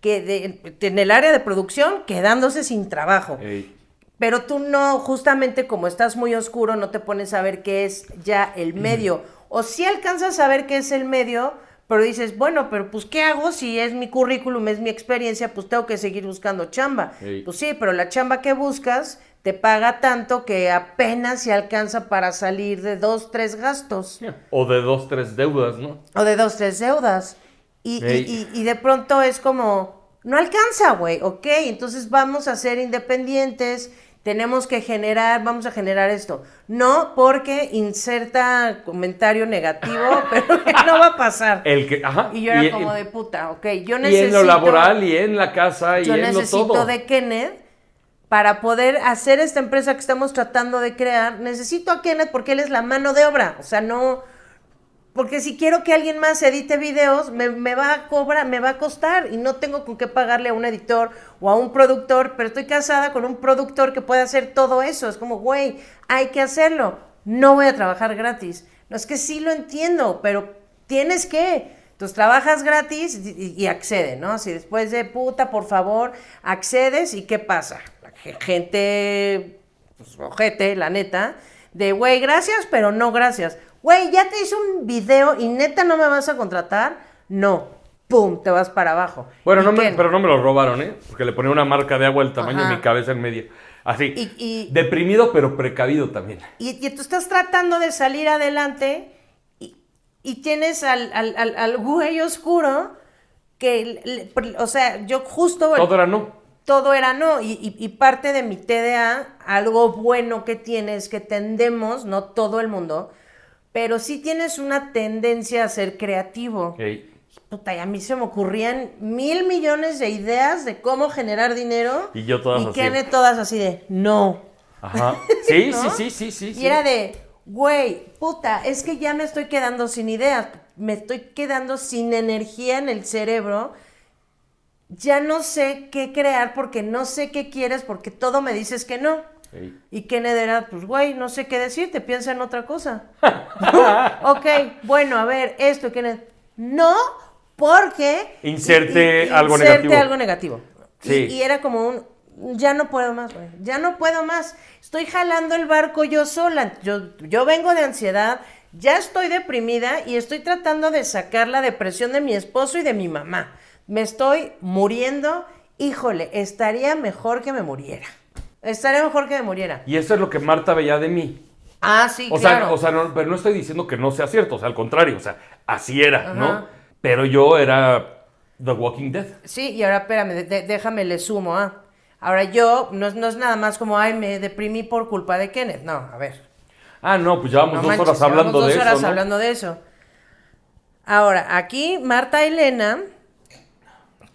en el área de producción quedándose sin trabajo. Ey. Pero tú no, justamente como estás muy oscuro, no te pones a ver qué es ya el medio. O sí alcanzas a ver qué es el medio, pero dices, bueno, pero pues ¿qué hago si es mi currículum, es mi experiencia? Pues tengo que seguir buscando chamba. Ey. Pues sí, pero la chamba que buscas te paga tanto que apenas se alcanza para salir de 2, 3 gastos. O de 2, 3 deudas, ¿no? O de 2, 3 deudas. Ey. Y de pronto es como, no alcanza, güey, ok, entonces vamos a ser independientes, tenemos que vamos a generar esto. No porque inserta comentario negativo, pero que no va a pasar. Ajá. Y yo era como de puta, ok, yo Y necesito... en lo laboral, y en la casa, y Yo en lo necesito todo. de Kenneth para poder hacer esta empresa que estamos tratando de crear. Necesito a Kenneth porque él es la mano de obra. O sea, no... Porque si quiero que alguien más edite videos, me va a cobrar, me va a costar y no tengo con qué pagarle a un editor o a un productor, pero estoy casada con un productor que puede hacer todo eso. Es como, güey, hay que hacerlo. No voy a trabajar gratis. No, es que sí lo entiendo, pero tienes que. Entonces trabajas gratis y accede, ¿no? Si después de puta, por favor, accedes y ¿qué pasa? La gente, pues, ojete, la neta, de güey, gracias, pero no gracias. Güey, ya te hice un video y neta no me vas a contratar. No, pum, te vas para abajo. Bueno, ¿Y pero no me lo robaron, ¿eh? Porque le ponía una marca de agua del tamaño Ajá. de mi cabeza en medio. Así. Y- Deprimido, pero precavido también. Y tú estás tratando de salir adelante y tienes al güey oscuro que, o sea, yo justo... Todo era no. Todo era no, y parte de mi TDA, algo bueno que tiene es que tendemos, no todo el mundo, pero sí tienes una tendencia a ser creativo. Ey. Puta, y a mí se me ocurrían 1,000 millones de ideas de cómo generar dinero. Y yo todas y así. Kenneth todas así de, no. Ajá. Sí, ¿No? sí. Y era de, güey, puta, es que ya me estoy quedando sin ideas, me estoy quedando sin energía en el cerebro, ya no sé qué crear porque no sé qué quieres porque todo me dices que no. Ey. Y Kenneth era, pues güey, no sé qué decirte, piensa en otra cosa. Ok, bueno, a ver, esto, Kenneth, no, porque... Inserte algo inserte negativo. algo negativo. Sí. Y era como ya no puedo más, güey, ya no puedo más. Estoy jalando el barco yo sola. Yo vengo de ansiedad, Ya estoy deprimida y estoy tratando de sacar la depresión de mi esposo y de mi mamá. Me estoy muriendo. Híjole, estaría mejor que me muriera. Estaría mejor que me muriera. Y eso es lo que Marta veía de mí. Ah, sí, O claro. sea, no, pero no estoy diciendo que no sea cierto, o sea, al contrario, o sea, así era, ¿no? Ajá. Pero yo era The Walking Dead. Sí, y ahora espérame, déjame le sumo, Ahora yo, no es nada más como, ay, me deprimí por culpa de Kenneth. No, a ver. Ah, no, pues llevamos No 2 manches, horas llevamos hablando de 2 horas eso, ¿no? hablando de eso. Ahora, aquí Marta Elena,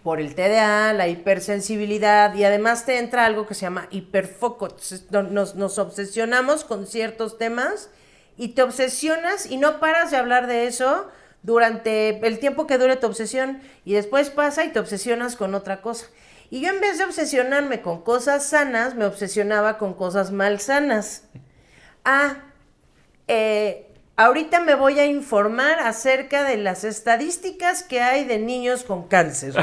por el TDA, la hipersensibilidad, y además te entra algo que se llama hiperfoco. Entonces, nos obsesionamos con ciertos temas y te obsesionas y no paras de hablar de eso durante el tiempo que dure tu obsesión y después pasa y te obsesionas con otra cosa. Y yo en vez de obsesionarme con cosas sanas, me obsesionaba con cosas malsanas. Ah, ahorita me voy a informar acerca de las estadísticas que hay de niños con cáncer.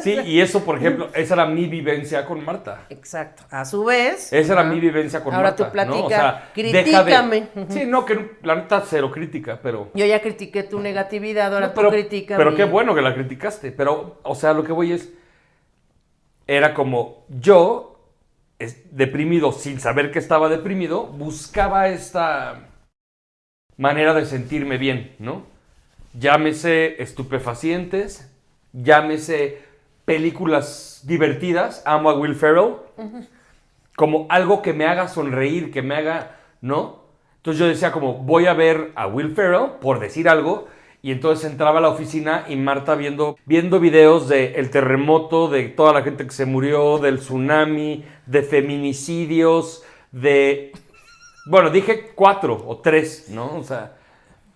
Sí, y eso, por ejemplo, esa era mi vivencia con Marta. Exacto. A su vez. Esa era mi vivencia con Ahora Marta. tú platica, ¿no? O sea, critícame. Sí, no, que la neta cero crítica, pero... Yo ya critiqué tu negatividad, ahora No, tú criticas. pero qué bueno que la criticaste. Pero, o sea, lo que voy es... Era como yo, deprimido, sin saber que estaba deprimido, buscaba esta manera de sentirme bien, ¿no? Llámese estupefacientes, llámese películas divertidas, amo a Will Ferrell, como algo que me haga sonreír, que me haga, ¿no? Entonces yo decía como, voy a ver a Will Ferrell, por decir algo, y entonces entraba a la oficina y Marta viendo videos del terremoto, de toda la gente que se murió, del tsunami, de feminicidios, de... Bueno, dije 4 o 3, ¿no? O sea,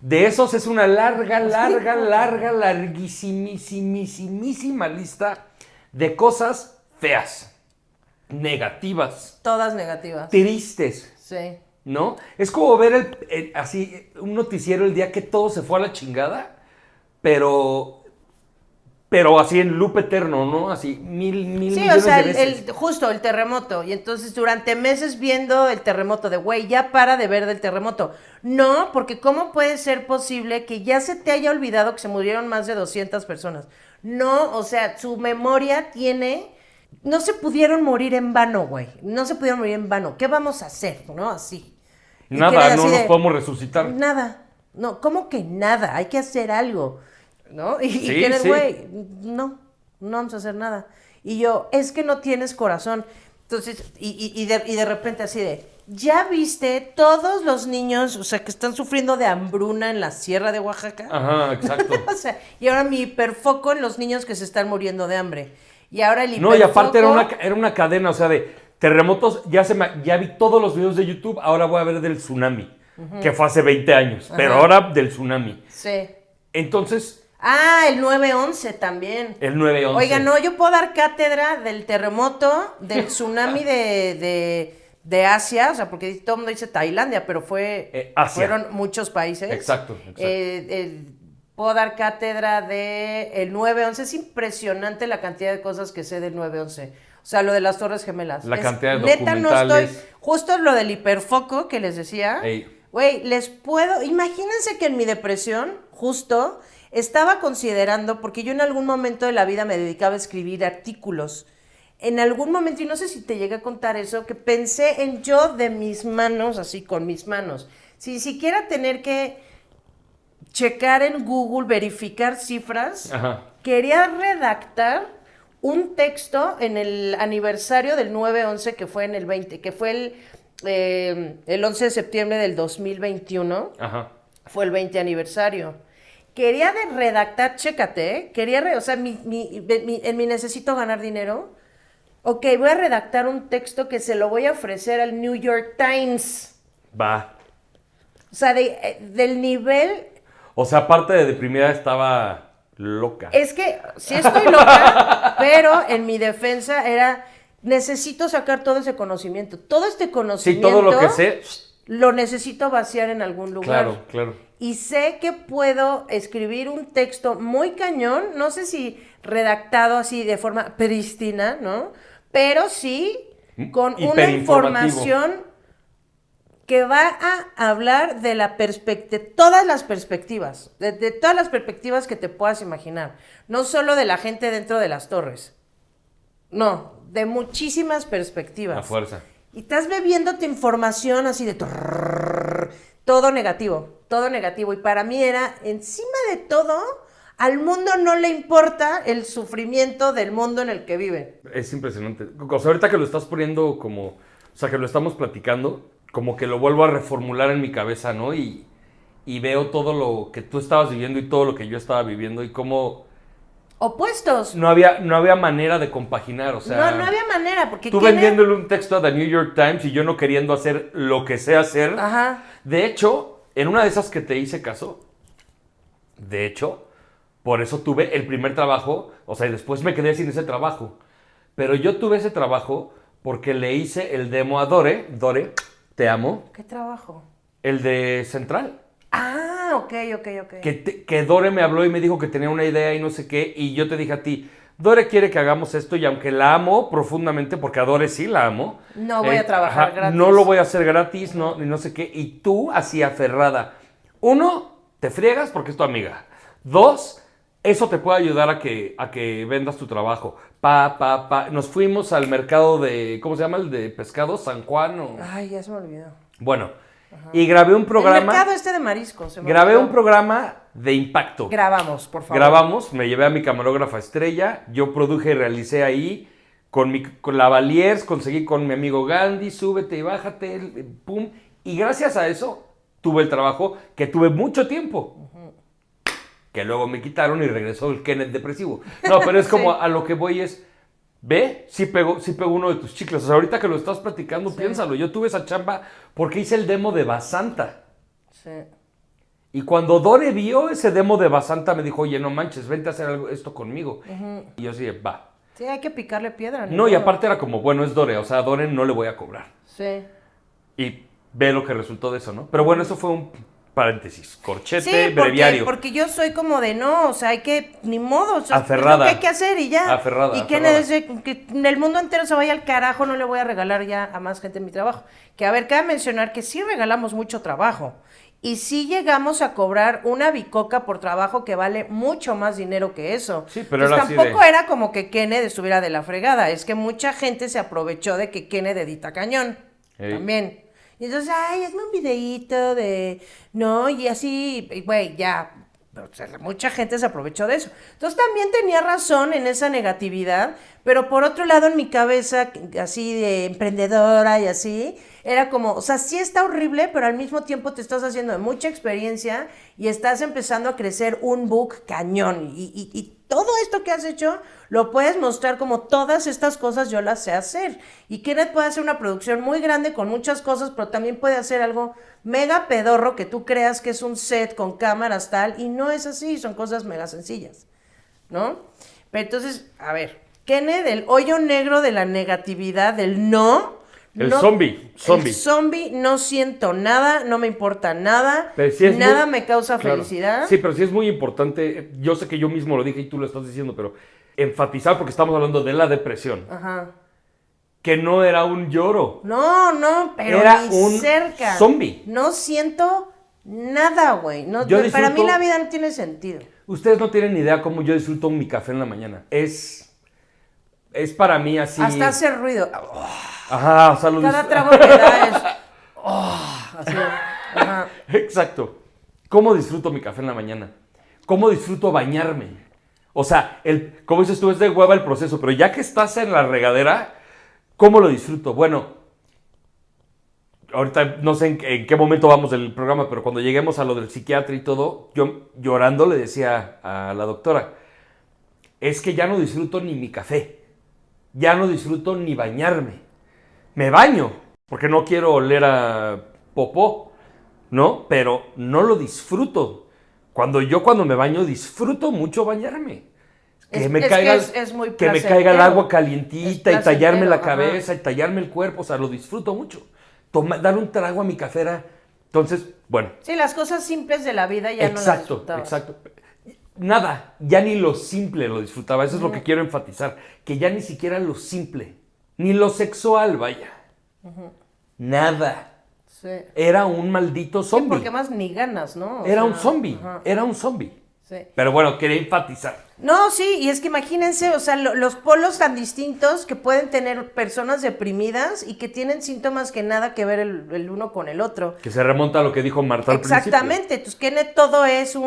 de esos es una larguísimísima lista de cosas feas, negativas, Todas negativas. tristes, Sí. ¿no? Es como ver así un noticiero el día que todo se fue a la chingada, pero así en loop eterno, ¿no? Así mil Sí, o millones sea, de veces. justo el terremoto. Y entonces durante meses viendo el terremoto de, güey, ya para de ver del terremoto. No, porque ¿cómo puede ser posible que ya se te haya olvidado que se murieron más de 200 personas? No, o sea, su memoria tiene... No se pudieron morir en vano, güey. No se pudieron morir en vano. ¿Qué vamos a hacer? ¿No? Así. Y Nada, quedan no así nos de, podemos resucitar. Nada. No, ¿cómo que nada? Hay que hacer algo. ¿No? Y Sí, que eres, sí. güey, no vamos a hacer nada. Y yo, es que no tienes corazón. Entonces, y de repente así de, ¿ya viste todos los niños, o sea, que están sufriendo de hambruna en la sierra de Oaxaca? Ajá, exacto. O sea, y ahora mi hiperfoco en los niños que se están muriendo de hambre. Y ahora el hiperfoco... No, y aparte era una cadena, o sea, de terremotos, ya vi todos los videos de YouTube, ahora voy a ver del tsunami, que fue hace 20 años, pero ahora del tsunami. Sí. Entonces, Ah, el 9/11 también. el 9/11. Oiga, no, yo puedo dar cátedra del terremoto, del tsunami de Asia, o sea, porque todo el mundo dice Tailandia, pero Asia. fueron muchos países. Exacto. Puedo dar cátedra del 9/11. Es impresionante la cantidad de cosas que sé del 9/11. O sea, lo de las Torres Gemelas. La cantidad de neta, documentales. no estoy... Justo lo del hiperfoco que les decía. Ey. Güey, imagínense que en mi depresión, justo, estaba considerando, porque yo en algún momento de la vida me dedicaba a escribir artículos. En algún momento, y no sé si te llegué a contar eso, que pensé en yo de mis manos, así con mis manos, sin siquiera tener que checar en Google, verificar cifras, Ajá. quería redactar un texto en el aniversario del 9/11 que fue en el 20, que fue el 11 de septiembre del 2021, Ajá. fue el 20 aniversario. Quería redactar, chécate, o sea, en mi necesito ganar dinero. Ok, voy a redactar un texto que se lo voy a ofrecer al New York Times. Va. O sea, del nivel... O sea, aparte de deprimida, estaba loca. Es que sí estoy loca, pero en mi defensa era, necesito sacar todo ese conocimiento. Todo este Sí, conocimiento... todo lo que sé. Lo necesito vaciar en algún lugar. Claro, claro. Y sé que puedo escribir un texto muy cañón, no sé si redactado así de forma prístina, ¿no? Pero sí con una Hiperinformativo. información que va a hablar de la todas las perspectivas, de todas las perspectivas que te puedas imaginar. No solo de la gente dentro de las torres. No, de muchísimas perspectivas. A fuerza. Y estás bebiéndote información así de todo negativo, todo negativo. Y para mí era, encima de todo, al mundo no le importa el sufrimiento del mundo en el que vive. Es impresionante. O sea, ahorita que lo estás poniendo como, o sea, que lo estamos platicando, como que lo vuelvo a reformular en mi cabeza, ¿no? Y veo todo lo que tú estabas viviendo y todo lo que yo estaba viviendo y cómo Opuestos. no había manera de compaginar, o sea... No había manera, porque... Tú vendiéndole un texto a The New York Times y yo no queriendo hacer lo que sé hacer. Ajá. De hecho, en una de esas que te hice caso, de hecho, por eso tuve el primer trabajo, o sea, y después me quedé sin ese trabajo. Pero yo tuve ese trabajo porque le hice el demo a Dore, te amo, ¿Qué trabajo? el de Central. Ah, ok. Que Dore me habló y me dijo que tenía una idea y no sé qué, y yo te dije a ti, Dore quiere que hagamos esto, y aunque la amo profundamente, porque a Dore sí la amo. No voy a trabajar gratis. No lo voy a hacer gratis, no, ni no sé qué, y tú así aferrada. 1, te friegas porque es tu amiga. 2, eso te puede ayudar a que vendas tu trabajo. Nos fuimos al mercado de, ¿cómo se llama? El de pescado, San Juan o... Ay, ya se me olvidó. Bueno, y grabé un programa... El mercado de mariscos. Grabé un programa de impacto. Grabamos, por favor. Grabamos, me llevé a mi camarógrafa estrella, yo produje y realicé ahí con la Valiers, conseguí con mi amigo Gandhi, súbete y bájate, pum. Y gracias a eso tuve el trabajo que tuve mucho tiempo. Que luego me quitaron y regresó el Kenneth depresivo. No, pero es como Sí. a lo que voy es, ve, sí pegó uno de tus chicles. O sea, ahorita que lo estás platicando, Sí. piénsalo. Yo tuve esa chamba porque hice el demo de Basanta. Sí. Y cuando Dore vio ese demo de Basanta, me dijo, oye, no manches, vente a hacer esto conmigo. Y yo sí, va. Sí, hay que picarle piedra. No, y aparte era como, bueno, es Dore, o sea, a Dore no le voy a cobrar. Sí. Y ve lo que resultó de eso, ¿no? Pero bueno, eso fue un paréntesis, corchete, Sí, breviario. porque yo soy como de no, o sea, hay que, ni modo, o sea, Aferrada. es lo que hay que hacer y ya. Aferrada, Y que el mundo entero se vaya al carajo, no le voy a regalar ya a más gente mi trabajo. Que a ver, cabe mencionar que sí regalamos mucho trabajo. Y sí llegamos a cobrar una bicoca por trabajo que vale mucho más dinero que eso. Sí, pero Entonces, era así tampoco de... era como que Kenneth estuviera de la fregada. Es que mucha gente se aprovechó de que Kenneth edita cañón. Ey. También. Y entonces, ay, hazme un videíto de... No, y así, güey, ya. O sea, mucha gente se aprovechó de eso. Entonces también tenía razón en esa negatividad, pero por otro lado en mi cabeza, así de emprendedora y así, era como, o sea, sí está horrible, pero al mismo tiempo te estás haciendo de mucha experiencia y estás empezando a crecer un book cañón. Y todo esto que has hecho lo puedes mostrar como todas estas cosas yo las sé hacer. Y Kenneth puede hacer una producción muy grande con muchas cosas, pero también puede hacer algo mega pedorro que tú creas que es un set con cámaras tal, y no es así, son cosas mega sencillas, ¿no? Pero entonces, a ver, Kenneth, el hoyo negro de la negatividad, del no... El no, zombie. El zombie, no siento nada, no me importa nada, Pero sí es nada muy- me causa Claro. felicidad. Sí, pero sí es muy importante, yo sé que yo mismo lo dije y tú lo estás diciendo, pero enfatizar porque estamos hablando de la depresión, Ajá. que no era un lloro. No, pero Era ni un cerca. zombie. No siento nada, güey. No, Yo para mí disfruto- la vida no tiene sentido. Ustedes no tienen ni idea cómo yo disfruto mi café en la mañana. Es para mí así. Hasta hace ruido. Ajá, o sea, lo Cada dis- trago que da es... así. Ajá. Exacto. ¿Cómo disfruto mi café en la mañana? ¿Cómo disfruto bañarme? O sea, como dices tú, es de hueva el proceso, pero ya que estás en la regadera, ¿cómo lo disfruto? Bueno, ahorita no sé en qué momento vamos del programa, pero cuando lleguemos a lo del psiquiatra y todo, yo llorando le decía a la doctora, es que ya no disfruto ni mi café, ya no disfruto ni bañarme. Me baño, porque no quiero oler a popó, ¿no? Pero no lo disfruto. Cuando me baño, disfruto mucho bañarme. Es muy que me placentero. caiga el agua calientita Es y tallarme la placentero, ajá. cabeza y tallarme el cuerpo, o sea, lo disfruto mucho. Dar un trago a mi café. Entonces, bueno. Sí, las cosas simples de la vida ya no las disfrutabas. Exacto. Nada, ya ni lo simple lo disfrutaba. Eso es lo que quiero enfatizar. Que ya ni siquiera lo simple, ni lo sexual, vaya. Nada. Sí. Era un maldito Sí, zombie. porque más ni ganas, ¿no? Era un zombie. Ajá. Era un zombie. Sí. Pero bueno, quería enfatizar. No, sí, y es que imagínense, o sea, los polos tan distintos que pueden tener personas deprimidas y que tienen síntomas que nada que ver el uno con el otro. Que se remonta a lo que dijo Marta al principio. Exactamente, entonces que todo es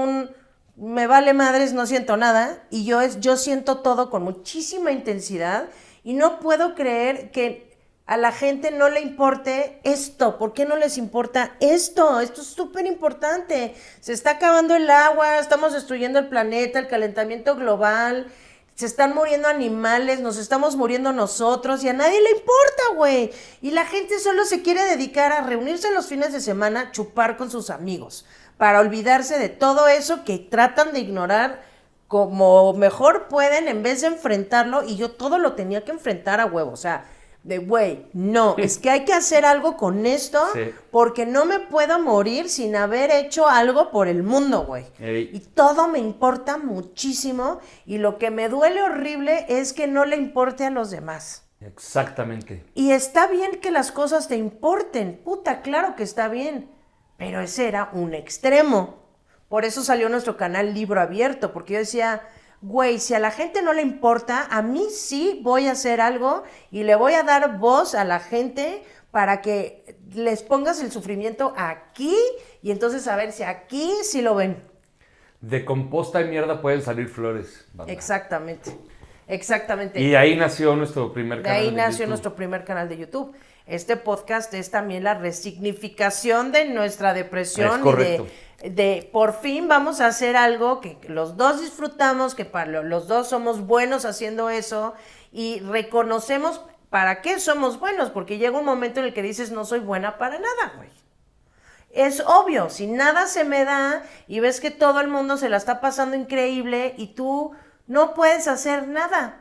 me vale madres, no siento nada, y yo siento todo con muchísima intensidad y no puedo creer que a la gente no le importe esto. ¿Por qué no les importa esto? Esto es súper importante. Se está acabando el agua, estamos destruyendo el planeta, el calentamiento global, se están muriendo animales, nos estamos muriendo nosotros y a nadie le importa, güey. Y la gente solo se quiere dedicar a reunirse los fines de semana, chupar con sus amigos, para olvidarse de todo eso que tratan de ignorar como mejor pueden en vez de enfrentarlo. Y yo todo lo tenía que enfrentar a huevo, o sea, de güey, no, es que hay que hacer algo con esto, Sí. porque no me puedo morir sin haber hecho algo por el mundo, güey. Ey. Y todo me importa muchísimo y lo que me duele horrible es que no le importe a los demás. Exactamente. Y está bien que las cosas te importen, puta, claro que está bien, pero ese era un extremo. Por eso salió nuestro canal Libro Abierto, porque yo decía, güey, si a la gente no le importa, a mí sí voy a hacer algo y le voy a dar voz a la gente para que les pongas el sufrimiento aquí y entonces a ver si aquí sí lo ven. De composta y mierda pueden salir flores. Banda. Exactamente, exactamente. Y ahí nació nuestro primer De canal ahí de nació YouTube. nuestro primer canal de YouTube. Este podcast es también la resignificación de nuestra depresión. Es correcto. Y de por fin vamos a hacer algo que los dos disfrutamos, que para los dos somos buenos haciendo eso y reconocemos para qué somos buenos, porque llega un momento en el que dices no soy buena para nada, güey. Es obvio, si nada se me da y ves que todo el mundo se la está pasando increíble y tú no puedes hacer nada,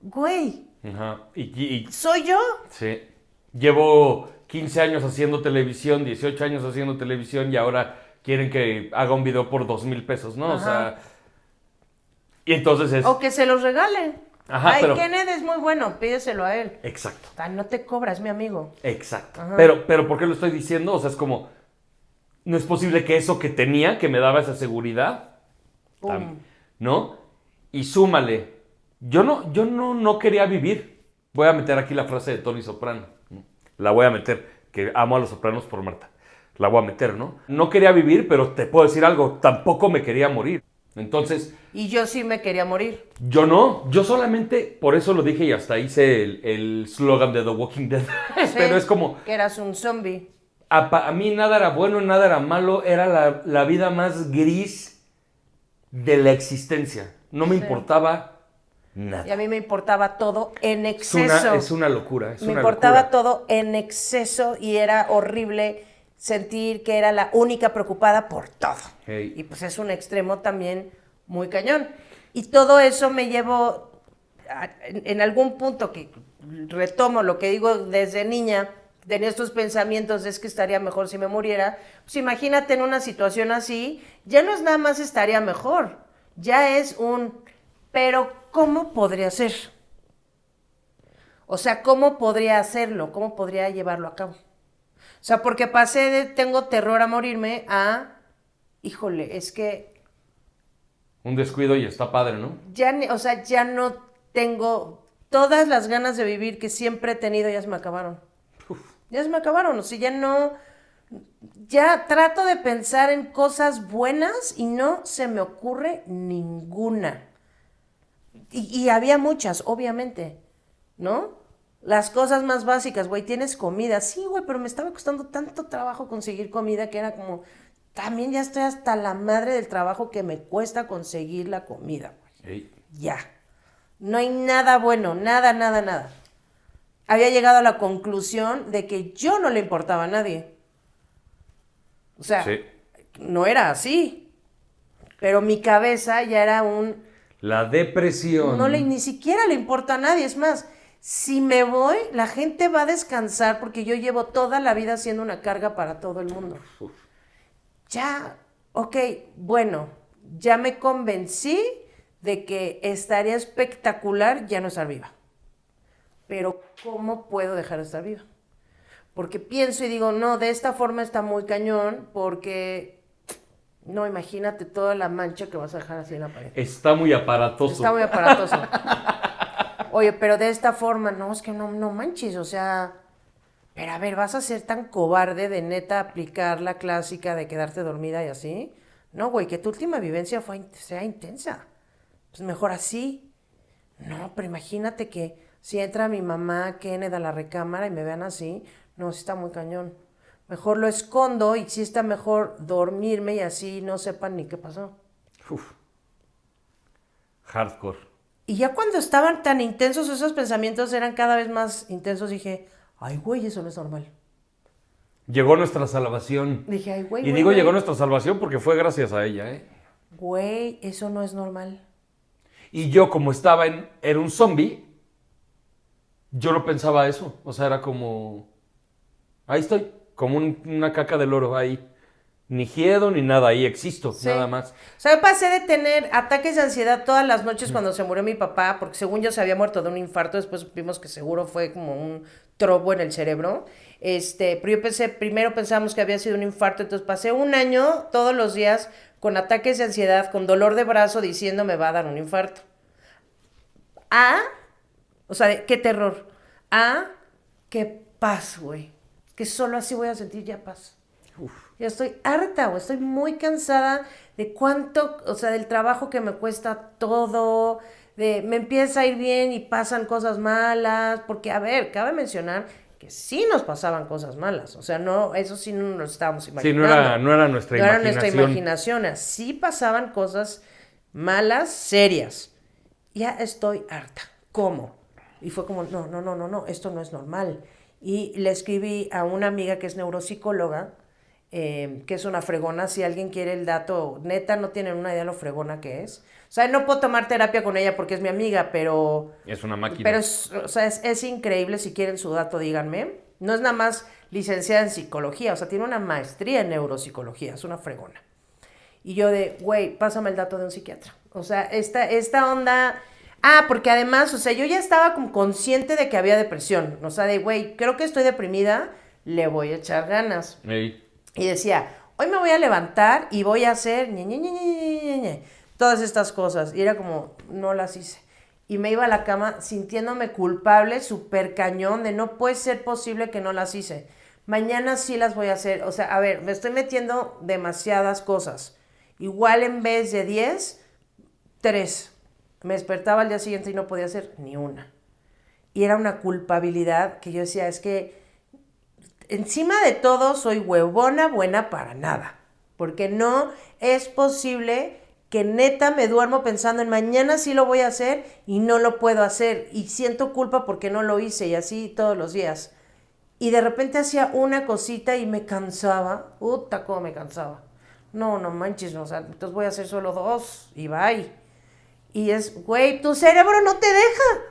güey, Ajá. Y ¿soy yo? sí. Llevo 15 años haciendo televisión, 18 años haciendo televisión y ahora quieren que haga un video por 2,000 pesos, ¿no? Ajá. O sea. Y entonces es. O que se los regalen. Ajá, Ay, pero- Kenneth es muy bueno, pídeselo a él. Exacto. Ay, no te cobras, mi amigo. Exacto. Ajá. Pero ¿por qué lo estoy diciendo? O sea, es como. No es posible que eso que tenía, que me daba esa seguridad, Pum. ¿no? Y súmale. Yo no quería vivir. Voy a meter aquí la frase de Tony Soprano. ¿No? La voy a meter, que amo a los Sopranos por Marta. La voy a meter, ¿no? No quería vivir, pero te puedo decir algo, tampoco me quería morir. Entonces, Y yo sí me quería morir. yo no, yo solamente, por eso lo dije y hasta hice el slogan de The Walking Dead. Pero es como, Que eras un zombie. a mí nada era bueno, nada era malo, era la vida más gris de la existencia. No me Sí. importaba Y nada. a mí me importaba todo en Es exceso. una locura, es Me una importaba locura. todo en exceso y era horrible sentir que era la única preocupada por todo. Hey. Y pues es un extremo también muy cañón. Y todo eso me llevó en algún punto que retomo lo que digo desde niña, tenía estos pensamientos, es que estaría mejor si me muriera. Pues imagínate en una situación así, ya no es nada más estaría mejor, ya es pero ¿cómo podría ser? O sea, ¿cómo podría hacerlo? ¿Cómo podría llevarlo a cabo? O sea, porque pasé de tengo terror a morirme a, híjole, es que Un descuido y está padre, ¿no? o sea, ya no tengo todas las ganas de vivir que siempre he tenido, ya se me acabaron. Ya se me acabaron, o sea, ya no, ya trato de pensar en cosas buenas y no se me ocurre ninguna. Y había muchas, obviamente, ¿no? Las cosas más básicas, güey, tienes comida. Sí, güey, pero me estaba costando tanto trabajo conseguir comida que era como, también ya estoy hasta la madre del trabajo que me cuesta conseguir la comida, güey. Hey. Ya. No hay nada bueno, nada, nada, nada. Había llegado a la conclusión de que yo no le importaba a nadie. O sea, Sí. no era así. Pero mi cabeza ya era La depresión. ni siquiera le importa a nadie. Es más, si me voy, la gente va a descansar porque yo llevo toda la vida siendo una carga para todo el mundo. Uf. Ya, ok, bueno, ya me convencí de que estaría espectacular ya no estar viva. Pero ¿cómo puedo dejar de estar viva? porque pienso y digo, no, de esta forma está muy cañón, porque, no, imagínate toda la mancha que vas a dejar así en la pared. Está muy aparatoso. Está muy aparatoso. Oye, pero de esta forma, no, es que no manches, o sea, pero a ver, ¿vas a ser tan cobarde de neta aplicar la clásica de quedarte dormida y así? No, güey, que tu última vivencia sea intensa. Pues mejor así. No, pero imagínate que si entra mi mamá, Kenneth, a la recámara y me vean así, no, sí está muy cañón. Mejor lo escondo y sí está mejor dormirme y así no sepan ni qué pasó. Uf. Hardcore. Y ya cuando estaban tan intensos esos pensamientos eran cada vez más intensos, dije, ay, güey, eso no es normal. Llegó nuestra salvación. Dije, ay, güey, Y digo llegó nuestra salvación porque fue gracias a ella, ¿eh? Güey, eso no es normal. Y yo, como era un zombie, yo no pensaba eso. O sea, era como, ahí estoy, como una caca de loro ahí. Ni quiedo ni nada, ahí existo, Sí. nada más. O sea, yo pasé de tener ataques de ansiedad todas las noches cuando se murió mi papá, porque según yo se había muerto de un infarto, después supimos que seguro fue como un trobo en el cerebro. Pero primero pensábamos que había sido un infarto, entonces pasé un año todos los días con ataques de ansiedad, con dolor de brazo, diciendo me va a dar un infarto. O sea, qué terror. Qué paz, güey. Que solo así voy a sentir ya paz. Ya estoy harta, güey, estoy muy cansada de cuánto, o sea, del trabajo que me cuesta todo, me empieza a ir bien y pasan cosas malas, porque, a ver, cabe mencionar que sí nos pasaban cosas malas, o sea, no, eso sí no nos estábamos imaginando. Sí, no era nuestra No era nuestra imaginación. imaginación, sí pasaban cosas malas, serias. Ya estoy harta, ¿cómo? Y fue como, no, esto no es normal. Y le escribí a una amiga que es neuropsicóloga, que es una fregona, si alguien quiere el dato, neta no tienen una idea de lo fregona que es. O sea, no puedo tomar terapia con ella porque es mi amiga, pero... Es una máquina. Pero es increíble, si quieren su dato, díganme. No es nada más licenciada en psicología, o sea, tiene una maestría en neuropsicología, es una fregona. Y yo güey, pásame el dato de un psiquiatra. O sea, esta onda... porque además, o sea, yo ya estaba como consciente de que había depresión. O sea, güey, creo que estoy deprimida, le voy a echar ganas. Ey. Y decía, hoy me voy a levantar y voy a hacer todas estas cosas. Y era como, no las hice. Y me iba a la cama sintiéndome culpable, súper cañón, de no puede ser posible que no las hice. Mañana sí las voy a hacer. O sea, a ver, me estoy metiendo demasiadas cosas. Igual en vez de 10, 3. Me despertaba al día siguiente y no podía hacer ni una. Y era una culpabilidad que yo decía, es que encima de todo soy huevona buena para nada. Porque no es posible que neta me duermo pensando en mañana sí lo voy a hacer y no lo puedo hacer. Y siento culpa porque no lo hice y así todos los días. Y de repente hacía una cosita y me cansaba. Puta, cómo me cansaba. No manches, no, o sea, entonces voy a hacer solo 2 y bye. Y es, güey, tu cerebro no te deja.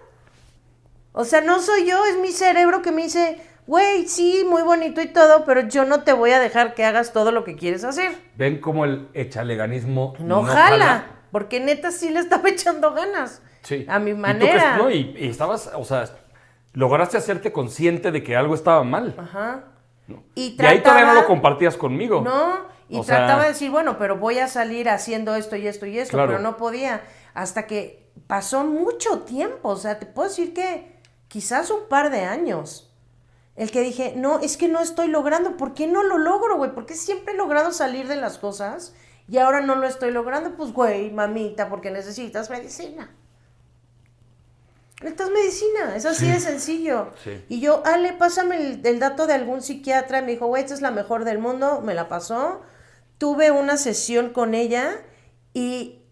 O sea, no soy yo, es mi cerebro que me dice, güey, sí, muy bonito y todo, pero yo no te voy a dejar que hagas todo lo que quieres hacer. ¿Ven cómo el echaleganismo No jala? Porque neta sí le estaba echando ganas. Sí. A mi manera. Y estabas, o sea, lograste hacerte consciente de que algo estaba mal. Ajá. ¿No? Y ahí todavía no lo compartías conmigo. No, y trataba de decir, bueno, pero voy a salir haciendo esto y esto y esto, claro. Pero no podía. Hasta que pasó mucho tiempo, o sea, te puedo decir que quizás un par de años. El que dije, no, es que no estoy logrando. ¿Por qué no lo logro, güey? ¿Por qué siempre he logrado salir de las cosas y ahora no lo estoy logrando? Pues, güey, mamita, porque necesitas medicina. Necesitas medicina, es así de sencillo. Sí. Y yo, Ale, pásame el dato de algún psiquiatra. Me dijo, güey, esta es la mejor del mundo. Me la pasó. Tuve una sesión con ella y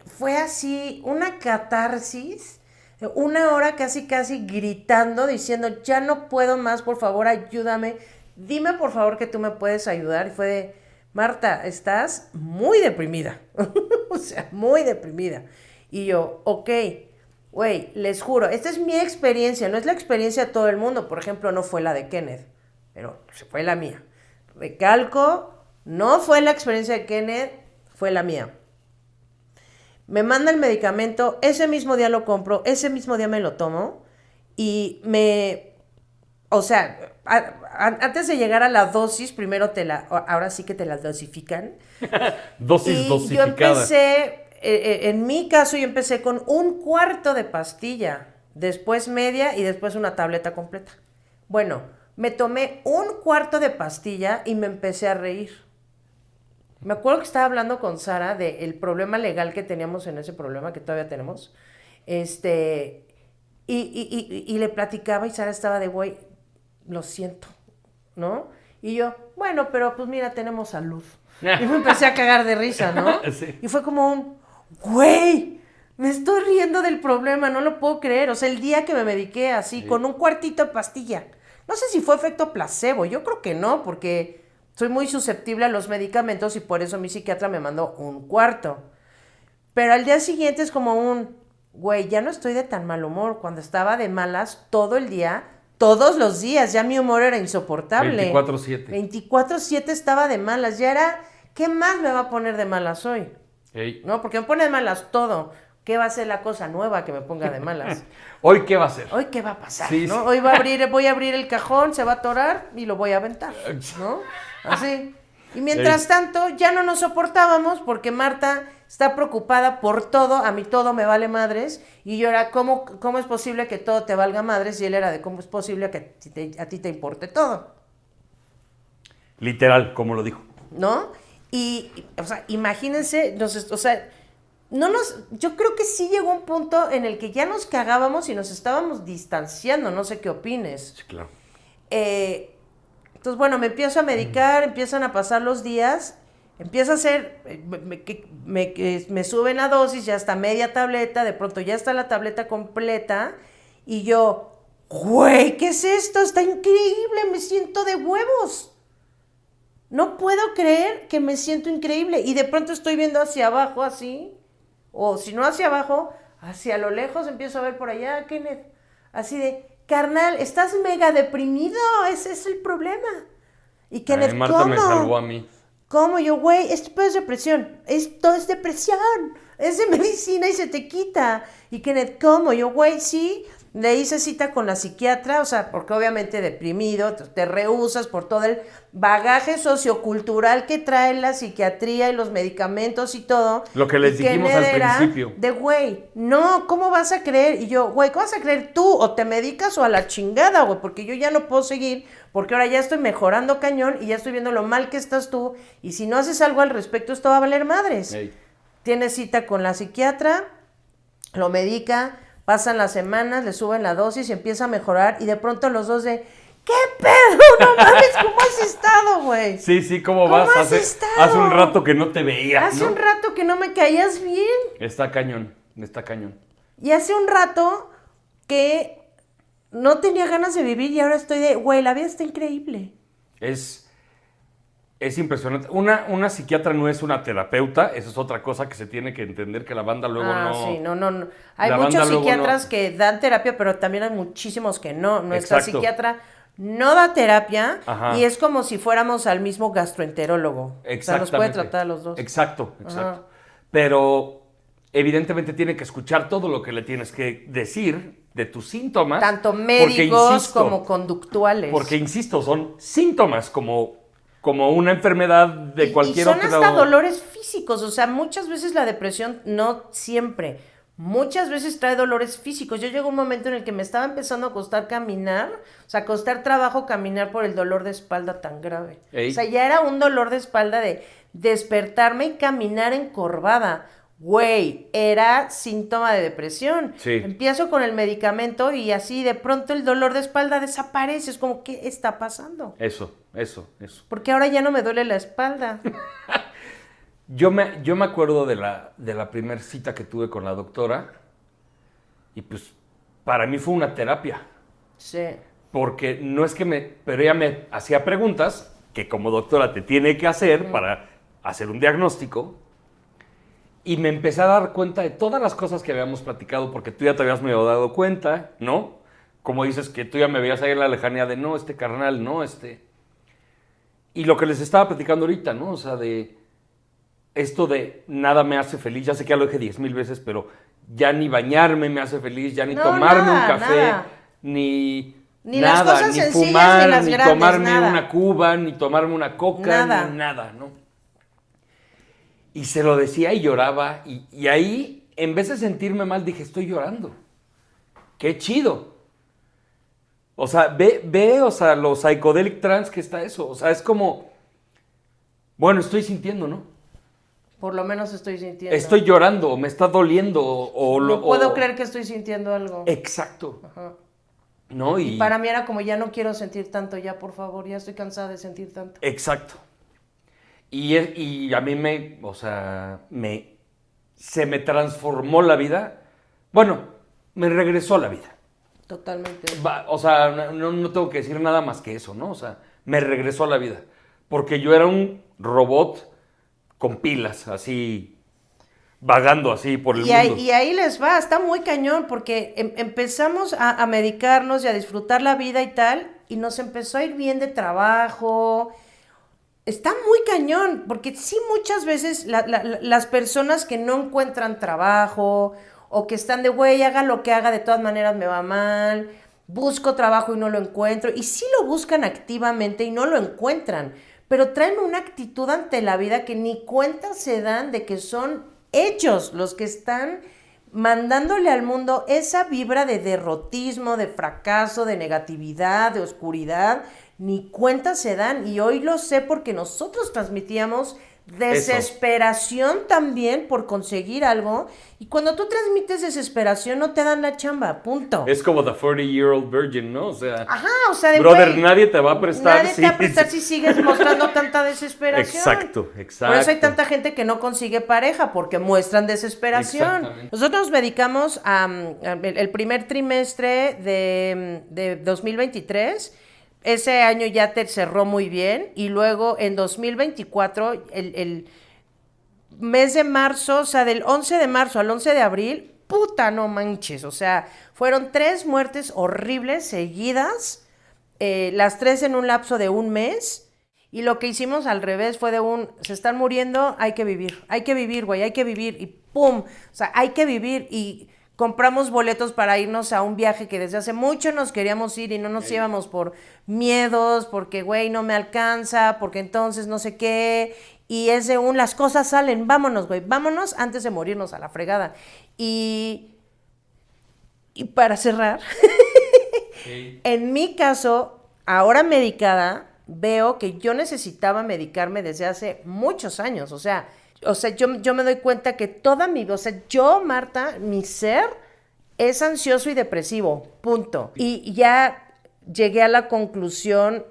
fue así, una catarsis. 1 hora casi gritando, diciendo, ya no puedo más, por favor, ayúdame. Dime, por favor, que tú me puedes ayudar. Y fue de, Marta, estás muy deprimida. O sea, muy deprimida. Y yo, ok, güey, les juro, esta es mi experiencia, no es la experiencia de todo el mundo. Por ejemplo, no fue la de Kenneth, pero fue la mía. Recalco, no fue la experiencia de Kenneth, fue la mía. Me manda el medicamento, ese mismo día lo compro, ese mismo día me lo tomo y me o sea, antes de llegar a la dosis, primero ahora sí que te la dosifican. Dosis Y yo dosificada. empecé, en mi caso, yo empecé con un cuarto de pastilla, después media y después una tableta completa. Bueno, me tomé un cuarto de pastilla y me empecé a reír. Me acuerdo que estaba hablando con Sara del problema legal que teníamos en ese problema, que todavía tenemos. Este, y le platicaba y Sara estaba de, güey, lo siento, ¿no? Y yo, bueno, pero pues mira, tenemos salud. Y me empecé a cagar de risa, ¿no? Sí. Y fue como un, güey, me estoy riendo del problema, no lo puedo creer. O sea, el día que me mediqué así, Sí. con un cuartito de pastilla. No sé si fue efecto placebo, yo creo que no, porque soy muy susceptible a los medicamentos y por eso mi psiquiatra me mandó un cuarto. Pero al día siguiente es como un, güey, ya no estoy de tan mal humor. Cuando estaba de malas todo el día, todos los días, ya mi humor era insoportable. 24/7. 24/7 estaba de malas, ya era, ¿qué más me va a poner de malas hoy? Ey. ¿No? Porque me pone de malas todo. ¿Qué va a ser la cosa nueva que me ponga de malas? ¿Hoy qué va a ser? Hoy qué va a pasar, Sí, ¿no? sí. Hoy voy a abrir el cajón, se va a atorar y lo voy a aventar, ¿no? Así. Y mientras tanto, ya no nos soportábamos porque Marta está preocupada por todo, a mí todo me vale madres, y yo era, ¿cómo es posible que todo te valga madres? Y él era de, ¿cómo es posible que a ti te importe todo? Literal, como lo dijo. ¿No? O sea, imagínense, o sea, yo creo que sí llegó un punto en el que ya nos cagábamos y nos estábamos distanciando, no sé qué opines. Sí, claro. Entonces, bueno, me empiezo a medicar, empiezan a pasar los días, empieza a hacer, me suben la dosis, ya está media tableta, de pronto ya está la tableta completa, y yo, güey, ¿qué es esto? Está increíble, me siento de huevos. No puedo creer que me siento increíble. Y de pronto estoy viendo hacia abajo así, o si no hacia abajo, hacia lo lejos empiezo a ver por allá, Kenneth, así de, carnal, estás mega deprimido, ese es el problema. Y Kenneth, Marta ¿cómo? me salvó a mí. ¿Cómo? Yo, güey, esto es depresión, esto es depresión, es de medicina y se te quita. Y Kenneth, ¿cómo? Yo, güey, sí. Le hice cita con la psiquiatra, o sea, porque obviamente deprimido, te rehusas por todo el bagaje sociocultural que trae la psiquiatría y los medicamentos y todo. Lo que les dijimos al principio. De, güey, no, ¿cómo vas a creer? Y yo, güey, ¿cómo vas a creer tú? O te medicas o a la chingada, güey, porque yo ya no puedo seguir, porque ahora ya estoy mejorando cañón y ya estoy viendo lo mal que estás tú, y si no haces algo al respecto, esto va a valer madres. Ey. Tienes cita con la psiquiatra, lo medica. Pasan las semanas, le suben la dosis y empieza a mejorar. Y de pronto los dos de, ¿qué pedo? No mames, ¿cómo has estado, güey? Sí, ¿cómo ¿Cómo vas? has estado? Hace un rato que no te veía, Hace ¿no? un rato que no me caías bien. Está cañón, está cañón. Y hace un rato que no tenía ganas de vivir y ahora estoy de, güey, la vida está increíble. Es impresionante. Una psiquiatra no es una terapeuta, eso es otra cosa que se tiene que entender, que la banda luego no... Sí, no. Hay La muchos banda luego psiquiatras no. que dan terapia, pero también hay muchísimos que no. Nuestra Exacto. psiquiatra no da terapia. Ajá. Y es como si fuéramos al mismo gastroenterólogo. O sea, nos puede Exactamente. tratar a los dos. Exacto. Ajá. Pero evidentemente tiene que escuchar todo lo que le tienes que decir de tus síntomas. Tanto porque, médicos insisto, como conductuales. Porque, insisto, son síntomas como una enfermedad de cualquier y son otro. hasta dolores físicos. O sea, muchas veces la depresión, no siempre, muchas veces trae dolores físicos. Yo llegó un momento en el que me estaba empezando a costar caminar, o sea, costar trabajo caminar por el dolor de espalda tan grave. Ey. O sea, ya era un dolor de espalda de despertarme y caminar encorvada. Güey, era síntoma de depresión. Sí. Empiezo con el medicamento y así de pronto el dolor de espalda desaparece. Es como, ¿qué está pasando? Eso. Porque ahora ya no me duele la espalda. Yo me acuerdo de la primera cita que tuve con la doctora y pues para mí fue una terapia. Sí. Porque no es pero ella me hacía preguntas que como doctora te tiene que hacer para hacer un diagnóstico. Y me empecé a dar cuenta de todas las cosas que habíamos platicado, porque tú ya te habías medio dado cuenta, ¿no? Como dices que tú ya me veías ahí en la lejanía de, no, carnal, no, Y lo que les estaba platicando ahorita, ¿no? O sea, de esto de nada me hace feliz, ya sé que ya lo dije 10,000 veces, pero ya ni bañarme me hace feliz, ya ni No, tomarme nada, un café, nada. ni Ni las nada, cosas ni sencillas fumar, ni las ni grandes, tomarme nada. una cuba, ni tomarme una coca, Nada. ni nada, ¿no? Y se lo decía y lloraba. Y ahí, en vez de sentirme mal, dije, estoy llorando. ¡Qué chido! O sea, o sea, lo psychedelic trance que está eso. O sea, es como, bueno, estoy sintiendo, ¿no? Por lo menos estoy sintiendo. Estoy llorando, o me está doliendo, No puedo creer que estoy sintiendo algo. Exacto. Ajá. ¿No? Y para mí era como, ya no quiero sentir tanto, ya por favor, ya estoy cansada de sentir tanto. Exacto. Y a mí o sea, se me transformó la vida. Bueno, me regresó la vida. Totalmente. O sea, no tengo que decir nada más que eso, ¿no? O sea, me regresó a la vida. Porque yo era un robot con pilas, así, vagando así por el mundo. Y ahí les va, está muy cañón, porque empezamos a medicarnos y a disfrutar la vida y tal, y nos empezó a ir bien de trabajo. Está muy cañón, porque sí muchas veces las personas que no encuentran trabajo o que están de, güey, haga lo que haga, de todas maneras me va mal, busco trabajo y no lo encuentro, y sí lo buscan activamente y no lo encuentran, pero traen una actitud ante la vida que ni cuenta se dan de que son ellos los que están mandándole al mundo esa vibra de derrotismo, de fracaso, de negatividad, de oscuridad, ni cuenta se dan. Y hoy lo sé porque nosotros transmitíamos desesperación también por conseguir algo. Y cuando tú transmites desesperación no te dan la chamba, punto. Es como the 40-year-old virgin, ¿no? O sea, ajá, o sea, de brother, güey, nadie te va a prestar. nadie te va a prestar si sigues mostrando tanta desesperación. Exacto. Por eso hay tanta gente que no consigue pareja, porque muestran desesperación. Exactamente. Nosotros nos dedicamos el primer trimestre de 2023. Ese año ya te cerró muy bien. Y luego en 2024, el mes de marzo, o sea, del 11 de marzo al 11 de abril, puta, no manches. O sea, fueron 3 muertes horribles seguidas, las 3 en un lapso de un mes. Y lo que hicimos al revés fue se están muriendo, hay que vivir, güey, hay que vivir. Y pum, o sea, hay que vivir. Y compramos boletos para irnos a un viaje que desde hace mucho nos queríamos ir y no nos íbamos por miedos, porque, güey, no me alcanza, porque entonces no sé qué. Y es de las cosas salen, vámonos, güey, vámonos antes de morirnos a la fregada. Y para cerrar, sí. En mi caso, ahora medicada, veo que yo necesitaba medicarme desde hace muchos años. O sea, yo me doy cuenta que toda mi vida, o sea, yo, Marta, mi ser es ansioso y depresivo, punto. Y ya llegué a la conclusión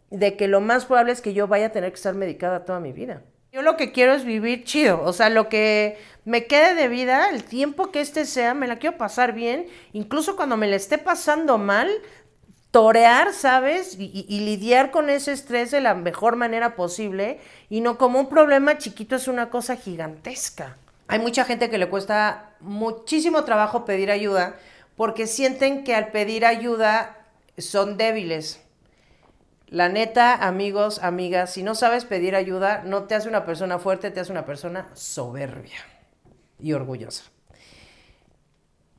de que lo más probable es que yo vaya a tener que estar medicada toda mi vida. Yo lo que quiero es vivir chido, o sea, lo que me quede de vida, el tiempo que sea, me la quiero pasar bien, incluso cuando me la esté pasando mal, torear, ¿sabes? Y lidiar con ese estrés de la mejor manera posible, y no como un problema chiquito, es una cosa gigantesca. Hay mucha gente que le cuesta muchísimo trabajo pedir ayuda, porque sienten que al pedir ayuda son débiles. La neta, amigos, amigas, si no sabes pedir ayuda, no te hace una persona fuerte, te hace una persona soberbia y orgullosa.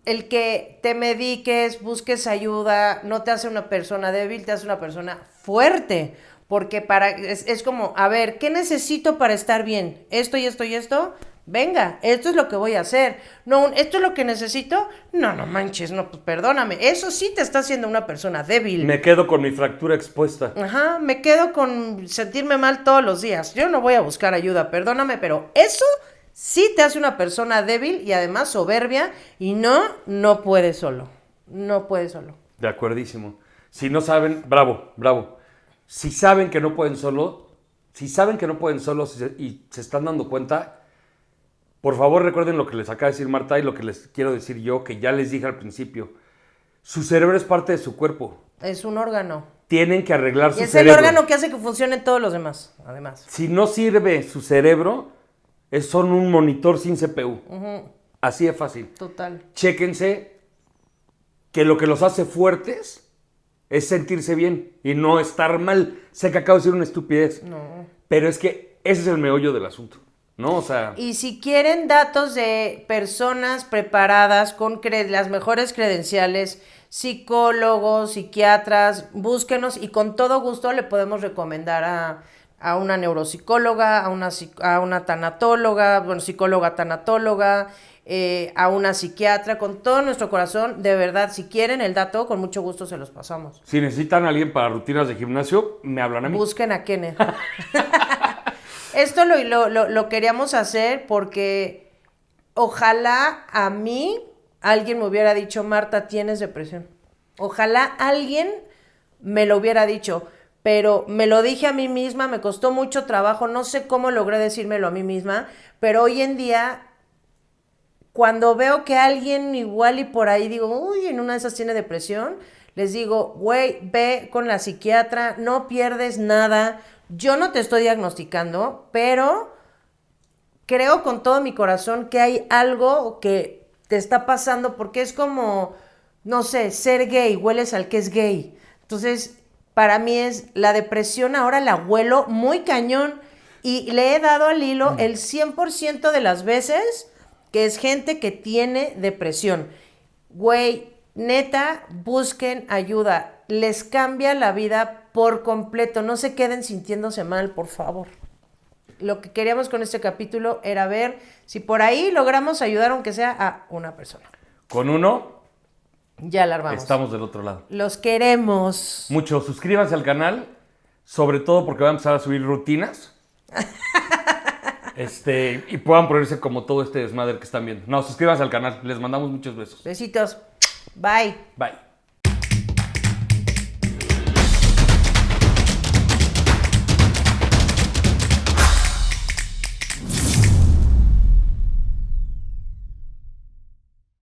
El que te mediques, busques ayuda, no te hace una persona débil, te hace una persona fuerte. Porque es como, a ver, ¿qué necesito para estar bien? Esto y esto y esto. Venga, esto es lo que voy a hacer. No, esto es lo que necesito. No manches, no, pues perdóname. Eso sí te está haciendo una persona débil. Me quedo con mi fractura expuesta. Ajá, me quedo con sentirme mal todos los días. Yo no voy a buscar ayuda, perdóname, pero eso sí te hace una persona débil y además soberbia, y no puedes solo. No puedes solo. De acuerdísimo. Si no saben, bravo. Si saben que no pueden solo, y se están dando cuenta, por favor recuerden lo que les acaba de decir Marta y lo que les quiero decir yo, que ya les dije al principio. Su cerebro es parte de su cuerpo. Es un órgano. Tienen que arreglar su cerebro. Y es el órgano que hace que funcionen todos los demás, además. Si no sirve su cerebro, son un monitor sin CPU. Uh-huh. Así de fácil. Total. Chéquense que lo que los hace fuertes es sentirse bien y no estar mal. Sé que acabo de decir una estupidez. No. Pero es que ese es el meollo del asunto. ¿no? O sea, Y si quieren datos de personas preparadas con las mejores credenciales, psicólogos, psiquiatras, búsquenos y con todo gusto le podemos recomendar a una neuropsicóloga, a una tanatóloga, bueno, psicóloga tanatóloga, a una psiquiatra, con todo nuestro corazón, de verdad, si quieren el dato, con mucho gusto se los pasamos. si necesitan a alguien para rutinas de gimnasio, me hablan a mí. Busquen a Kenneth. Esto lo queríamos hacer porque ojalá a mí alguien me hubiera dicho, Marta, tienes depresión. Ojalá alguien me lo hubiera dicho, pero me lo dije a mí misma, me costó mucho trabajo, no sé cómo logré decírmelo a mí misma, pero hoy en día, cuando veo que alguien igual y por ahí digo, uy, en una de esas tiene depresión, les digo, güey, ve con la psiquiatra, no pierdes nada. Yo no te estoy diagnosticando, pero creo con todo mi corazón que hay algo que te está pasando porque es como, no sé, ser gay, hueles al que es gay. Entonces, para mí es la depresión, ahora la huelo muy cañón y le he dado al hilo el 100% de las veces que es gente que tiene depresión. Güey, neta, busquen ayuda. Les cambia la vida por completo. No se queden sintiéndose mal, por favor. Lo que queríamos con este capítulo era ver si por ahí logramos ayudar, aunque sea a una persona. Con uno, Ya la armamos. estamos del otro lado. Los queremos. Mucho, suscríbanse al canal, sobre todo porque voy a empezar a subir rutinas. Y puedan ponerse como todo este desmadre que están viendo. No, suscríbanse al canal. Les mandamos muchos besos. Besitos. Bye. Bye.